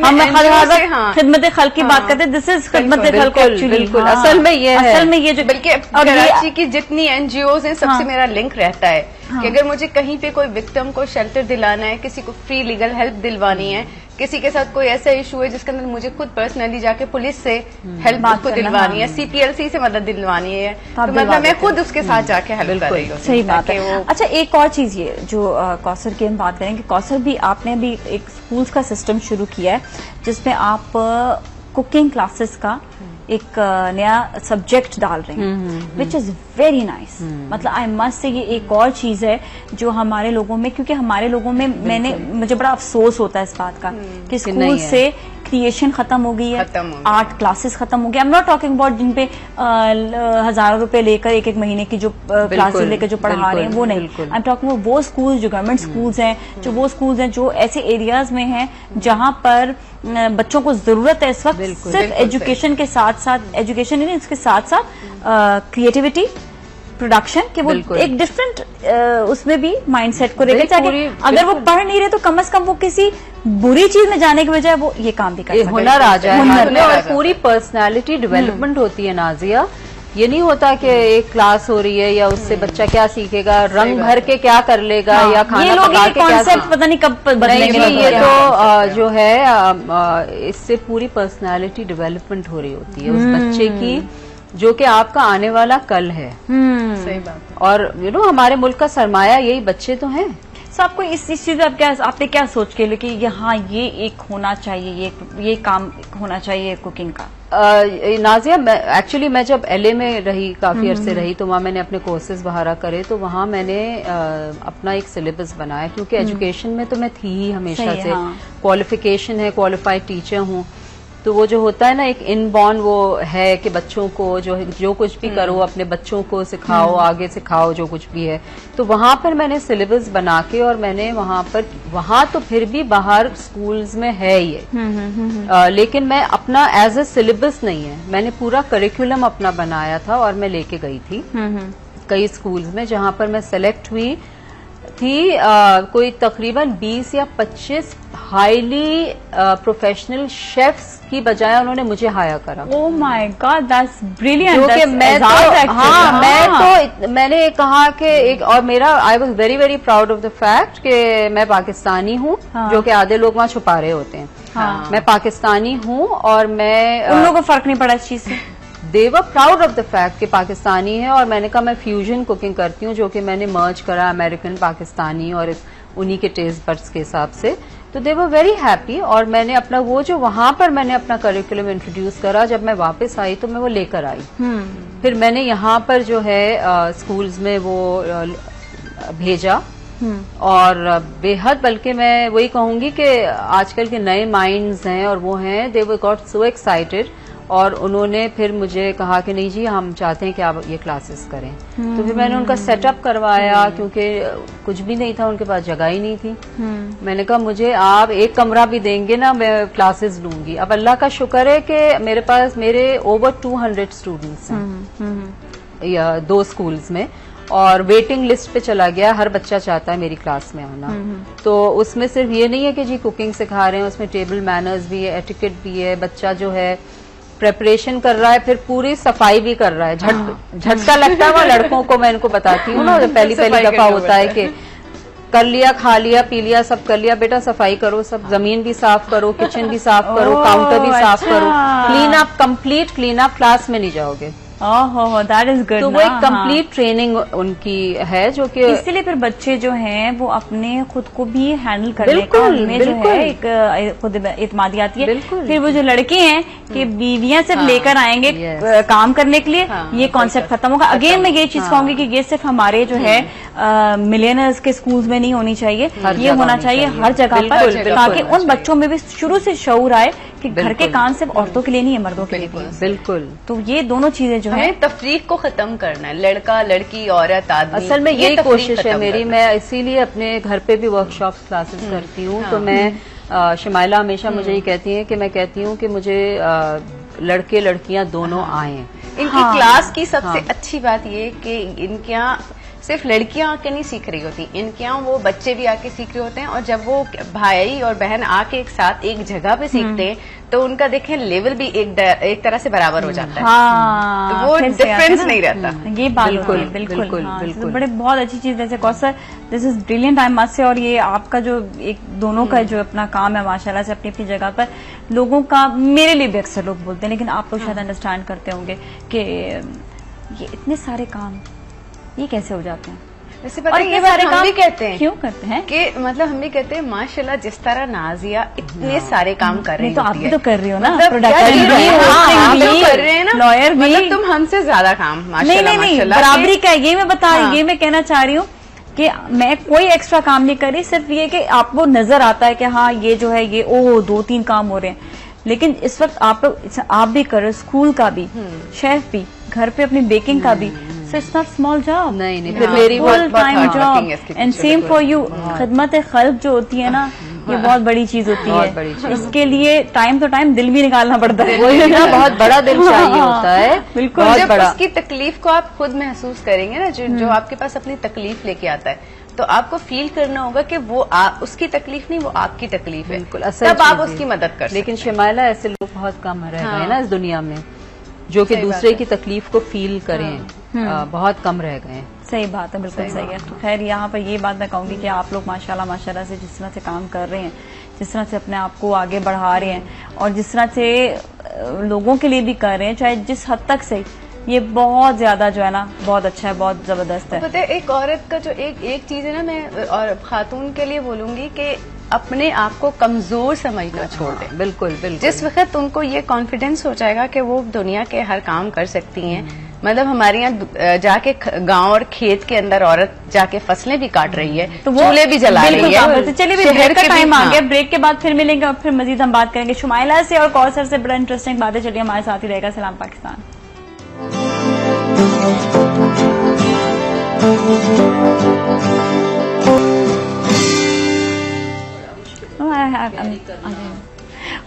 हम खिदमत खल्क की बात करते हैं, दिस इज खिदमत खल्क एक्चुअली। असल में ये जो बल्कि कराची की जितनी एनजीओज हैं सबसे मेरा लिंक रहता है कि अगर मुझे कहीं पे कोई विक्टिम को शेल्टर दिलाना है, किसी को फ्री लीगल हेल्प दिलवानी है, किसी के साथ कोई ऐसा इशू है जिसके अंदर मुझे खुद पर्सनली जाके पुलिस से हेल्प उसको दिलवानी है, सीपीएलसी से मदद दिलवानी है, तो मतलब मैं खुद उसके साथ जाके हेल्प कर रही हूँ। सही बात है। अच्छा, एक और चीज ये जो कौसर की हम बात करेंगे, कौसर भी आपने भी एक स्कूल्स का सिस्टम शुरू किया है जिसमें आप कुकिंग क्लासेस का एक नया सब्जेक्ट डाल रहे हैं, विच इज वेरी नाइस। मतलब आई मस्ट से ये एक और चीज है जो हमारे लोगों में, क्योंकि हमारे लोगों में मुझे बड़ा अफसोस होता है इस बात का कि स्कूल से क्रिएशन खत्म हो गई है, आर्ट क्लासेस खत्म हो गई। I am not talking about जिन पे हजारों रुपए लेकर एक महीने की जो क्लासेस लेकर जो पढ़ा रहे हैं वो नहीं। आई एम टॉकिंग अबाउट वो स्कूल जो गवर्नमेंट स्कूल्स हैं, जो वो स्कूल्स हैं जो ऐसे एरियाज में हैं जहां पर बच्चों को जरूरत है इस वक्त सिर्फ एजुकेशन के साथ साथ, एजुकेशन नहीं उसके साथ साथ क्रिएटिविटी, प्रोडक्शन के वो एक डिफरेंट उसमें भी माइंडसेट को लेकर जाके अगर वो पढ़ नहीं रहे तो कम से कम वो किसी बुरी चीज में जाने की बजाय वो ये काम भी कर सकते हैं, हुनर आ जाए और पूरी पर्सनालिटी डेवलपमेंट होती है। नाजिया, ये नहीं होता कि एक क्लास हो रही है या उससे बच्चा क्या सीखेगा, रंग भर के क्या कर लेगा या खाना पका के क्या, पता नहीं कब बदलेंगे। ये तो जो है इससे पूरी पर्सनालिटी डेवलपमेंट हो रही होती है उस बच्चे की, जो कि आपका आने वाला कल है। सही बात। और हमारे मुल्क का सरमाया यही बच्चे तो हैं। तो आपको इस चीज आपने क्या सोच के लिए कि यहाँ ये एक होना चाहिए, ये काम होना चाहिए कुकिंग का? नाजिया, एक्चुअली मैं जब LA में रही, काफी अरसे रही, तो वहाँ मैंने अपने कोर्सेज बहारा करे, तो वहाँ मैंने अपना एक सिलेबस बनाया, क्योंकि एजुकेशन में तो मैं थी ही हमेशा से, क्वालिफिकेशन है, क्वालिफाइड टीचर हूँ, तो वो जो होता है ना एक इनबॉर्न वो है कि बच्चों को जो कुछ भी करो अपने बच्चों को सिखाओ, आगे सिखाओ जो कुछ भी है। तो वहां पर मैंने सिलेबस बना के और मैंने वहां तो फिर भी बाहर स्कूल्स में है ये, लेकिन मैं अपना एज ए सिलेबस नहीं है, मैंने पूरा करिकुलम अपना बनाया था और मैं लेके गई थी कई स्कूल्स में, जहां पर मैं सेलेक्ट हुई थी। कोई तकरीबन 20 या 25 हाईली प्रोफेशनल शेफ्स की बजाय उन्होंने मुझे हायर करा। Oh my God, that's brilliant. क्योंकि मैंने कहा कि और मेरा I was very very proud of the fact कि मैं पाकिस्तानी हूँ, जो कि आधे लोग वहाँ छुपा रहे होते हैं। मैं पाकिस्तानी हूँ और मैं उन लोगों को फर्क नहीं पड़ा इस चीज से, दे वर प्राउड ऑफ द फैक्ट कि पाकिस्तानी है। और मैंने कहा मैं फ्यूजन कुकिंग करती हूँ, जो कि मैंने मर्ज करा अमेरिकन पाकिस्तानी और उन्हीं के टेस्ट बड्स के हिसाब से, तो दे वर वेरी हैप्पी। और मैंने अपना वो जो वहां पर मैंने अपना करिकुलम इंट्रोड्यूस करा, जब मैं वापस आई तो मैं वो लेकर आई। फिर मैंने यहाँ पर जो है स्कूल्स में वो भेजा और बेहद, बल्कि मैं वही कहूंगी कि आजकल के नए माइंड्स हैं और वो हैं, दे वर गॉट सो एक्साइटेड और उन्होंने फिर मुझे कहा कि नहीं जी हम चाहते हैं कि आप ये क्लासेस करें। तो फिर मैंने उनका सेटअप करवाया, क्योंकि कुछ भी नहीं था, उनके पास जगह ही नहीं थी। मैंने कहा मुझे आप एक कमरा भी देंगे ना, मैं क्लासेस लूंगी। अब अल्लाह का शुक्र है कि मेरे पास मेरे ओवर 200 स्टूडेंट्स हैं या 2 स्कूल्स में, और वेटिंग लिस्ट पे चला गया, हर बच्चा चाहता है मेरी क्लास में आना। तो उसमें सिर्फ ये नहीं है कि जी कुकिंग सिखा रहे हैं, उसमें टेबल मैनर्स भी है, एटिकेट भी है, बच्चा जो है प्रेपरेशन कर रहा है, फिर पूरी सफाई भी कर रहा है। झटका लगता है वो लड़कों को, मैं इनको बताती हूँ ना, पहली दफा होता है कि कर लिया, खा लिया, पी लिया, सब कर लिया, बेटा सफाई करो, सब जमीन भी साफ करो, किचन भी साफ करो, काउंटर भी साफ करो, clean up, complete clean up, class में नहीं जाओगे। That is good. तो वो एक कंप्लीट ट्रेनिंग उनकी है, जो कि इसलिए फिर बच्चे जो हैं वो अपने खुद को भी हैंडल करने का उनमें जो है एक खुद एतमादी आती है। फिर वो जो लड़के हैं कि बीवियां सिर्फ लेकर आएंगे काम करने के लिए, ये कॉन्सेप्ट खत्म होगा। अगेन मैं ये चीज कहूंगी कि ये सिर्फ हमारे जो है मिलियनर्स के स्कूल्स में नहीं होनी चाहिए, ये होना चाहिए हर जगह पर, ताकि उन बच्चों में भी शुरू से शऊर आए कि घर के काम सिर्फ औरतों के लिए नहीं है, मर्दों के लिए भी। बिल्कुल। तो ये दोनों चीजें जो है, तफरीक को खत्म करना है, लड़का लड़की औरत आदमी, असल में यही कोशिश है मेरी। मैं इसीलिए अपने घर पे भी वर्कशॉप क्लासेस करती हूँ। तो मैं शिमाइला हमेशा मुझे ये कहती है कि मैं कहती हूँ कि मुझे लड़के लड़कियां दोनों आए। इनकी क्लास की सबसे अच्छी बात ये कि इनके यहाँ सिर्फ लड़कियां आके नहीं सीख रही होती, इनके यहाँ वो बच्चे भी आके सीख रहे होते हैं। और जब वो भाई और बहन आके एक साथ एक जगह पे सीखते हैं तो उनका देखें लेवल भी एक तरह से बराबर हो जाता है। हाँ, तो वो फिर से डिफरेंस आता है नहीं ना? रहता। ये बात बिल्कुल, होती है, बिल्कुल बिल्कुल, हाँ, बिल्कुल। तो बड़े बहुत अच्छी चीज वैसे Kausar, this is brilliant I must say. और ये आपका जो एक दोनों का जो अपना काम है माशाल्लाह से अपनी अपनी जगह पर, लोगों का, मेरे लिए भी अक्सर लोग बोलते हैं, लेकिन आप लोग शायद अंडरस्टैंड करते होंगे कि ये इतने सारे काम ये कैसे हो जाते हैं। वैसे पता और है ये ये बात सारे हम काम भी कहते हैं क्यों करते हैं कि मतलब हम भी कहते हैं माशाल्लाह जिस तरह नाजिया इतने सारे काम कर रही नहीं तो आप होती भी है। तो कर रही हो ना, मतलब प्रोडक्शन क्या भी, हाँ, आप hosting तो भी, कर रहे हैं ना, लॉयर भी। मतलब तुम हमसे ज्यादा काम नहीं माशाल्लाह नहीं नहीं, माशाल्लाह बराबरी के- का है, ये मैं बता रही हाँ। ये मैं कहना चाह रही हूँ कि मैं कोई एक्स्ट्रा काम नहीं कर रही, सिर्फ ये कि आपको नजर आता है कि हाँ ये जो है ये ओह 2-3 काम हो रहे हैं, लेकिन इस वक्त आप भी कर रहे हो, स्कूल का भी, शेफ भी, घर पे अपनी बेकिंग का भी, so it's not small job. नहीं नहीं, फिर हाँ, मेरी बहुत- फुल बहुत टाइम hard जॉब working है इसके एंड पीछे, सेम बिल्कुल। For you. खिदमत खल्क जो होती है ना, ये बहुत बड़ी चीज होती बहुत है, बड़ी चीज। इसके लिए टाइम टू टाइम दिल भी निकालना पड़ता है। वही ना, बहुत बड़ा दिल चाहिए होता है, बिल्कुल। बहुत जब बड़ा। उसकी तकलीफ को आप खुद महसूस करेंगे ना, जो आपके पास अपनी तकलीफ लेके आता है, तो आपको फील करना होगा कि वो उसकी तकलीफ नहीं, वो आपकी तकलीफ है, बिल्कुल, असल तब आप चीज़ है। उसकी मदद कर सकते लेकिन शिमाइला ऐसे लोग बहुत कम रह गए हाँ। ना इस दुनिया में, जो कि सही बात दूसरे है। की तकलीफ को फील करें, बहुत कम रह गए हैं। सही बात है, बिल्कुल सही है। तो खैर यहाँ पर ये बात मैं कहूंगी कि आप लोग माशाल्लाह माशाल्लाह से जिस तरह से काम कर रहे हैं, जिस तरह से अपने आप को आगे बढ़ा रहे हैं और जिस तरह से लोगों के लिए भी कर रहे हैं, चाहे जिस हद तक से, ये बहुत ज्यादा जो है ना बहुत अच्छा है, बहुत जबरदस्त है। पता है एक औरत का जो एक चीज है ना, मैं और खातून के लिए बोलूंगी कि अपने आप को कमजोर समझना छोड़ दें। बिल्कुल बिल्कुल। जिस वक्त उनको ये कॉन्फिडेंस हो जाएगा कि वो दुनिया के हर काम कर सकती हैं, मतलब हमारे यहाँ जाके गांव और खेत के अंदर औरत जाके फसलें भी काट रही है, तो वो चूल्हे भी जला बिल्कुल रही काम है। करते हैं। चलिए शहर ब्रेक का के भी- टाइम आ हाँ। गया, ब्रेक के बाद फिर मिलेंगे और फिर मजीद हम बात करेंगे शुमाइला से और कौसर से। बड़ा इंटरेस्टिंग बातें चलिए, हमारे साथ ही रहेगा। सलाम पाकिस्तान।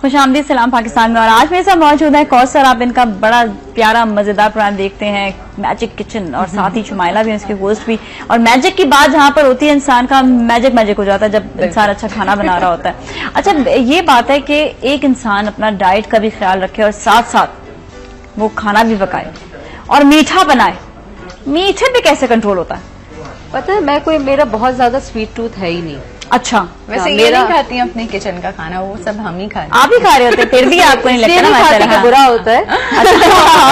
खुश आमदीद सलाम पाकिस्तान में। और आज मेरे साथ मौजूद है कौसर, आप इनका बड़ा प्यारा मजेदार प्रोग्राम देखते हैं मैजिक किचन, और साथ ही शुमाइला भी उसके होस्ट भी। और मैजिक की बात जहाँ पर होती है, इंसान का मैजिक हो जाता है जब इंसान अच्छा खाना बना रहा होता है। अच्छा, ये बात है कि एक इंसान अपना डाइट का भी ख्याल रखे और साथ साथ वो खाना भी पकाए और मीठा बनाए। मीठे पे कैसे कंट्रोल होता है? पता है, मेरा बहुत ज्यादा स्वीट टूथ है ही नहीं। अच्छा, वैसे ये नहीं खाती हैं अपने किचन का खाना, वो सब हम ही खाते हैं। आप ही खा रहे होते हैं, फिर भी आपको नहीं लगता ना इसलिए नहीं खाती कि माशाल्लाह? बुरा होता है।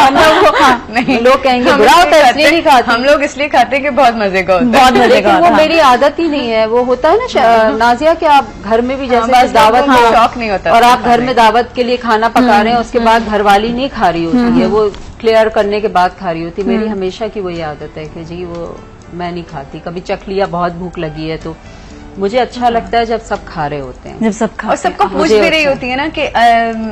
हम लोग नहीं, लोग कहेंगे हम बुरा इसलिए होता है इसलिए नहीं खाती। हम लोग इसलिए खाते हैं कि बहुत मजे का होता है। बहुत मजे का लेकिन वो होता है। मेरी आदत ही नहीं है। वो होता है ना नाजिया, कि आप घर में भी जैसे बस दावत लोगों को में शौक नहीं होता और आप खाने घर में दावत के लिए खाना पका रहे हैं, उसके बाद घरवाली नहीं खा रही होती है, वो क्लियर करने के बाद खा रही होती है। मेरी हमेशा की वही आदत है कि जी वो मैं नहीं खाती। कभी चख लिया, बहुत भूख लगी है, तो मुझे अच्छा लगता है जब सब खा रहे होते हैं। जब सब खा और सबको पूछ मुझे भी रही अच्छा- होती है ना कि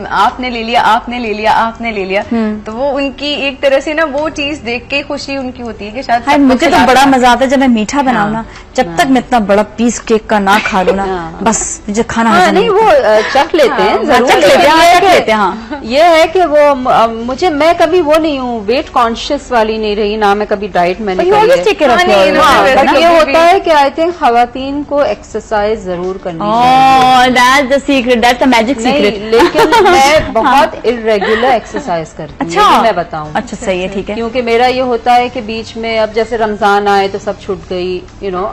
आपने ले लिया, आपने ले लिया, आपने ले लिया, तो वो उनकी एक तरह से ना वो चीज देख के खुशी उनकी होती है कि शायद हाय, सबको मुझे तो खिला बड़ा दिया। मजा आता है जब मैं मीठा बनाऊं ना, जब तक मैं इतना बड़ा पीस केक का ना खा लूं ना, हाँ। बस मुझे खाना हाँ, हजम नहीं वो चख लेते हैं जरूर, चख लेते हैं, लेकिन चख लेते हैं, हाँ। ये है कि वो मैं कभी वो नहीं हूँ, वेट कॉन्शियस वाली नहीं रही ना, मैं कभी डाइट मैंने You always take care of हाँ, नहीं, your- इन्होंने हाँ, वैसे बट कभी ये भी- होता है कि आई थिंक खवातीन को एक्सरसाइज जरूर करनी चाहिए। Oh, that's the secret, that's the magic नहीं, secret. लेकिन मैं बहुत इरेगुलर एक्सरसाइज करती हूँ, अच्छा, ये भी मैं बताऊँ। अच्छा सही है, ठीक है। क्योंकि मेरा ये होता है कि बीच में अब जैसे रमजान आए तो सब छूट गई,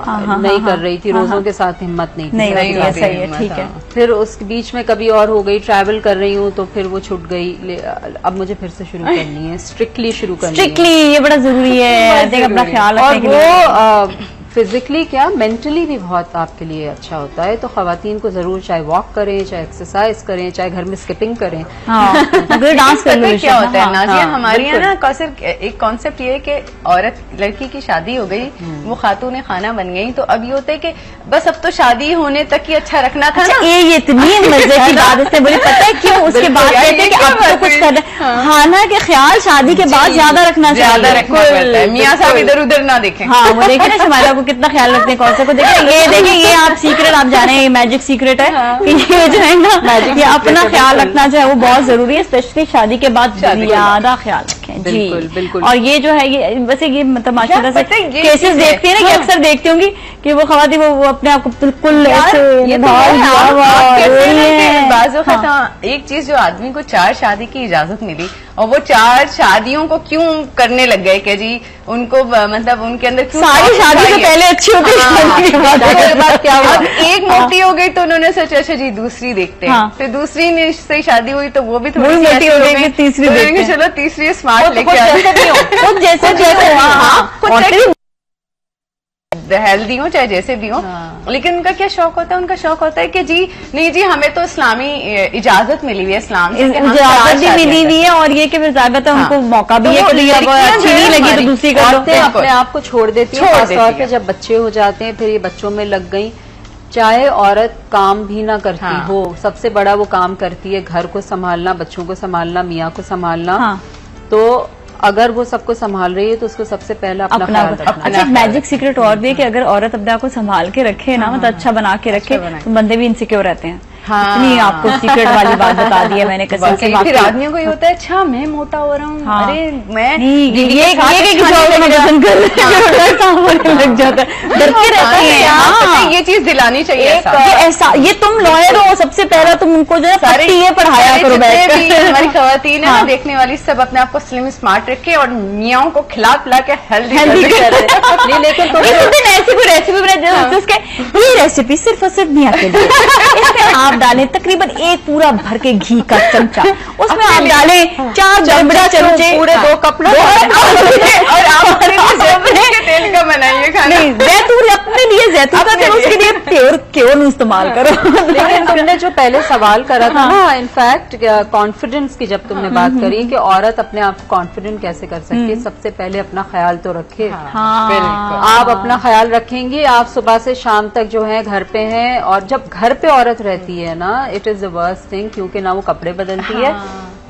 हाँ, नहीं हाँ, कर रही थी, हाँ, रोजों हाँ। के साथ हिम्मत नहीं थी। नहीं नहीं होती है, होती सही है, हिम्मत, ठीक है। हाँ। फिर उस बीच में कभी और हो गई, ट्रैवल कर रही हूँ तो फिर वो छूट गई। अब मुझे फिर से शुरू करनी है, स्ट्रिक्टली शुरू करनी है। स्ट्रिक्टली, ये बड़ा जरूरी है। I think अपना ख्याल और रखने के लिए। वो फिजिकली क्या मेंटली भी बहुत आपके लिए अच्छा होता है। तो खवातीन को जरूर चाहे वॉक करें, चाहे एक्सरसाइज करें, चाहे घर में स्किपिंग करें। हाँ, अगर डांस कर लो पता है क्या होता है हाँ, नाजिया, हाँ, हमारे यहाँ बिल्कुल। ना कौसर एक कॉन्सेप्ट ये है कि औरत लड़की की शादी हो गई, वो खातून खाना बन गई, तो अब ये होता है कि बस अब तो शादी होने तक ही अच्छा रखना था अच्छा, ना। ये इतनी मजे की बात इसने बोली, पता है क्यों? उसके बिल्कुल, बाद यार, कहते हैं ये कि क्या अब तो बात कुछ हुई? कर रहे हैं। खाना के ख्याल शादी के बाद ज्यादा रखना चाहिए। ज्यादा रखना पड़ता है, मियाँ साहब इधर उधर ना देखें। हाँ, वो देखे ना शुमाइला को कितना ख्याल रखते हैं, कौन से को देखे। ये देखे, ये आप सीक्रेट आप जाने, ये मैजिक सीक्रेट है कि ये जो है ना, ये अपना ख्याल रखना जो है वो बहुत जरूरी है, स्पेशली शादी के बाद ज्यादा ख्याल रखें। हैं। बिल्कुल, जी बिल्कुल। और ये जो है ये वैसे ये मतलब माशाल्लाह से पता है, ये केसेस चीज़ है। देखती है ना, ये अक्सर देखती होंगी कि वो खवाती वो अपने आप को बिल्कुल ऐसे ये तो निभाव है, दिया आप हुआ कहते रो हैं ना रही कि हैं। बाज़ वक़्त हाँ। एक चीज जो आदमी को 4 शादी की इजाजत मिली और वो 4 शादियों को क्यों करने लग गए कि जी उनको मतलब उनके अंदर क्यों सारी शादी से पहले अच्छी होती है, शादी के बाद शादी के बाद क्या हुआ? अब एक मोटी हो गई तो उन्होंने सोचा अच्छा जी दूसरी देखते हैं, हाँ। फिर दूसरी से शादी हुई तो वो भी थोड़ी वही सी मोटी ऐसी हो गई, फिर तीसरी तो देखते मैंने कहा, हैं। चलो तीसरी स्मार्ट लेके कुछ आते जैसे भी हो, खुद जैसे जैसे कुछ हेल्दी हो चाहे जैसे भी हो, लेकिन उनका क्या शौक होता है, उनका शौक होता है कि जी नहीं जी हमें तो इस्लामी इजाजत मिली हुई है इस्लाम से कि हम इजाजत भी 4 मिली शादियां हुई है और ये कि फिर ज्यादातर हाँ। उनको मौका भी तो है वो कि भाई अब लड़कियां अच्छी जो है नहीं लगी तो हमारी, दूसरी कर लो। औरतें बिल्कुल। अपने आप को छोड़ देती छोड़ हैं, खास देती तौर हैं। पे जब बच्चे हो जाते हैं, फिर ये बच्चों में लग गई, चाहे औरत काम भी ना करती हाँ। हो, सबसे बड़ा वो काम करती है घर को संभालना, बच्चों को संभालना, मियाँ को संभालना। हाँ। तो अगर वो सबको संभाल रही है तो उसको सबसे पहले अपना ख्याल रखना अच्छा एक मैजिक सीक्रेट और भी है कि अगर औरत अपने आप को संभाल के रखे ना, मतलब अच्छा बना के रखे बना के। तो बंदे भी इनसिक्योर रहते हैं। हाँ। इतनी आपको सीक्रेट वाली बात बता दी है मैंने कसम से। वाकई, फिर आदमियों को ये होता है अच्छा मैं मोटा हो रहा हूँ, हाँ। अरे मैं नहीं, दीदी ये के साथ कि अच्छा किसी और नहीं को लग रहा। पसंद कर रहे हैं, काम होने लग जाता है, डरते रहते हैं। हाँ, पता हाँ। है, ये चीज दिलानी चाहिए ये ऐसा ये तुम लॉयर हो, सबसे पहला तुम उनको जो है पट्टी ये पढ़ाया करो बैठ भी हमारी खवातीन है हाँ। ना देखने वाली, सब अपने आप को स्लिम स्मार्ट रखे और मियाओं को खिला पिला के हेल्दी हेल्दी कर कर नहीं, लेकिन तो एक दिन ऐसी कोई रेसिपी बनाई उसके ये रेसिपी सिर्फ और सिर्फ मियाँ के लिए, इसमें आप डालें तकरीबन एक पूरा भर के घी का चमचा, उसमें आप डालें 4 बड़ा चमचे पूरे 2 कप ना और आप अपने तेल का बनाइए खाना। नहीं जैतून अपने लिए जैतून का तेल, उसके लिए प्योर क्यों इस्तेमाल करो। लेकिन तुमने जो पहले सवाल करा था ना, इनफैक्ट कॉन्फिडेंस की जब तुमने बात करी कि औरत अपने आप को कॉन्फिडेंट कैसे कर सकती है, सबसे पहले अपना ख्याल तो रखे। हाँ। आप अपना ख्याल रखेंगी, आप सुबह से शाम तक जो है घर पे हैं, और जब घर पे औरत रहती है ना, it is the worst thing, क्योंकि ना वो कपड़े बदलती है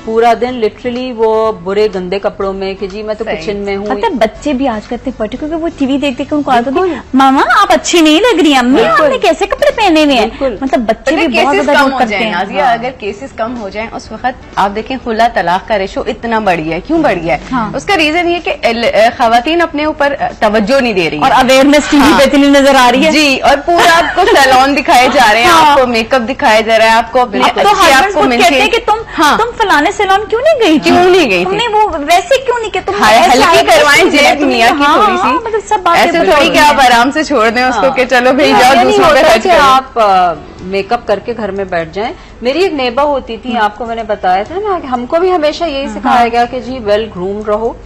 पूरा दिन, लिटरली वो बुरे गंदे कपड़ों में कि जी मैं तो सही। किचन में हूँ। पता है बच्चे भी आज करते पटे क्योंकि वो टीवी देख देख के उनको आदत होती है, मामा आप अच्छी नहीं लग रही, अम्मी आपने कैसे कपड़े पहने हुए हैं। बिल्कुल। मतलब बच्चे भी बहुत केसेस ज्यादा कम जोर हो करते जाए हैं। नाजिया, अगर केसेस कम हो जाएं उस वक्त आप देखें खुला तलाक का रेशो इतना बढ़ गया है, क्यों बढ़ गया है? हाँ। उसका रीजन ये कि खवातीन अपने ऊपर तवज्जो नहीं दे रही और है। अवेयरनेस टीवी पे इतनी नजर आ रही है। जी, और पूरा आपको सैलून दिखाए जा रहे हैं, हाँ। आपको मेकअप दिखाया जा रहा है, आपको अपने अब तो अच्छे हस्बैंड आपको खुद कहते हैं कि हाँ। तुम फलाने सैलून क्यों नहीं गई थी? क्यों नहीं गई थी? तुमने वो वैसे क्यों नहीं किया? तुम हाँ, ऐसे हल्की आए थे, करवाएं तुम जेब तुमने- मियाँ की हाँ, थोड़ी सी, मतलब सब बातें ऐसे बोल थोड़ी रही कि हैं। आप आराम से छोड़ दें उसको कि चलो भाई नहीं, जाओ ये नहीं दूसरों पे होता खर्च कि करो। आप मेकअप करके घर में बैठ जाएं। मेरी एक नेबर होती थी, आपको मैंने बताया था ना कि हमको भी हमेशा यही सिखाया गया कि जी वेल ग्रूम रहो।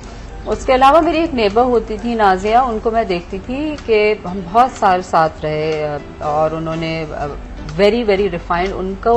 उसके अलावा मेरी एक नेबर होती थी नाजिया, उनको मैं देखती थी कि हम बहुत साल साथ रहे और उन्होंने वेरी वेरी रिफाइंड, उनको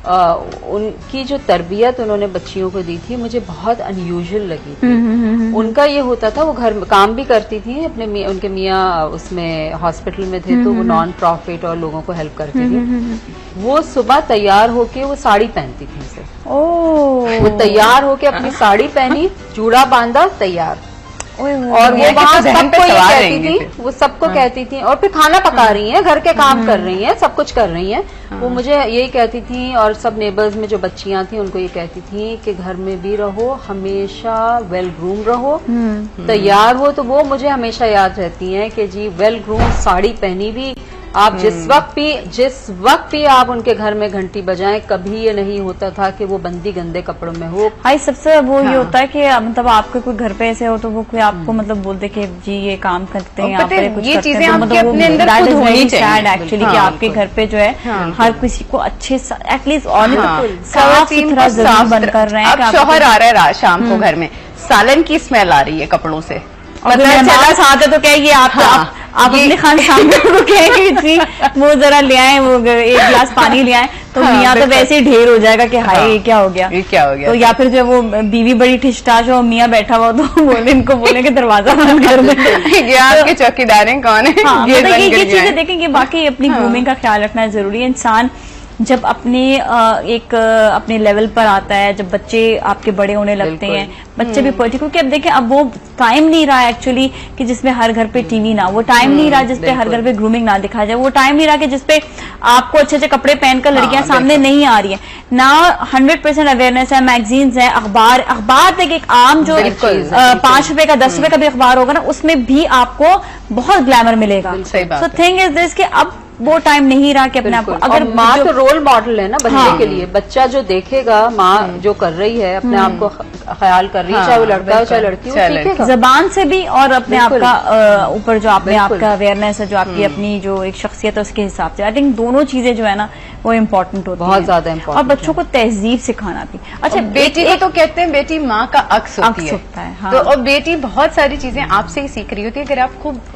उनकी जो तरबियत उन्होंने बच्चियों को दी थी मुझे बहुत अनयूजुअल लगी थी। उनका ये होता था, वो घर में काम भी करती थी, अपने उनके मियाँ उसमें हॉस्पिटल में थे तो वो नॉन प्रॉफिट और लोगों को हेल्प करती थी। वो सुबह तैयार होके वो साड़ी पहनती थी सिर्फ। वो तैयार होके अपनी साड़ी पहनी, चूड़ा बांधा, तैयार। और वो वहाँ सबको ये कहती थी, वो सबको कहती थी, और फिर खाना पका रही हैं, घर के काम कर रही हैं, सब कुछ कर रही हैं। वो मुझे यही कहती थी, और सब नेबर्स में जो बच्चियां थी उनको ये कहती थी कि घर में भी रहो, हमेशा वेल ग्रूम रहो, तैयार हो। तो वो मुझे हमेशा याद रहती हैं कि जी वेल ग्रूम, साड़ी पहनी भी। आप जिस वक्त भी आप उनके घर में घंटी बजाएं, कभी ये नहीं होता था कि वो बंदी गंदे कपड़ों में हो। भाई सबसे वो ये होता है कि मतलब आपके कोई घर पे ऐसे हो तो वो कोई आपको मतलब बोलते कि जी ये काम करते हैं, और पता है, कुछ ये करते हैं, चीजें तो आपके मतलब अपने अंदर खुद होनी चाहिए। एक्चुअली कि आपके घर पे जो है हर किसी को अच्छे एटलीस्ट और साफ सुथरा जरूर बनकर रहे हैं। अब शौहर आ रहा है शाम को घर में, सालन की स्मेल आ रही है कपड़ों से, मतलब साथ है तो क्या ये आप अपने खानदान को कहेंगे जी वो जरा ले आए, वो 1 गिलास पानी ले आए, तो मियाँ तो वैसे ही ढेर हो जाएगा कि हाय ये क्या हो गया, ये क्या हो गया। तो या फिर जो वो बीवी बड़ी ठिठटाश हो, मियाँ बैठा हुआ तो बोले इनको बोले कि दरवाजा बंद कर दे। ये आपके चौकीदार हैं कौन है? हाँ, मतलब ये चीजें देखेंगे, बाकी अपनी ग्रूमिंग का ख्याल रखना जरूरी है। इंसान जब अपने लेवल पर आता है, जब बच्चे आपके बड़े होने लगते हैं, बच्चे भी पढ़ते, क्योंकि अब देखें अब वो टाइम नहीं रहा एक्चुअली कि जिसमें हर घर पे टीवी ना, वो टाइम नहीं रहा जिसपे हर घर पे ग्रूमिंग ना दिखाया जाए, वो टाइम नहीं रहा कि जिसपे आपको अच्छे अच्छे कपड़े पहनकर लड़कियां सामने नहीं आ रही है ना। 100% अवेयरनेस है, मैगजीन्स है, अखबार तक एक आम जो 5 रुपए का 10 रुपए का भी अखबार होगा ना, उसमें भी आपको बहुत ग्लैमर मिलेगा। सो थिंग इज दिस कि अब वो टाइम नहीं रहा कि अपने आप को, अगर माँ तो रोल मॉडल है ना बच्चे के लिए, बच्चा जो देखेगा माँ जो कर रही है, अपने आप को ख्याल कर रही है, चाहे वो लड़का हो चाहे लड़की हो, सीखेगा जबान से भी और अपने आप का ऊपर जो आपने आपका अवेयरनेस है, जो आपकी अपनी जो एक शख्सियत है उसके हिसाब से, आई थिंक दोनों चीजें जो है ना वो इम्पोर्टेंट होती है, बहुत ज्यादा इम्पोर्टेंट, और बच्चों को तहजीब सिखाना भी। अच्छा, बेटी को तो कहते हैं बेटी माँ का अक्स होती है, हाँ। तो और बेटी बहुत सारी चीजें आपसे ही सीख रही होती है। अगर आप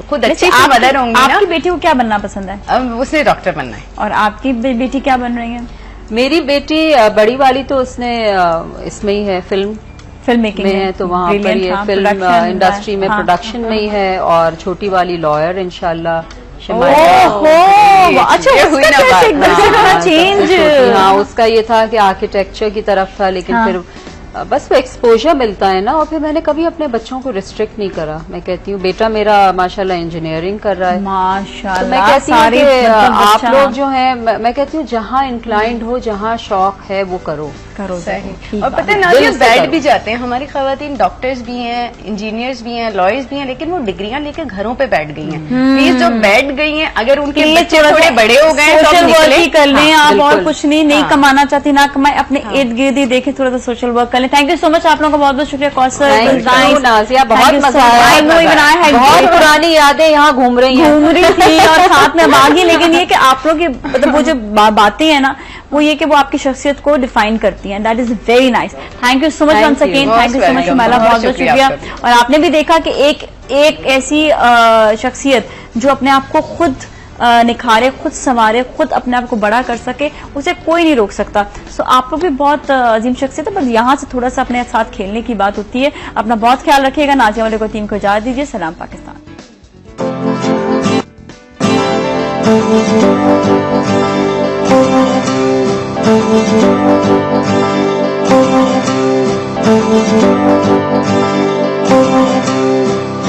खुद अच्छी मदर होंगी ना। आपकी बेटी को क्या बनना पसंद है? अब उसे डॉक्टर बनना है। और आपकी बेटी क्या बन रही है? मेरी बेटी बड़ी वाली तो उसने इसमें ही है, फिल्म मेकिंग में है, तो वहाँ पर ये फिल्म इंडस्ट्री में प्रोडक्शन में ही है, और छोटी वाली लॉयर इंशाल्लाह। अच्छा, चेंज। हाँ, उसका ये था कि आर्किटेक्चर की तरफ था, लेकिन फिर बस वो एक्सपोजर मिलता है ना। और फिर मैंने कभी अपने बच्चों को रिस्ट्रिक्ट नहीं करा। मैं कहती हूँ बेटा मेरा माशाल्लाह इंजीनियरिंग कर रहा है, माशाल्लाह। तो मैं कहती हूँ कि आप लोग जो हैं, मैं कहती हूँ जहाँ इंक्लाइंड हो, जहाँ शौक है वो करो। सही। और पता है ना, बैठ भी जाते हैं हमारी खवातीन, डॉक्टर्स भी हैं, इंजीनियर्स भी हैं, लॉयर्स भी हैं, लेकिन वो डिग्रियां लेकर घरों पे बैठ गई हैं। प्लीज जो बैठ गई हैं, अगर उनके बच्चे थोड़े बड़े हो गए तो वर्क ही कर लें आप, और कुछ नहीं कमाना चाहती ना कमाए, अपने इर्द गिर्द ही देखें, थोड़ा सा सोशल वर्क कर लें। थैंक यू सो मच, आप लोगों का बहुत बहुत शुक्रिया। नाज़िया, बहुत मजा आया, बहुत पुरानी यादें यहाँ घूम रही थी और साथ में बागी। लेकिन ये कि आप लोग की मतलब वो जो बातें हैं ना, वो ये कि वो आपकी शख्सियत को डिफाइन करती हैं। That is very nice. Thank you so much once again, thank you so much Shumaila, बहुत बहुत शुक्रिया। और आपने भी देखा कि एक ऐसी शख्सियत जो अपने आप को खुद निखारे, खुद संवारे, खुद अपने आप को बड़ा कर सके, उसे कोई नहीं रोक सकता। सो आप लोग भी बहुत अजीम शख्सियत है, पर यहाँ से थोड़ा सा अपने साथ खेलने की बात होती है। अपना बहुत ख्याल रखिएगा। नाज़िया वाले को टीम को इजाजत दीजिए। सलाम पाकिस्तान। Thank you.